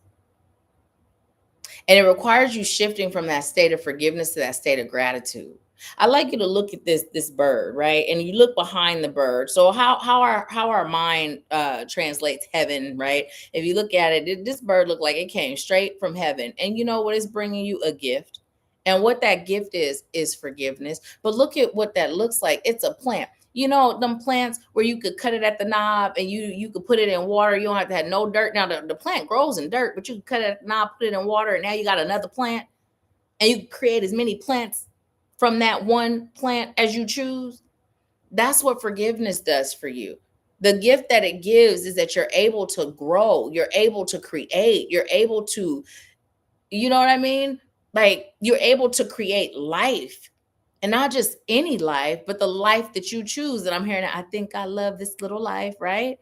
And it requires you shifting from that state of forgiveness to that state of gratitude. I like you to look at this bird, right? And you look behind the bird. So how our mind translates heaven, right? If you look at it, this bird looked like it came straight from heaven. And you know what? It's bringing you a gift. And what that gift is forgiveness. But look at what that looks like. It's a plant. You know, them plants where you could cut it at the knob and you could put it in water. You don't have to have no dirt. Now the plant grows in dirt, but you can cut it at the knob, put it in water, and now you got another plant. And you can create as many plants from that one plant as you choose. That's what forgiveness does for you. The gift that it gives is that you're able to grow, you're able to create, you're able to, you know what I mean? Like you're able to create life, and not just any life, but the life that you choose. And I'm hearing, I think I love this little life, right?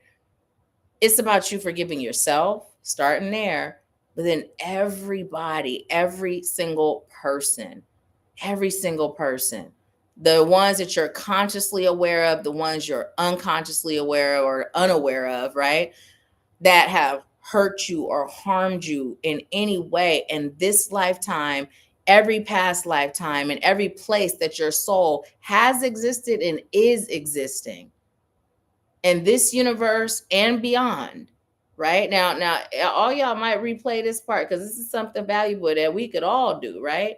It's about you forgiving yourself, starting there, but then everybody, every single person, the ones that you're consciously aware of, the ones you're unconsciously aware of or unaware of, right? That have hurt you or harmed you in any way in this lifetime, every past lifetime, and every place that your soul has existed and is existing in this universe and beyond. Right now, all y'all might replay this part because this is something valuable that we could all do, right?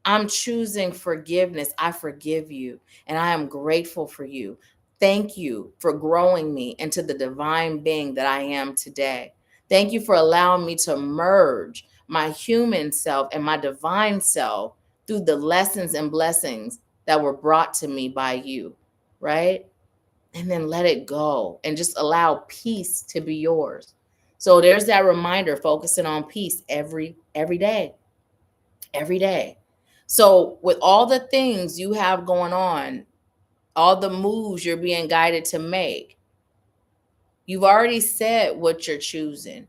I'm choosing forgiveness. I forgive you, and I am grateful for you. Thank you for growing me into the divine being that I am today. Thank you for allowing me to merge my human self and my divine self through the lessons and blessings that were brought to me by you, right? And then let it go and just allow peace to be yours. So there's that reminder, focusing on peace every day, every day. So with all the things you have going on, all the moves you're being guided to make, you've already said what you're choosing.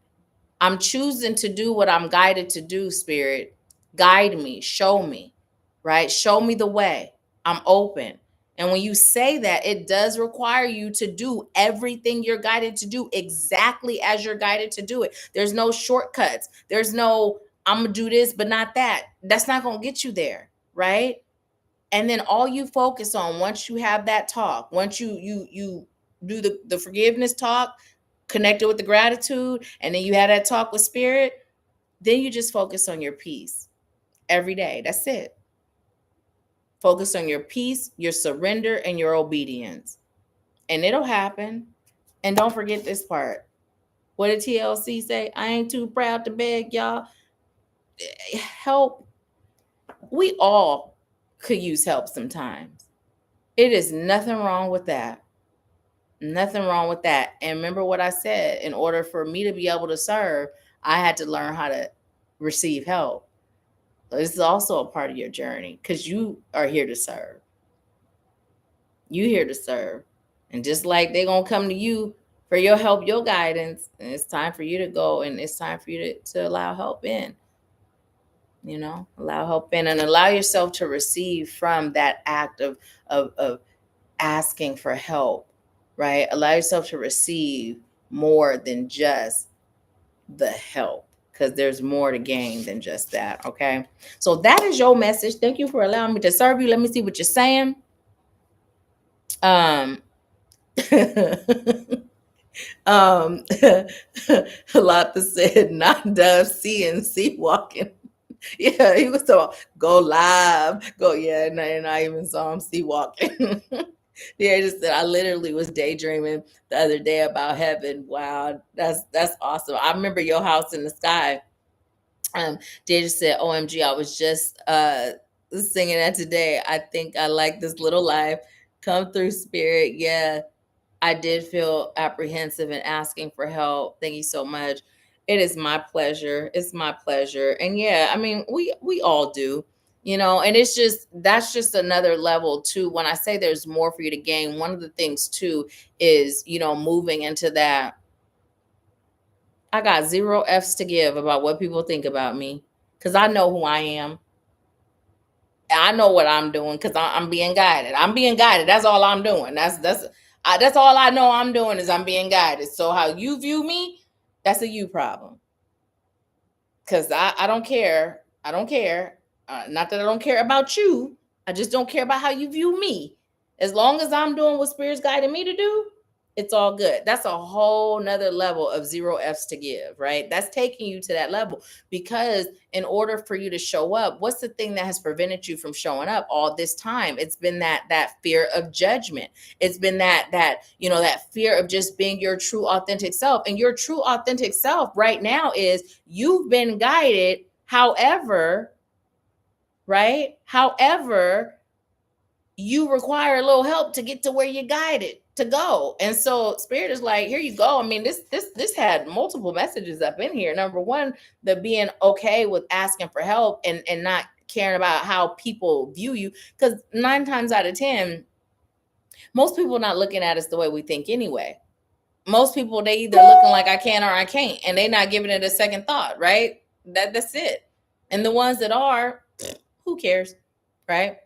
I'm choosing to do what I'm guided to do, Spirit. Guide me, show me, right? Show me the way. I'm open. And when you say that, it does require you to do everything you're guided to do exactly as you're guided to do it. There's no shortcuts. There's no, I'm going to do this, but not that. That's not going to get you there, right? And then all you focus on once you have that talk, once you do the forgiveness talk, connected with the gratitude, and then you have that talk with spirit, then you just focus on your peace every day. That's it. Focus on your peace, your surrender, and your obedience. And it'll happen. And don't forget this part. What did TLC say? I ain't too proud to beg, y'all. Help. We all could use help sometimes. It is nothing wrong with that. Nothing wrong with that. And remember what I said, in order for me to be able to serve, I had to learn how to receive help. This is also a part of your journey because you are here to serve. You here to serve. And just like they're going to come to you for your help, your guidance, and it's time for you to go, and it's time for you to allow help in. You know, allow help in and allow yourself to receive from that act of asking for help, right? Allow yourself to receive more than just the help, because there's more to gain than just that. Okay. So that is your message. Thank you for allowing me to serve you. Let me see what you're saying. Lata said, not done seeing, see walking. Yeah, he was talking go live, go. Yeah, and I even saw him see walking. Yeah, just that I literally was daydreaming the other day about heaven. Wow, that's awesome. I remember your house in the sky. Jay just said, "OMG, I was just singing that today. I think I like this little life. Come through, spirit. Yeah, I did feel apprehensive and asking for help. Thank you so much. It is my pleasure. It's my pleasure. And yeah, I mean, we all do, you know, and it's just that's just another level too. When I say there's more for you to gain, one of the things too is, you know, moving into that. I got zero F's to give about what people think about me because I know who I am. I know what I'm doing because I'm being guided. I'm being guided. That's all I'm doing. That's all I know I'm doing is I'm being guided. So how you view me, that's a you problem. because I don't care. I don't care. Not that I don't care about you. I just don't care about how you view me. As long as I'm doing what Spirit's guiding me to do, it's all good. That's a whole nother level of zero F's to give, right? That's taking you to that level, because in order for you to show up, what's the thing that has prevented you from showing up all this time? It's been that fear of judgment. It's been that fear of just being your true authentic self. And your true authentic self right now is you've been guided. However, right? However, you require a little help to get to where you're guided to go. And so Spirit is like, here you go. I mean, this had multiple messages up in here. Number one, the being okay with asking for help and not caring about how people view you. Because 9 times out of 10, most people are not looking at us the way we think anyway. Most people, they either looking like I can or I can't, and they not giving it a second thought, right? That's it. And the ones that are, who cares, right?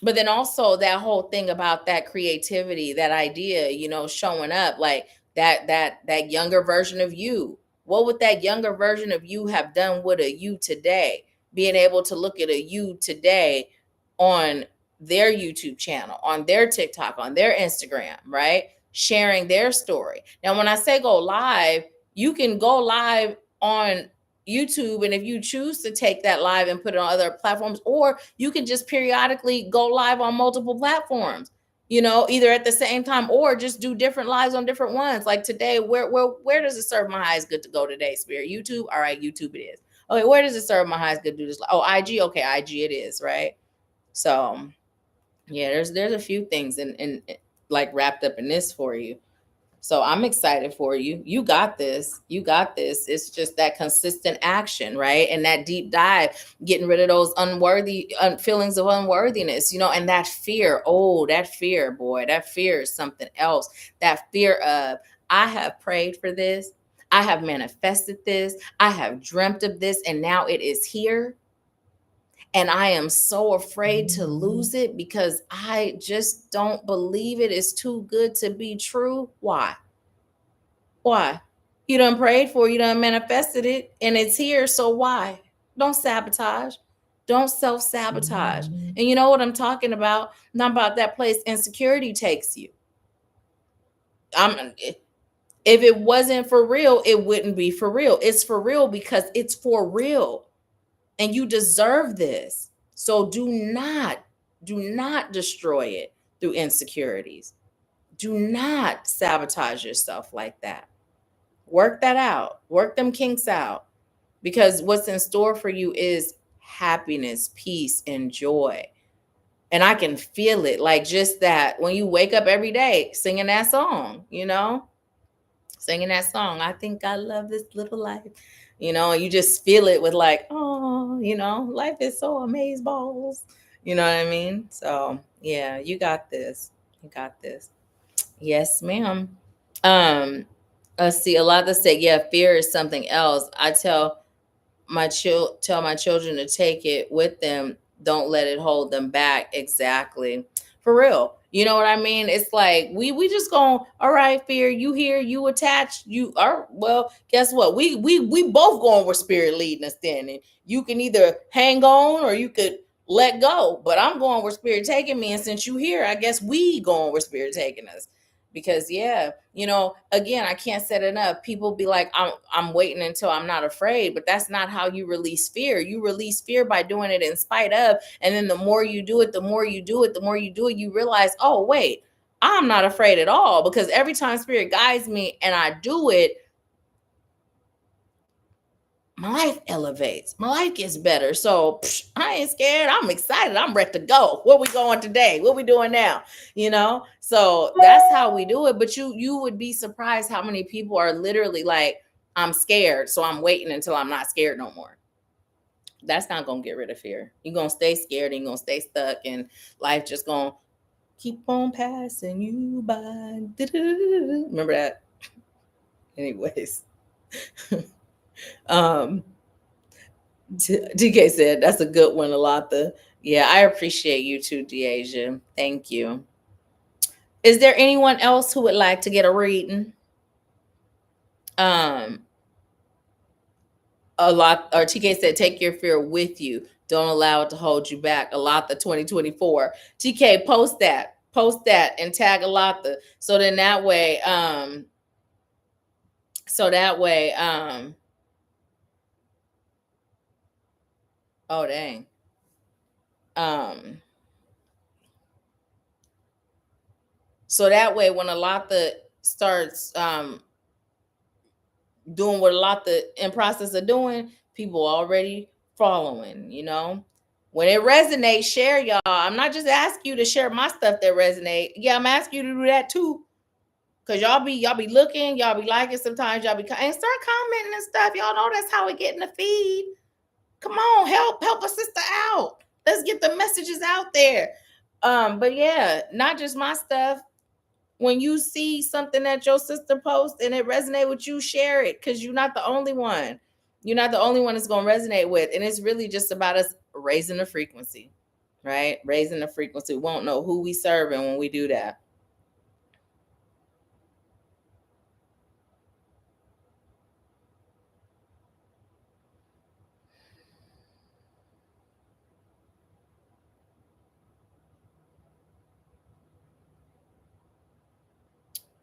But then also that whole thing about that creativity, that idea, showing up, like that younger version of you. What would that younger version of you have done with a you today? Being able to look at a you today on their YouTube channel, on their TikTok, on their Instagram, right? Sharing their story. Now, when I say go live, you can go live on YouTube, and if you choose to take that live and put it on other platforms, or you can just periodically go live on multiple platforms, either at the same time, or just do different lives on different ones. Like today, where does it serve my highest good to go today, Spirit? YouTube? All right, YouTube it is. Okay, where does it serve my highest good to do this? Oh, IG? Okay, IG it is, right? So yeah, there's a few things in like wrapped up in this for you. So I'm excited for you. You got this. You got this. It's just that consistent action, right? And that deep dive, getting rid of those unworthy feelings of unworthiness, and that fear. Oh, that fear, boy, that fear is something else. That fear of, I have prayed for this. I have manifested this. I have dreamt of this, and now it is here. And I am so afraid to lose it because I just don't believe it is too good to be true. Why? Why? You done prayed for, you done manifested it, and it's here. So why? Don't sabotage. Don't self-sabotage. And you know what I'm talking about? Not about that place insecurity takes you. If it wasn't for real, it wouldn't be for real. It's for real because it's for real. And you deserve this. So do not destroy it through insecurities. Do not sabotage yourself like that. Work that out. Work them kinks out. Because what's in store for you is happiness, peace, and joy. And I can feel it. Like just that when you wake up every day singing that song, singing that song. I think I love this little life. And you just feel it with like, oh, life is so amaze balls. You know what I mean? So yeah, you got this. You got this. Yes, ma'am. Let's see. A lot of say, yeah, fear is something else. I tell my children to take it with them. Don't let it hold them back. Exactly. For real. You know what I mean? It's like we just going, all right, fear, you here, you attached, you are, well, guess what? We both going where Spirit leading us then. And you can either hang on or you could let go. But I'm going where Spirit taking me. And since you here, I guess we going where Spirit taking us. Because yeah, again, I can't set it enough. People be like, I'm waiting until I'm not afraid, but that's not how you release fear. You release fear by doing it in spite of, and then the more you do it, the more you do it, the more you do it, you realize, oh wait, I'm not afraid at all. Because every time Spirit guides me and I do it, my life elevates. My life gets better. So I ain't scared. I'm excited. I'm ready to go. Where we going today? What we doing now? So that's how we do it. But you would be surprised how many people are literally like, I'm scared, so I'm waiting until I'm not scared no more. That's not gonna get rid of fear. You're gonna stay scared and you're gonna stay stuck, and life just gonna keep on passing you by. Remember that? Anyways. DK said that's a good one, Alatha. Yeah, I appreciate you too, Deasia. Thank you. Is there anyone else who would like to get a reading? A lot, or TK said, take your fear with you. Don't allow it to hold you back. Alotha 2024. TK, post that and tag Alotha. So then that way, so that way, oh dang. Um, so that way when Alotha starts doing what Alotha in process of doing, people already following, you know. When it resonates, share, y'all. I'm not just asking you to share my stuff that resonate. Yeah, I'm asking you to do that too. Cause y'all be looking, y'all be liking sometimes, y'all be and start commenting and stuff. Y'all know that's how we get in the feed. Come on, help a sister out. Let's get the messages out there. But yeah, not just my stuff. When you see something that your sister posts and it resonate with you, share it, because you're not the only one. You're not the only one it's gonna resonate with. And it's really just about us raising the frequency, right? Raising the frequency. We won't know who we serving when we do that.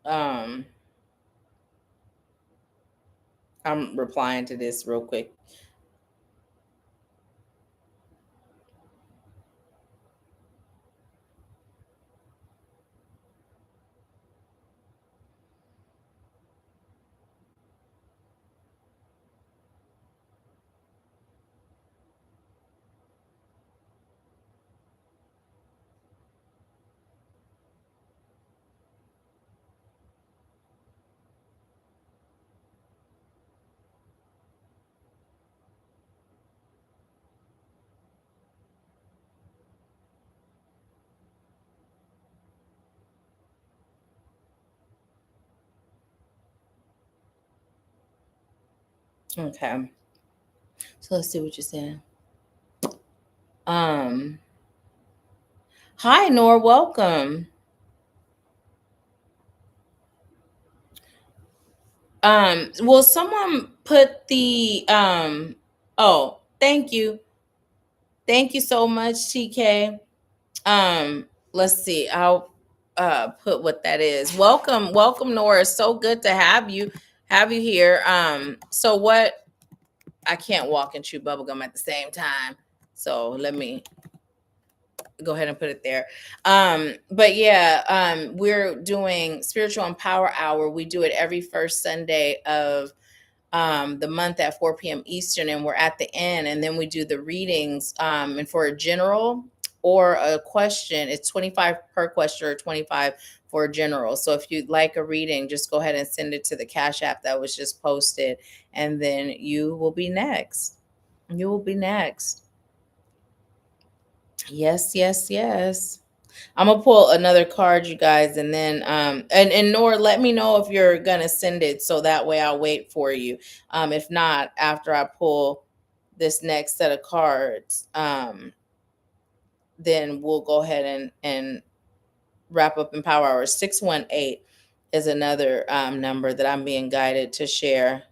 Um, I'm replying to this real quick. Okay. So let's see what you're saying. Um, Hi Nor, welcome. Will someone put the oh, thank you. Thank you so much, TK. Let's see. I'll put what that is. Welcome, Nora. It's so good to have you here. So what, I can't walk and chew bubblegum at the same time. So let me go ahead and put it there. But yeah, we're doing Spiritual Empower Hour. We do it every first Sunday of the month at 4 p.m. Eastern, and we're at the end, and then we do the readings. And for a general or a question, it's 25 per question or 25 for a general. So if you'd like a reading, just go ahead and send it to the Cash App that was just posted, and then you will be next. You will be next. Yes, yes, yes. I'm gonna pull another card, you guys, and then and Nora, let me know if you're gonna send it, so that way I'll wait for you. If not, after I pull this next set of cards, then we'll go ahead and wrap up in Power Hour. 618 is another number that I'm being guided to share.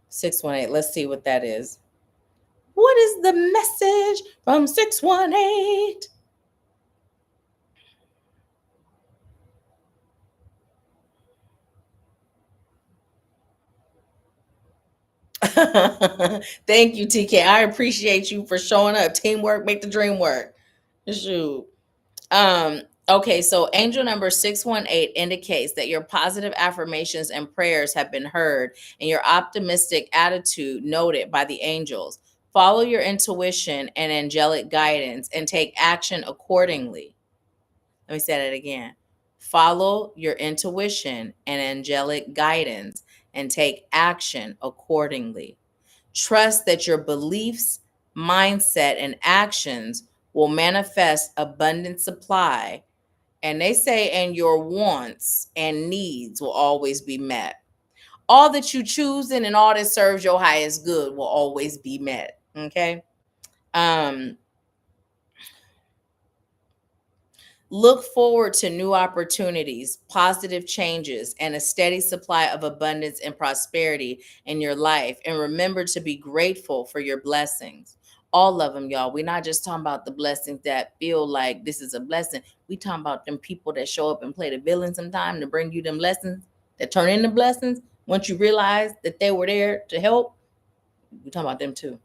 Six one eight. Let's see what that is. What is the message from 618? Thank you, TK. I appreciate you for showing up. Teamwork make the dream work. Shoot. Okay, so angel number 618 indicates that your positive affirmations and prayers have been heard and your optimistic attitude noted by the angels. Follow your intuition and angelic guidance and take action accordingly. Let me say that again. Follow your intuition and angelic guidance and take action accordingly. Trust that your beliefs, mindset, and actions will manifest abundant supply And they say, and your wants and needs will always be met. All that you choosing and all that serves your highest good will always be met. Okay. Um, Look forward to new opportunities, positive changes, and a steady supply of abundance and prosperity in your life. And remember to be grateful for your blessings. All of them, y'all. We're not just talking about the blessings that feel like this is a blessing. We talking about them people that show up and play the villain sometime to bring you them lessons that turn into blessings. Once you realize that they were there to help, we talking about them too.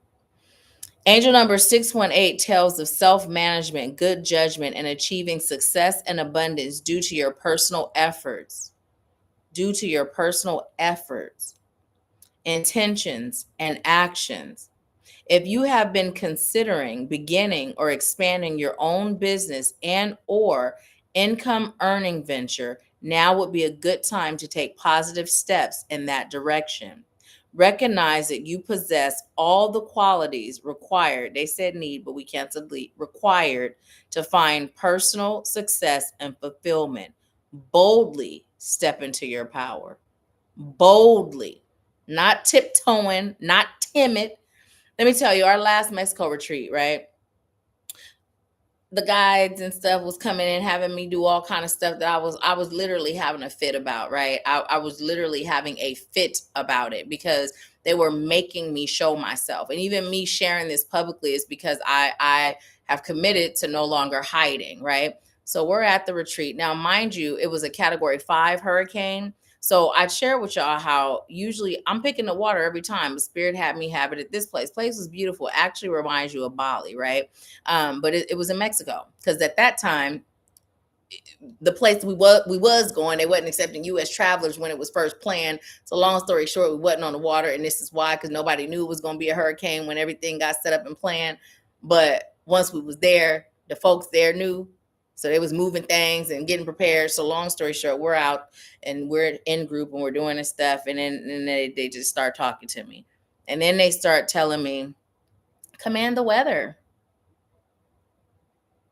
Angel number 618 tells of self management, good judgment, and achieving success and abundance due to your personal efforts. Due to your personal efforts, intentions, and actions. If you have been considering beginning or expanding your own business and or income earning venture, now would be a good time to take positive steps in that direction. Recognize that you possess all the qualities required. They said need, but we canceled required to find personal success and fulfillment. Boldly step into your power. Boldly, not tiptoeing, not timid. Let me tell you, our last Mexico retreat, right? The guides and stuff was coming in having me do all kind of stuff that I was literally having a fit about, right? I was literally having a fit about it because they were making me show myself. And even me sharing this publicly is because I have committed to no longer hiding, right? So we're at the retreat. Now, mind you, it was a category 5 hurricane. So I'd share with y'all how usually I'm picking the water every time. The spirit had me have it at this place. Place was beautiful. Actually reminds you of Bali, right? But it was in Mexico because at that time, the place we was going, they wasn't accepting U.S. travelers when it was first planned. So long story short, we wasn't on the water, and this is why, because nobody knew it was going to be a hurricane when everything got set up and planned. But once we was there, the folks there knew, so they was moving things and getting prepared. So long story short, we're out and we're in group and we're doing this stuff, and then they just start talking to me, and then they start telling me, command the weather.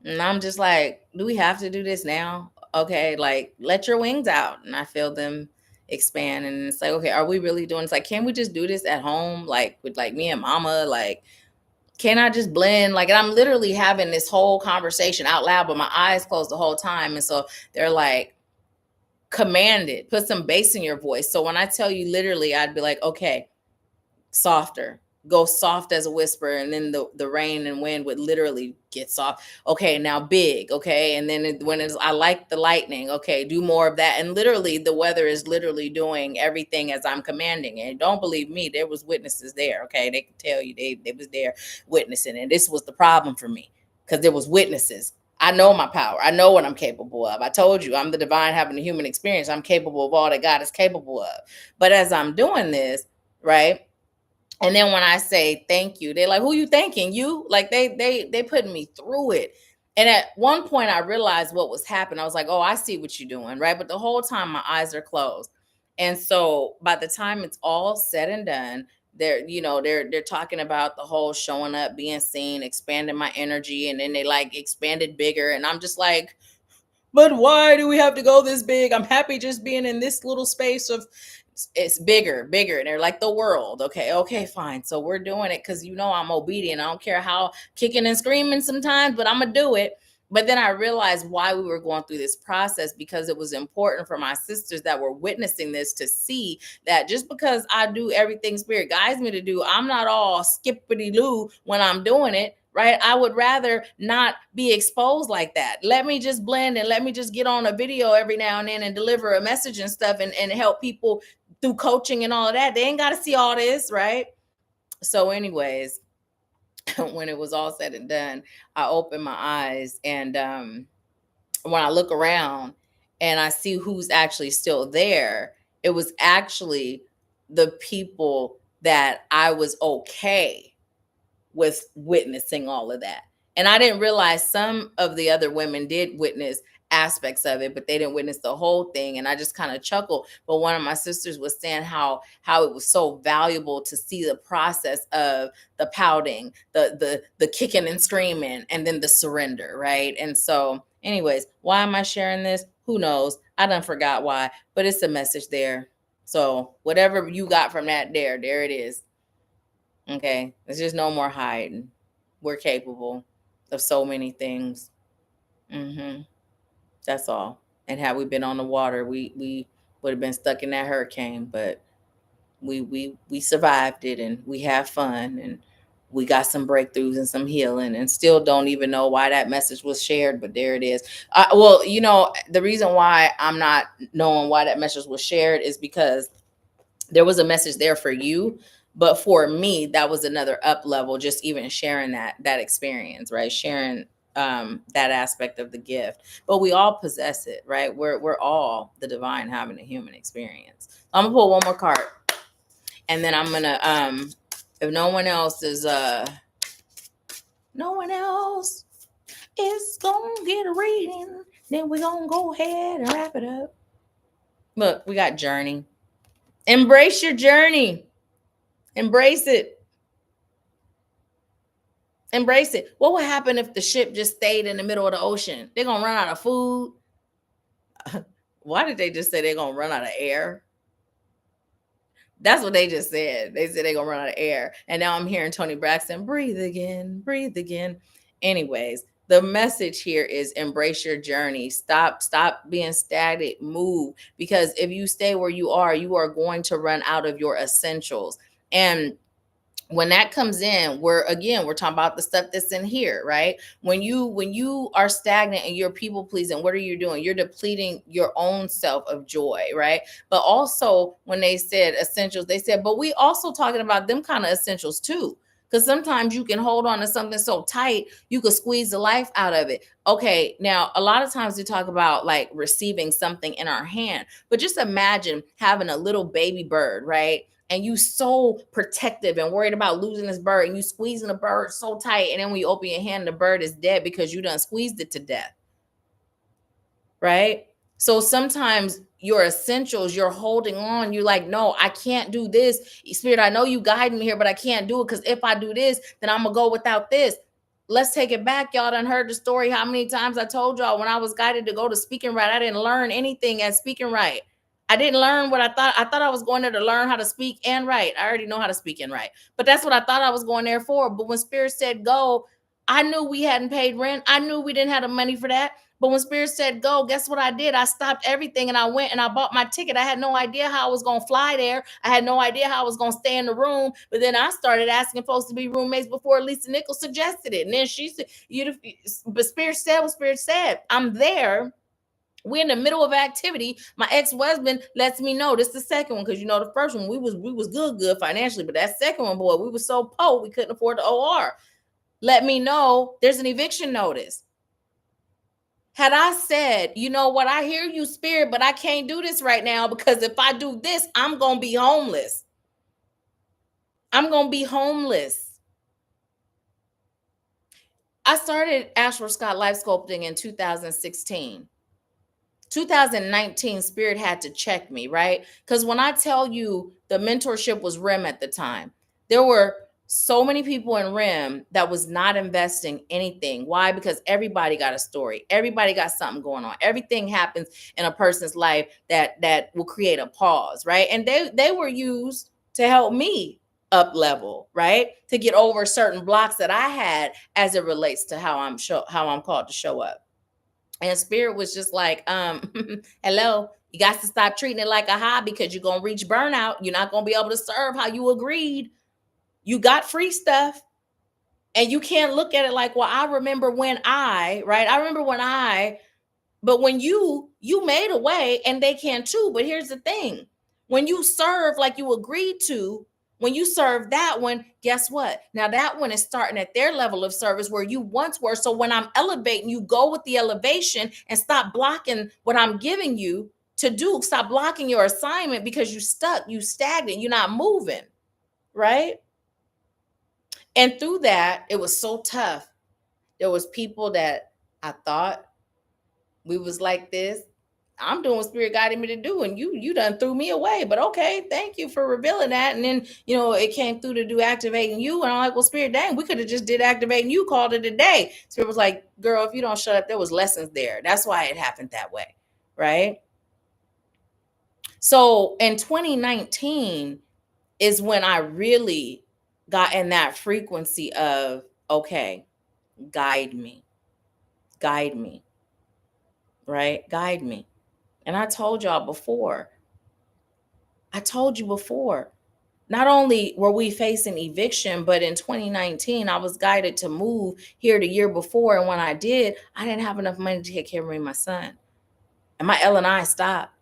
And I'm just like, do we have to do this now? Okay, like let your wings out. And I feel them expand. And it's like, okay, are we really doing it's like, can we just do this at home? Like with like me and mama? Like, can I just blend? Like, and I'm literally having this whole conversation out loud, but my eyes closed the whole time. And so they're like, command it, put some bass in your voice. So when I tell you literally, I'd be like, okay, softer, go soft as a whisper, and then the rain and wind would literally get soft. Okay, now big. Okay, and then when it's I like the lightning. Okay, do more of that. And literally the weather is literally doing everything as I'm commanding. And don't believe me, there was witnesses there. Okay, they can tell you they was there witnessing. And this was the problem for me, because there was witnesses. I know my power. I know what I'm capable of. I told you I'm the divine having a human experience. I'm capable of all that God is capable of. But as I'm doing this, right? And then when I say thank you, they're like, who you thanking? You? Like they putting me through it. And at one point I realized what was happening. I was like, oh, I see what you're doing, right? But the whole time my eyes are closed. And so by the time it's all said and done, they're talking about the whole showing up, being seen, expanding my energy, and then they like expanded bigger. And I'm just like, but why do we have to go this big? I'm happy just being in this little space of it's bigger. And they're like the world. Okay, fine. So we're doing it because I'm obedient. I don't care how kicking and screaming sometimes, but I'm gonna do it. But then I realized why we were going through this process, because it was important for my sisters that were witnessing this to see that just because I do everything spirit guides me to do, I'm not all skippity loo when I'm doing it. Right. I would rather not be exposed like that. Let me just blend and let me just get on a video every now and then and deliver a message and stuff and help people through coaching and all of that. They ain't got to see all this. Right. So, anyways, when it was all said and done, I opened my eyes, and when I look around and I see who's actually still there, it was actually the people that I was okay with witnessing all of that. And I didn't realize some of the other women did witness aspects of it, but they didn't witness the whole thing. And I just kind of chuckled. But one of my sisters was saying how it was so valuable to see the process of the pouting, the kicking and screaming, and then the surrender, right? And so Anyways, why am I sharing this? Who knows? I done forgot why, but it's a message there. So whatever you got from that, there it is. Okay, there's just no more hiding. We're capable of so many things. Mm-hmm. That's all. And had we been on the water, we would have been stuck in that hurricane. But we survived it, and we have fun, and we got some breakthroughs and some healing, and still don't even know why that message was shared, but there it is. Well, the reason why I'm not knowing why that message was shared is because there was a message there for you, but for me that was another up level, just even sharing that experience, right? Sharing that aspect of the gift. But we all possess it, right? We're all the divine having a human experience. I'm gonna pull one more card, and then I'm gonna if no one else is gonna get a reading, then we're gonna go ahead and wrap it up. Look, we got journey. Embrace your journey. Embrace it. Embrace it. What would happen if the ship just stayed in the middle of the ocean? They're gonna run out of food. Why did they just say they're gonna run out of air? That's what they just said. They said they're gonna run out of air. And now I'm hearing Tony Braxton, breathe again, breathe again. Anyways, the message here is embrace your journey. Stop being static, move. Because if you stay where you are going to run out of your essentials. And when that comes in, we're talking about the stuff that's in here, right? When you are stagnant and you're people pleasing, what are you doing? You're depleting your own self of joy, right? But also when they said essentials, they said, but we also talking about them kind of essentials too. Because sometimes you can hold on to something so tight, you could squeeze the life out of it. Okay, now a lot of times we talk about like receiving something in our hand, but just imagine having a little baby bird, right? And you so protective and worried about losing this bird, and you squeezing the bird so tight, and then when you open your hand, the bird is dead because you done squeezed it to death, right? So sometimes your essentials, you're holding on. You're like, no, I can't do this. Spirit, I know you guiding me here, but I can't do it because if I do this, then I'm gonna go without this. Let's take it back. Y'all done heard the story. How many times I told y'all when I was guided to go to speaking right, I didn't learn anything at speaking right. I didn't learn what I thought. I thought I was going there to learn how to speak and write. I already know how to speak and write, but that's what I thought I was going there for. But when Spirit said go, I knew we hadn't paid rent. I knew we didn't have the money for that. But when Spirit said go, guess what I did? I stopped everything and I went and I bought my ticket. I had no idea how I was going to fly there. I had no idea how I was going to stay in the room. But then I started asking folks to be roommates before Lisa Nichols suggested it. And then she said, but Spirit said what Spirit said. I'm there. We're in the middle of activity. My ex-husband lets me know this is the second one, because the first one we was good financially, but that second one, boy, we was so poor we couldn't afford the OR. Let me know there's an eviction notice. Had I said, you know what, I hear you, Spirit, but I can't do this right now because if I do this, I'm going to be homeless. I'm going to be homeless. I started Ashford Scott Life Sculpting in 2016. 2019, Spirit had to check me, right? Because when I tell you the mentorship was RIM at the time, there were so many people in RIM that was not investing anything. Why? Because everybody got a story. Everybody got something going on. Everything happens in a person's life that will create a pause, right? And they were used to help me up level, right? To get over certain blocks that I had as it relates to how I'm called to show up. And Spirit was just like, hello, you got to stop treating it like a hobby because you're going to reach burnout. You're not going to be able to serve how you agreed. You got free stuff. And you can't look at it like, well, I remember when right? I remember when but when you made a way, and they can too. But here's the thing. When you serve like you agreed to, when you serve that one, guess what? Now that one is starting at their level of service where you once were. So when I'm elevating, you go with the elevation and stop blocking what I'm giving you to do. Stop blocking your assignment because you stuck, you stagnant, you're not moving, right? And through that, it was so tough. There was people that I thought we was like this. I'm doing what Spirit guided me to do, and you done threw me away. But okay, thank you for revealing that. And then it came through to do activating you, and I'm like, well, Spirit, dang, we could have just did activating you, called it a day. Spirit was like, girl, if you don't shut up, there was lessons there. That's why it happened that way, right? So in 2019 is when I really got in that frequency of, okay, guide me, guide me, right? Guide me. And I told y'all before, I told you before, not only were we facing eviction, but in 2019, I was guided to move here the year before. And when I did, I didn't have enough money to take care of me and my son. And my L&I stopped.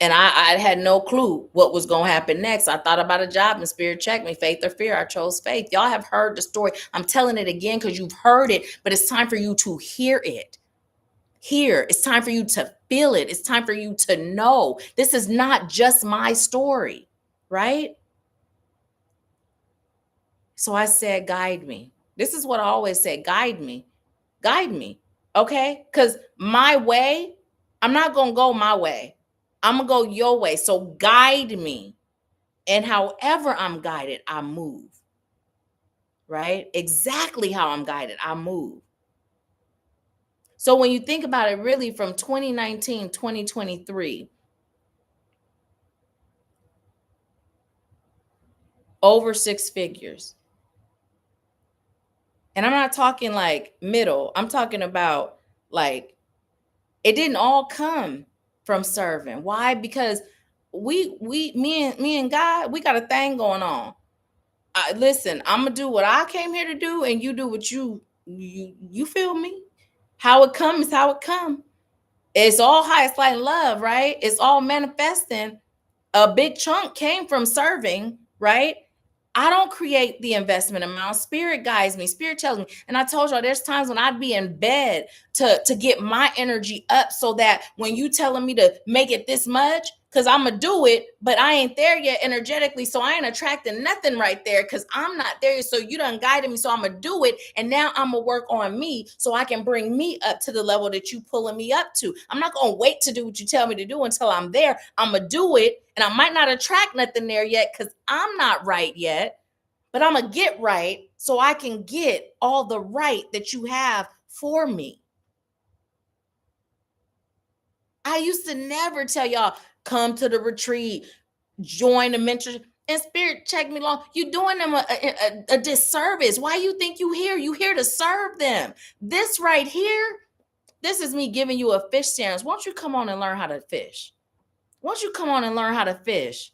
And I had no clue what was going to happen next. I thought about a job and Spirit checked me, faith or fear. I chose faith. Y'all have heard the story. I'm telling it again because you've heard it, but it's time for you to hear it. Here, it's time for you to feel it. It's time for you to know this is not just my story, right? So I said, guide me. This is what I always say, guide me, okay? Because my way, I'm not going to go my way. I'm going to go your way. So guide me. And however I'm guided, I move, right? Exactly how I'm guided, I move. So when you think about it, really from 2019, 2023, over 6 figures. And I'm not talking like middle. I'm talking about like it didn't all come from serving. Why? Because me and God, we got a thing going on. Listen, I'm gonna do what I came here to do, and you do what you feel me. How it comes, how it come. It's all highest light and love, right? It's all manifesting. A big chunk came from serving, right? I don't create the investment amount. Spirit guides me. Spirit tells me. And I told y'all there's times when I'd be in bed to get my energy up so that when you telling me to make it this much, because I'm going to do it, but I ain't there yet energetically. So I ain't attracting nothing right there because I'm not there. So you done guided me. So I'm going to do it. And now I'm going to work on me so I can bring me up to the level that you pulling me up to. I'm not going to wait to do what you tell me to do until I'm there. I'm going to do it. And I might not attract nothing there yet because I'm not right yet. But I'm going to get right so I can get all the right that you have for me. I used to never tell y'all, come to the retreat, join the mentorship. And Spirit check me long. You're doing them a disservice. Why you think you here? You here to serve them. This right here, this is me giving you a fish sandwich. Won't you come on and learn how to fish? Won't you come on and learn how to fish?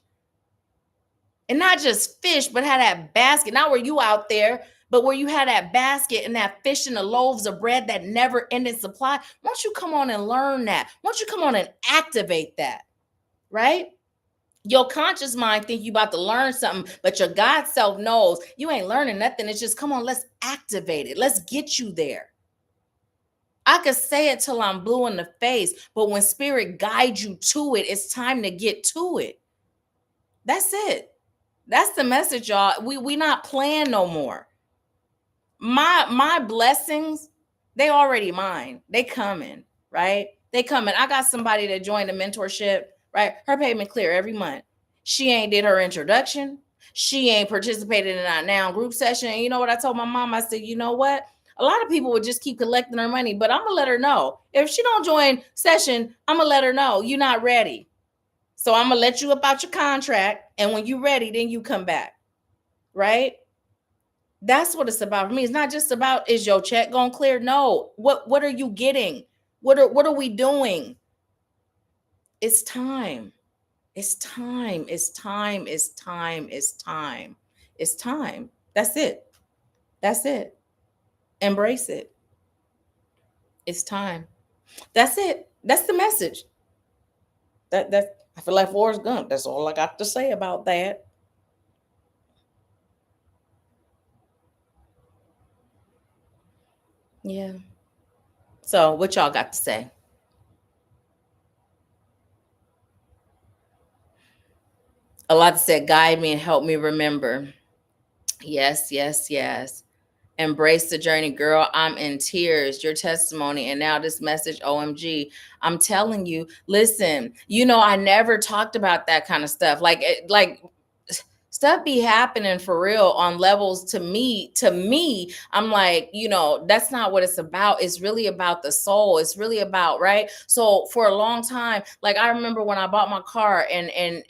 And not just fish, but have that basket. Not where you out there, but where you had that basket and that fish and the loaves of bread that never ended supply. Won't you come on and learn that? Won't you come on and activate that? Right? Your conscious mind think you about to learn something, but your God self knows you ain't learning nothing. It's just, come on, let's activate it. Let's get you there. I could say it till I'm blue in the face, but when Spirit guides you to it, it's time to get to it. That's it. That's the message, y'all. We not playing no more. My blessings, they already mine. They coming, right? They coming. I got somebody that joined the mentorship, right? Her payment clear every month. She ain't did her introduction. She ain't participated in our now group session. And you know what I told my mom? I said, you know what? A lot of people would just keep collecting her money, but I'm gonna let her know. If she don't join session, I'm gonna let her know you're not ready. So I'm gonna let you up out your contract, and when you're ready, then you come back, right? That's what it's about for me. It's not just about, is your check going clear? No. What are you getting? What are we doing? It's time. It's time. It's time. It's time. It's time. It's time. That's it. That's it. Embrace it. It's time. That's it. That's the message. That I feel like Forrest Gump. That's all I got to say about that. Yeah. So what y'all got to say? A lot said, guide me and help me remember. Yes, yes, yes. Embrace the journey, girl. I'm in tears. Your testimony and now this message, OMG. I'm telling you, listen, I never talked about that kind of stuff. Like stuff be happening for real on levels. To me, I'm like, that's not what it's about. It's really about the soul. It's really about, right? So for a long time, like I remember when I bought my car and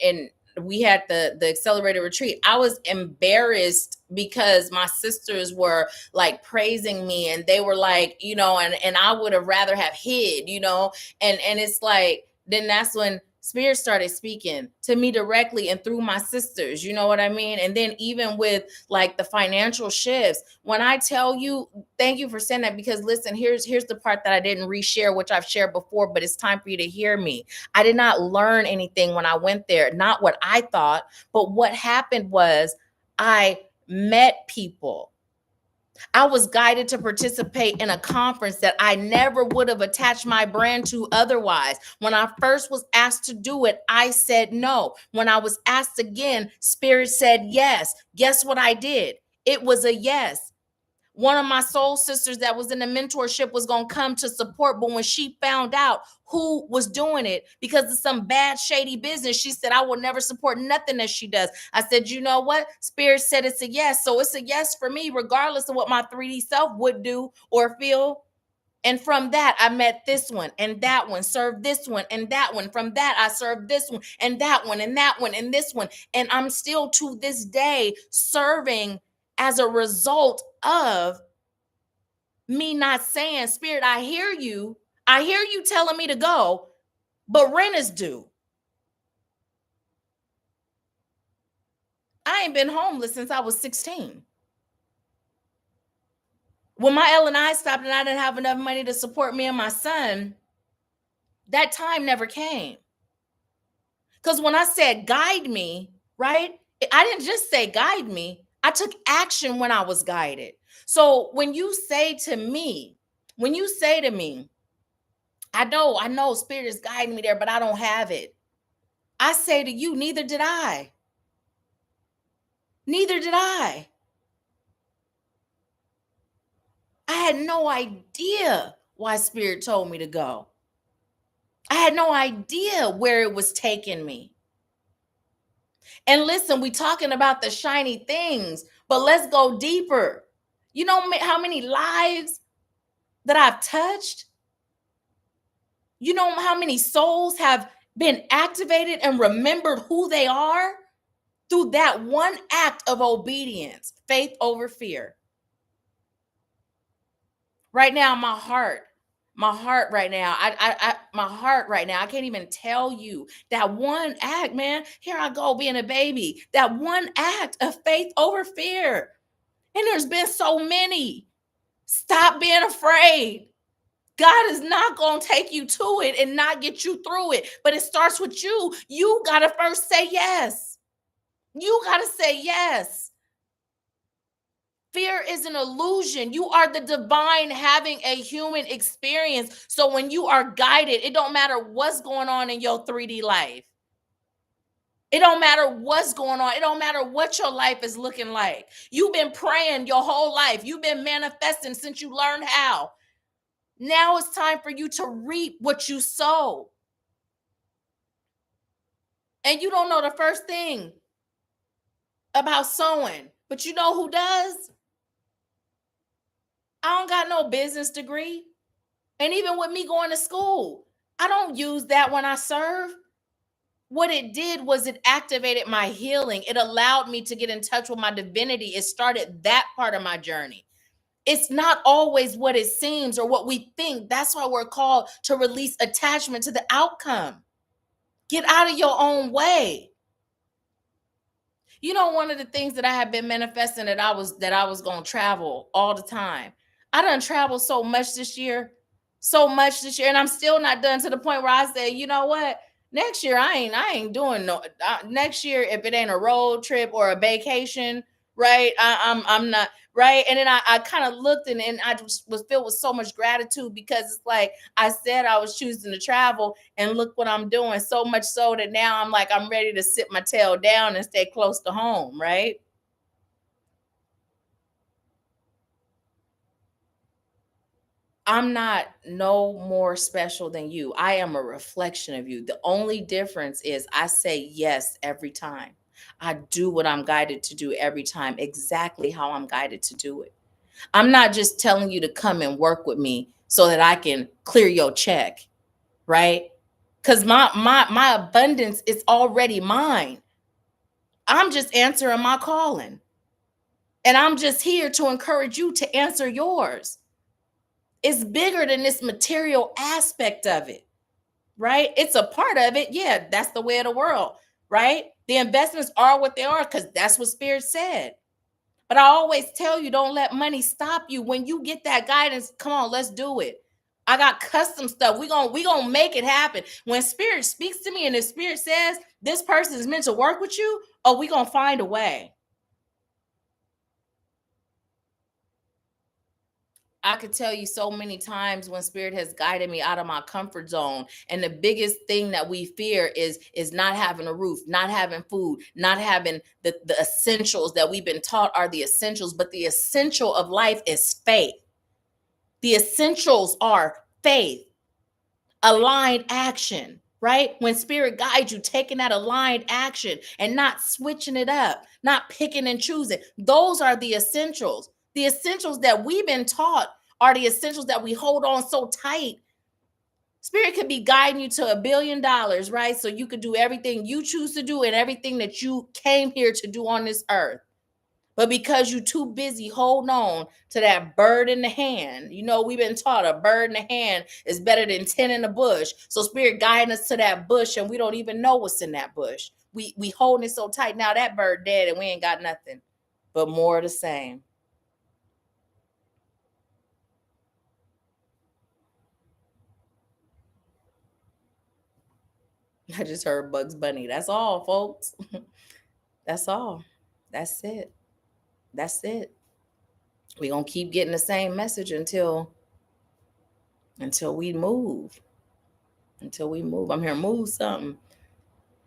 we had the accelerated retreat, I was embarrassed because my sisters were like praising me, and they were like, and I would have rather have hid, and it's like, then that's when spirit started speaking to me directly and through my sisters, you know what I mean? And then even with like the financial shifts, when I tell you, thank you for saying that, because listen, here's the part that I didn't reshare, which I've shared before, but it's time for you to hear me. I did not learn anything when I went there, not what I thought, but what happened was I met people. I was guided to participate in a conference that I never would have attached my brand to otherwise. When I first was asked to do it, I said no. When I was asked again, Spirit said yes. Guess what I did? It was a yes. One of my soul sisters that was in the mentorship was going to come to support, but when she found out who was doing it because of some bad shady business, she said, I will never support nothing that she does. I said, you know what? Spirit said it's a yes. So it's a yes for me, regardless of what my 3D self would do or feel. And from that, I met this one and that one, served this one and that one. From that, I served this one and that one and that one and this one. And I'm still to this day serving as a result of me not saying, Spirit, I hear you. I hear you telling me to go, but rent is due. I ain't been homeless since I was 16. When my L&I stopped and I didn't have enough money to support me and my son, that time never came. Because when I said guide me, right? I didn't just say guide me. I took action when I was guided. So when you say to me, I know Spirit is guiding me there, but I don't have it. I say to you, neither did I. Neither did I. I had no idea why Spirit told me to go. I had no idea where it was taking me. And listen, we talking about the shiny things, but let's go deeper. You know how many lives that I've touched? You know how many souls have been activated and remembered who they are through that one act of obedience, faith over fear. Right now, my heart right now, my heart right now, I can't even tell you that one act, man. Here I go being a baby. That one act of faith over fear. And there's been so many. Stop being afraid. God is not going to take you to it and not get you through it. But it starts with you. You got to first say yes. You got to say yes. Fear is an illusion. You are the divine having a human experience. So when you are guided, it don't matter what's going on in your 3D life. It don't matter what's going on. It don't matter what your life is looking like. You've been praying your whole life. You've been manifesting since you learned how. Now it's time for you to reap what you sow. And you don't know the first thing about sowing, but you know who does? I don't got no business degree. And even with me going to school, I don't use that when I serve. What it did was it activated my healing. It allowed me to get in touch with my divinity. It started that part of my journey. It's not always what it seems or what we think. That's why we're called to release attachment to the outcome. Get out of your own way. You know, one of the things that I have been manifesting that I was going to travel all the time. I done traveled so much this year, and I'm still not done, to the point where I say, you know what? Next year I ain't doing no. Next year, if it ain't a road trip or a vacation, right? I'm not right. And then I kind of looked and I just was filled with so much gratitude, because it's like I said I was choosing to travel, and look what I'm doing. So much so that now I'm like, I'm ready to sit my tail down and stay close to home, right? I'm not no more special than you. I am a reflection of you. The only difference is I say yes every time. I do what I'm guided to do every time, exactly how I'm guided to do it. I'm not just telling you to come and work with me so that I can clear your check, right? Cuz my abundance is already mine. I'm just answering my calling. And I'm just here to encourage you to answer yours. It's bigger than this material aspect of it, right? It's a part of it. Yeah, that's the way of the world, right? The investments are what they are because that's what Spirit said. But I always tell you, don't let money stop you. When you get that guidance, come on, let's do it. I got custom stuff. We gonna make it happen. When Spirit speaks to me and the Spirit says this person is meant to work with you, oh, we gonna find a way. I could tell you so many times when Spirit has guided me out of my comfort zone. And the biggest thing that we fear is not having a roof, not having food, not having the essentials that we've been taught are the essentials. But the essential of life is faith. The essentials are faith, aligned action, right? When Spirit guides you, taking that aligned action and not switching it up, not picking and choosing. Those are the essentials. The essentials that we've been taught are the essentials that we hold on so tight. Spirit could be guiding you to $1 billion, right? So you could do everything you choose to do and everything that you came here to do on this earth. But because you're too busy holding on to that bird in the hand, we've been taught a bird in the hand is better than 10 in the bush. So Spirit guiding us to that bush and we don't even know what's in that bush. We holding it so tight. Now that bird dead and we ain't got nothing but more of the same. I just heard Bugs Bunny. That's all, folks. That's all. That's it. That's it. We're gonna keep getting the same message until we move. Until we move. I'm here move something.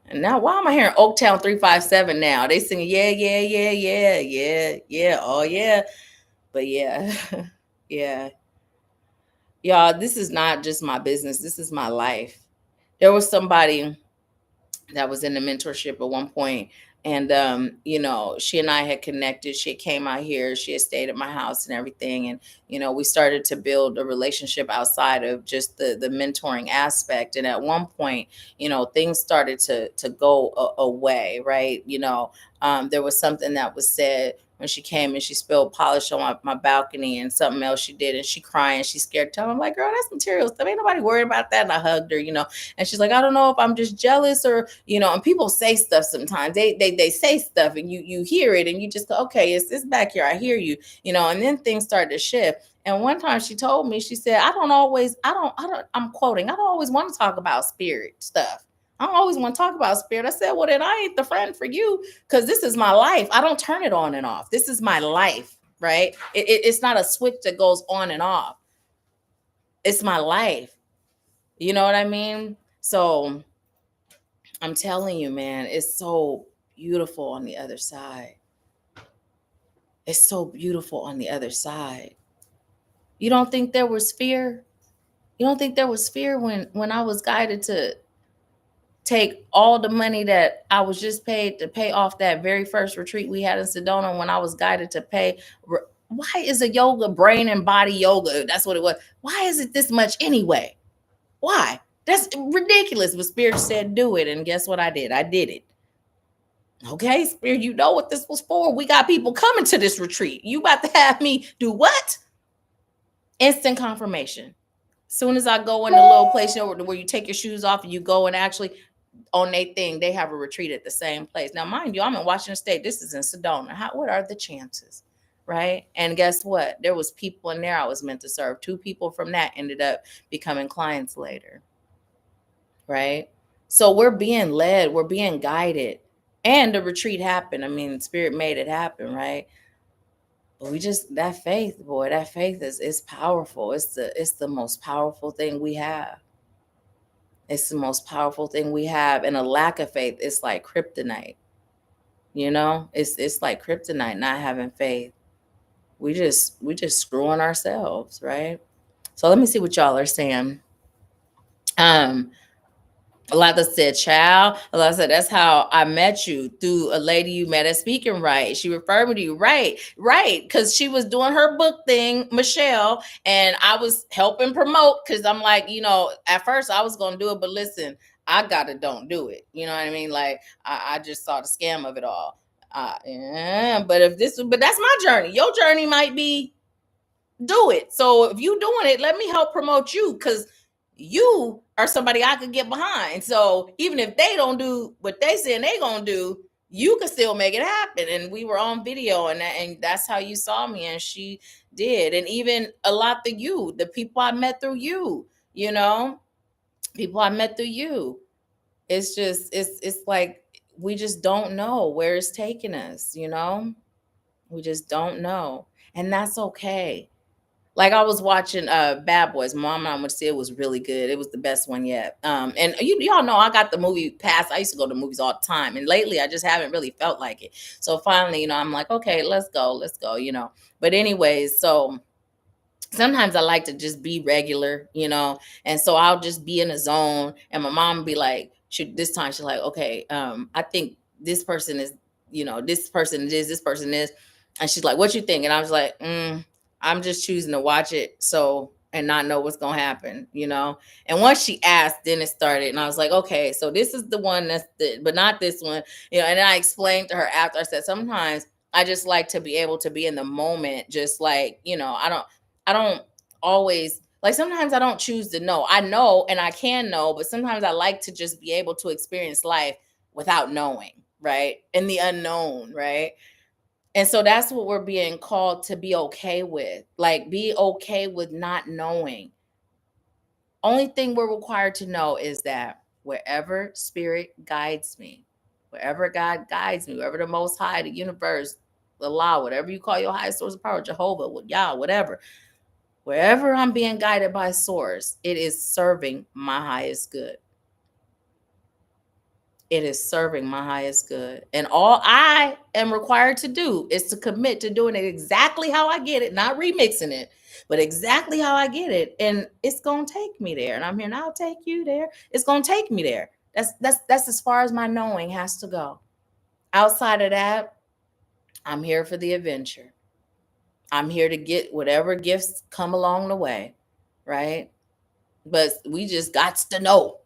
And now why am I hearing Oaktown 357 now? They singing yeah, yeah, yeah, yeah, yeah, yeah, oh yeah. But yeah, yeah. Y'all, this is not just my business. This is my life. There was somebody that was in the mentorship at one point, and she and I had connected. She came out here, she had stayed at my house and everything, and we started to build a relationship outside of just the mentoring aspect. And at one point, things started to go away, right? There was something that was said when she came and she spilled polish on my balcony, and something else she did, and she crying, she's scared to tell me. I'm like, girl, that's material stuff, ain't nobody worried about that. And I hugged her, and she's like, I don't know if I'm just jealous or, and people say stuff sometimes. They say stuff and you hear it and you just go, okay, it's back here. I hear you, and then things start to shift. And one time she told me, she said, I'm quoting, I don't always want to talk about spirit stuff. I don't always want to talk about spirit. I said, well, then I ain't the friend for you because this is my life. I don't turn it on and off. This is my life, right? It's not a switch that goes on and off. It's my life. You know what I mean? So I'm telling you, man, it's so beautiful on the other side. It's so beautiful on the other side. You don't think there was fear? You don't think there was fear when I was guided to take all the money that I was just paid to pay off that very first retreat we had in Sedona, when I was guided to pay? Why is a yoga brain and body yoga? That's what it was. Why is it this much anyway? Why? That's ridiculous. But Spirit said do it. And guess what I did? I did it. Okay, Spirit, you know what this was for. We got people coming to this retreat. You about to have me do what? Instant confirmation. As soon as I go in the little place where you take your shoes off and you go and actually on their thing, they have a retreat at the same place. Now, mind you, I'm in Washington State. This is in Sedona. What are the chances? Right. And guess what? There was people in there I was meant to serve. 2 people from that ended up becoming clients later. Right. So we're being led, we're being guided. And the retreat happened. I mean, Spirit made it happen, right? But that faith, boy, that faith is powerful. It's the most powerful thing we have. It's the most powerful thing we have. And a lack of faith, it's like kryptonite. It's like kryptonite, not having faith. We just screwing ourselves, right? So let me see what y'all are saying. Um, Alana said, child. Alana said, that's how I met you, through a lady you met at Speaking Right. She referred me to you. Right, right. Because she was doing her book thing, Michelle, and I was helping promote because I'm like, at first I was going to do it, but listen, I got to don't do it. You know what I mean? Like, I just saw the scam of it all. Yeah, but that's my journey. Your journey might be do it. So if you doing it, let me help promote you because you are somebody I could get behind. So even if they don't do what they saying they gonna do, you can still make it happen. And we were on video, and that's how you saw me, and she did. And even a lot of you, the people I met through you, people I met through you. It's just it's like we just don't know where it's taking us. We just don't know. And that's okay. Like I was watching Bad Boys. Mom and I would say it was really good. It was the best one yet. And y'all know I got the movie pass. I used to go to movies all the time. And lately I just haven't really felt like it. So finally, I'm like, okay, let's go. But anyways, so sometimes I like to just be regular. And so I'll just be in a zone, and my mom would be like, this time she's like, okay, I think this person is, this person is, this person is. And she's like, what you think? And I was like, I'm just choosing to watch it and not know what's gonna happen. And once she asked, then it started, and I was like, okay, so this is the one but not this one. And then I explained to her after. I said, sometimes I just like to be able to be in the moment, just like, I don't always, like, sometimes I don't choose to know. I know and I can know, but sometimes I like to just be able to experience life without knowing, right? In the unknown, right? And so that's what we're being called to be okay with. Like, be okay with not knowing. Only thing we're required to know is that wherever spirit guides me, wherever God guides me, wherever the Most High, the universe, Allah, whatever you call your highest source of power, Jehovah, Yah, whatever, wherever I'm being guided by source, it is serving my highest good. It is serving my highest good. And all I am required to do is to commit to doing it exactly how I get it, not remixing it, but exactly how I get it. And it's going to take me there. And I'm here, and I'll take you there. It's going to take me there. That's as far as my knowing has to go. Outside of that, I'm here for the adventure. I'm here to get whatever gifts come along the way, right? But we just got to know.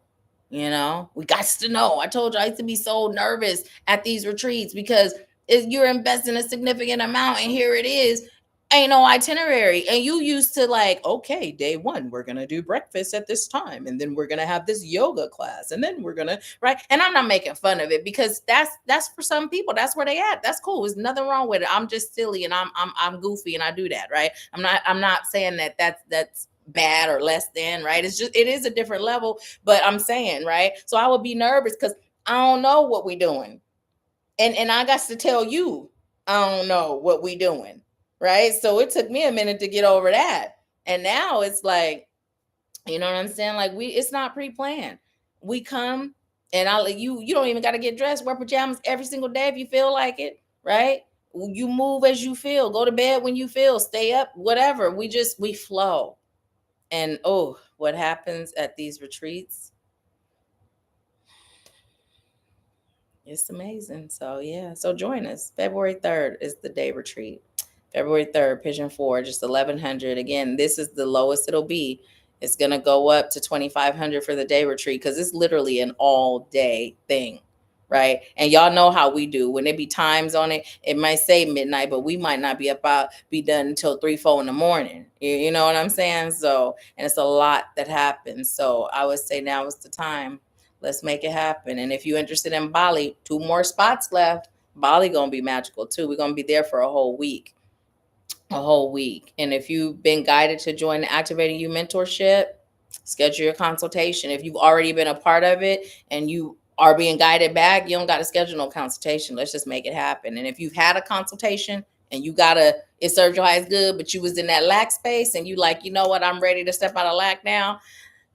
We got to know. I told you I used to be so nervous at these retreats because you're investing a significant amount, and here it is, ain't no itinerary. And you used to, like, okay, day one, we're gonna do breakfast at this time, and then we're gonna have this yoga class, and then we're gonna, right. And I'm not making fun of it because that's for some people. That's where they at. That's cool. There's nothing wrong with it. I'm just silly, and I'm goofy, and I do that, right. I'm not saying that's bad or less than, right. It is a different level, but I'm saying, right. So I would be nervous because I don't know what we doing, and I got to tell you, I don't know what we doing, right. So it took me a minute to get over that, and now it's like, you know what I'm saying, like, it's not pre-planned. We come, and you don't even got to get dressed, wear pajamas every single day if you feel like it, right. You move as you feel, go to bed when you feel, stay up, whatever. We flow. And what happens at these retreats, it's amazing. So yeah, so join us. February 3rd is the day retreat. February 3rd, Pigeon 4, just 1,100. Again, this is the lowest it'll be. It's gonna go up to 2,500 for the day retreat because it's literally an all day thing, right? And y'all know how we do. When there be times on it, it might say midnight, but we might not be done until 3, 4 in the morning. You know what I'm saying? So, and it's a lot that happens. So I would say now is the time. Let's make it happen. And if you're interested in Bali, 2 more spots left. Bali gonna be magical too. We're gonna be there for a whole week. And if you've been guided to join the Activating You mentorship, schedule your consultation. If you've already been a part of it and you are being guided back, you don't got to schedule no consultation. Let's just make it happen. And if you've had a consultation and it served your highest good, but you was in that lack space and you like, you know what, I'm ready to step out of lack now.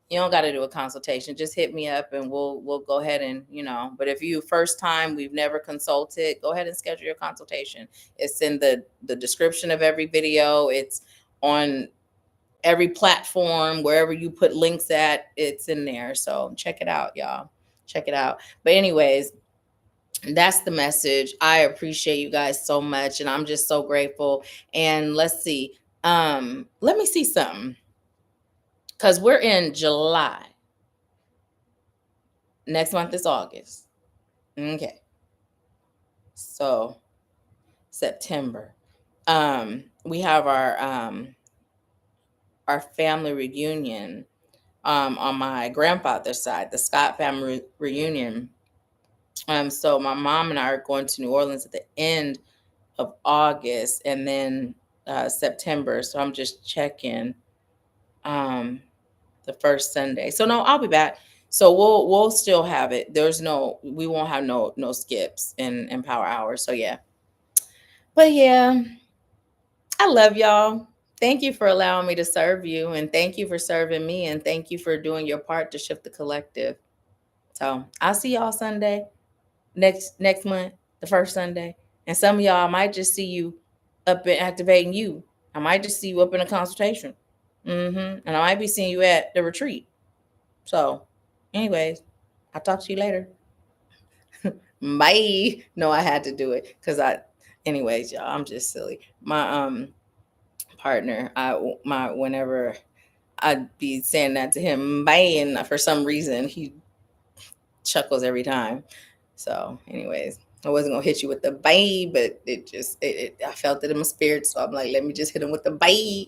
You don't got to do a consultation. Just hit me up and we'll go ahead and, but if you first time, we've never consulted, go ahead and schedule your consultation. It's in the description of every video. It's on every platform, wherever you put links at, it's in there. So check it out, y'all. Check it out. But anyways, that's the message. I appreciate you guys so much, and I'm just so grateful. And let's see. Let me see something. Because we're in July. Next month is August. Okay. So September. We have our family reunion on my grandfather's side, the Scott family reunion. So my mom and I are going to New Orleans at the end of August, and then September. So I'm just checking the first Sunday. So no, I'll be back. So we'll still have it. We won't have no skips in Power Hour. So yeah. But yeah, I love y'all. Thank you for allowing me to serve you, and thank you for serving me, and thank you for doing your part to shift the collective. So I'll see y'all Sunday next month, the first Sunday. And some of y'all, I might just see you up and activating you. I might just see you up in a consultation. And I might be seeing you at the retreat. So, anyways, I'll talk to you later. Bye. No, I had to do it because anyways, y'all, I'm just silly. My partner, whenever I'd be saying that to him, bye, and for some reason he chuckles every time. So, anyways, I wasn't gonna hit you with the bye, but I felt it in my spirit, so I'm like, let me just hit him with the bye.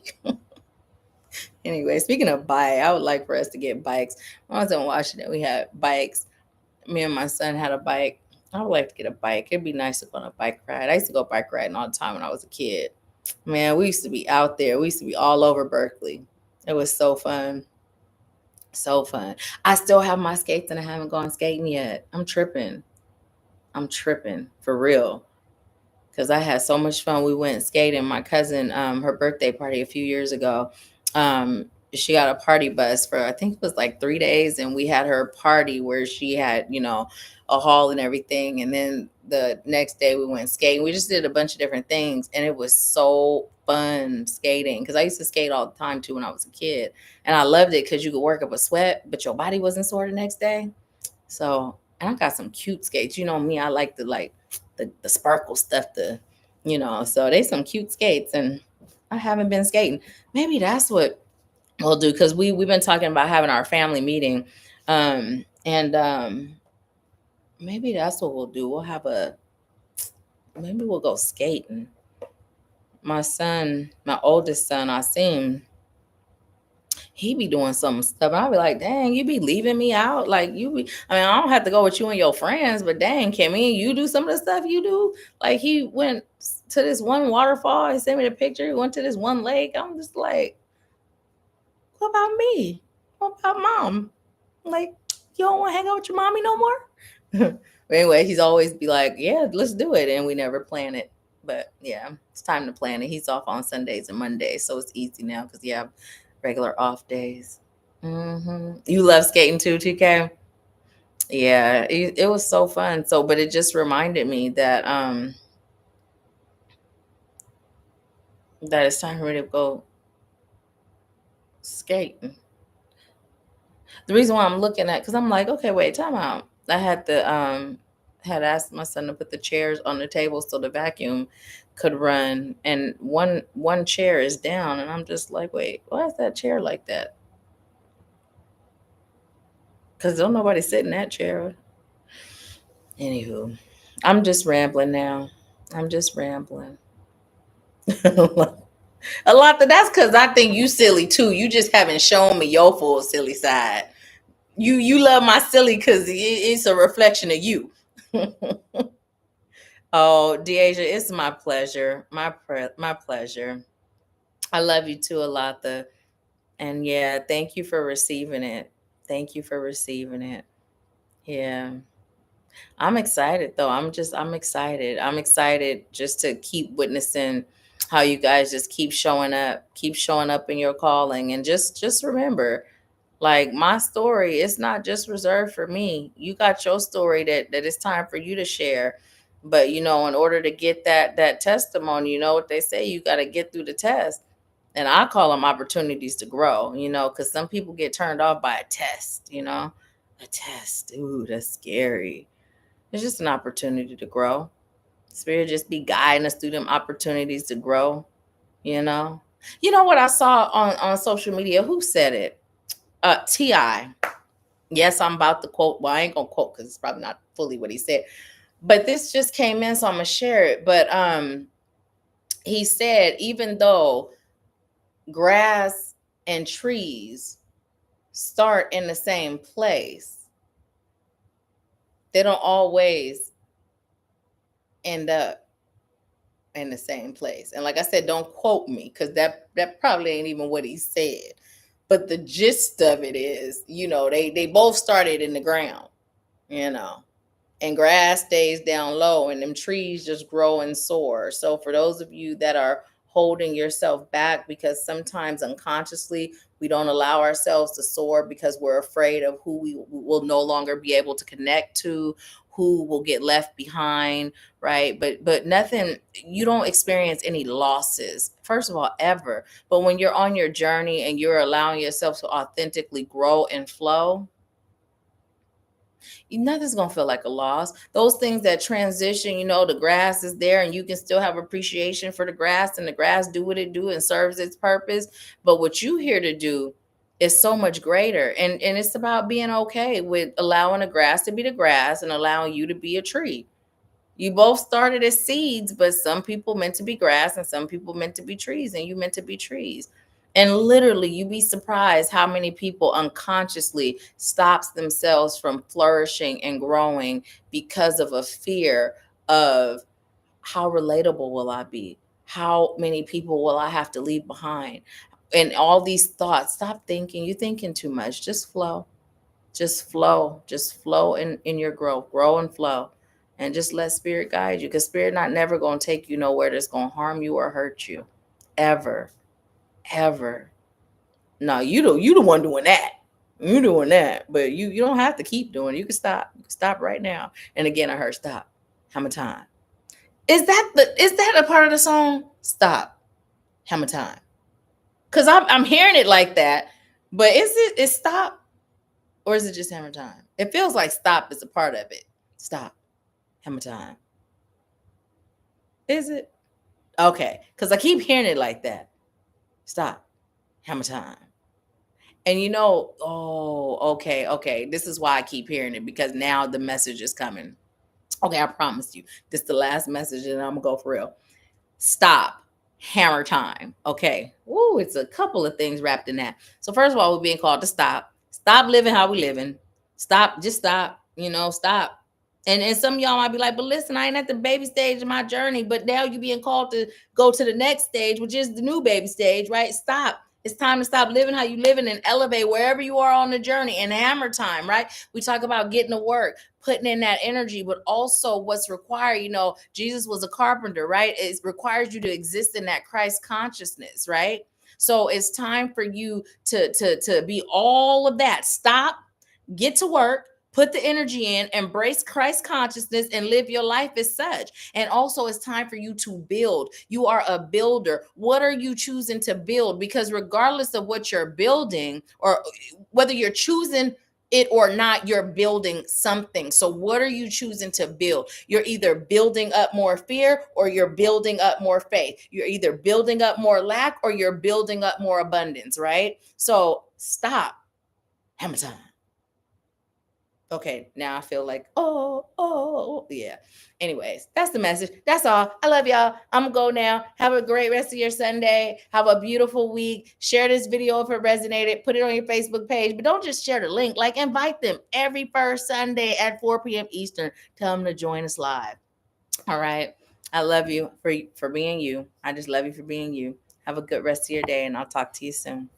Anyway, speaking of bike, I would like for us to get bikes. When I was in Washington, we had bikes. Me and my son had a bike. I would like to get a bike. It'd be nice to go on a bike ride. I used to go bike riding all the time when I was a kid. Man, we used to be out there. We used to be all over Berkeley. It was so fun. So fun. I still have my skates and I haven't gone skating yet. I'm tripping. For real. Because I had so much fun. We went skating. My cousin, her birthday party a few years ago, she got a party bus for, I think it was like 3 days, and we had her party where she had, a hall and everything. And then the next day we went skating. We just did a bunch of different things, and it was so fun skating because I used to skate all the time too when I was a kid, and I loved it because you could work up a sweat, but your body wasn't sore the next day. So, and I got some cute skates. You know me, I like the sparkle stuff, so they some cute skates, and I haven't been skating. Maybe that's what we'll do, because we've been talking about having our family meeting, and maybe that's what we'll do. Maybe we'll go skating. My oldest son, I seen he be doing some stuff. I'll be like, dang, you be leaving me out. Like I don't have to go with you and your friends, but dang, can me and you do some of the stuff you do? Like he went to this one waterfall. He sent me the picture. He went to this one lake. I'm just like, what about me? What about mom? Like, you don't want to hang out with your mommy no more? But anyway, he's always be like, yeah, let's do it. And we never plan it. But yeah, it's time to plan it. He's off on Sundays and Mondays, so it's easy now because you have regular off days. You love skating too, TK? Yeah, it was so fun. So, but it just reminded me that it's time for me to go skating. The reason why I'm looking at, because I'm like, okay, wait, time out. I had asked my son to put the chairs on the table so the vacuum could run, and one chair is down, and I'm just like, wait, why is that chair like that? Because don't nobody sit in that chair. Anywho, I'm just rambling now. I'm just rambling. A lot. That's because I think you silly too. You just haven't shown me your full silly side. You love my silly because it's a reflection of you. Oh, Deasia, it's my pleasure. My pleasure. I love you too, Alatha. And yeah, thank you for receiving it. Thank you for receiving it. Yeah. I'm excited though. I'm excited. I'm excited just to keep witnessing how you guys just keep showing up in your calling, and just remember, like, my story is not just reserved for me. You got your story that it's time for you to share. But in order to get that testimony, you know what they say, you got to get through the test. And I call them opportunities to grow, because some people get turned off by a test, a test. Ooh, that's scary. It's just an opportunity to grow. Spirit just be guiding us through them opportunities to grow, you know. You know what I saw on social media? Who said it? Ti. Yes, I'm about to quote. Well, I ain't gonna quote because it's probably not fully what he said. But this just came in, so I'm gonna share it. But he said, even though grass and trees start in the same place, they don't always end up in the same place. And like I said, don't quote me, because that probably ain't even what he said. But the gist of it is, they both started in the ground, you know. And grass stays down low and them trees just grow and soar. So for those of you that are holding yourself back because sometimes unconsciously we don't allow ourselves to soar because we're afraid of who we will no longer be able to connect to, who will get left behind, right? But nothing, you don't experience any losses, first of all, ever. But when you're on your journey and you're allowing yourself to authentically grow and flow, nothing's gonna feel like a loss. Those things that transition, the grass is there and you can still have appreciation for the grass, and the grass do what it do and serves its purpose. But what you here to do is so much greater. And it's about being okay with allowing the grass to be the grass and allowing you to be a tree. You both started as seeds, but some people meant to be grass and some people meant to be trees, and you meant to be trees. And literally, you'd be surprised how many people unconsciously stops themselves from flourishing and growing because of a fear of, how relatable will I be? How many people will I have to leave behind? And all these thoughts. Stop thinking. You're thinking too much. Just flow. Just flow in your growth. Grow and flow. And just let spirit guide you, because spirit not never going to take you nowhere that's going to harm you or hurt you. Ever. Ever. No, you the one doing that. You doing that. But you don't have to keep doing it. You can stop. You can stop right now. And again, I heard stop. Hammer time. Is that a part of the song? Stop. Hammer time. Because I'm hearing it like that. But is stop? Or is it just hammer time? It feels like stop is a part of it. Stop. Hammer time. Is it? Okay. Because I keep hearing it like that. Stop. Hammer time. And okay. This is why I keep hearing it, because now the message is coming. Okay, I promise you. This is the last message and I'm going to go for real. Stop. Hammer time. Okay. Ooh, it's a couple of things wrapped in that. So first of all, we're being called to stop. Stop living how we living. Stop. Just stop. Stop. And some of y'all might be like, but listen, I ain't at the baby stage of my journey. But now you're being called to go to the next stage, which is the new baby stage, right? Stop. It's time to stop living how you living and elevate wherever you are on the journey. And hammer time, right? We talk about getting to work, putting in that energy, but also what's required. Jesus was a carpenter, right? It requires you to exist in that Christ consciousness, right? So it's time for you to be all of that. Stop, get to work, put the energy in, embrace Christ consciousness, and live your life as such. And also, it's time for you to build. You are a builder. What are you choosing to build? Because regardless of what you're building, or whether you're choosing it or not, you're building something. So what are you choosing to build? You're either building up more fear or you're building up more faith. You're either building up more lack or you're building up more abundance, right? So stop. Hammer time. Okay, now I feel like, yeah. Anyways, that's the message. That's all. I love y'all. I'm gonna go now. Have a great rest of your Sunday. Have a beautiful week. Share this video if it resonated. Put it on your Facebook page, but don't just share the link. Like, invite them every first Sunday at 4 p.m. Eastern. Tell them to join us live. All right. I love you for being you. I just love you for being you. Have a good rest of your day, and I'll talk to you soon.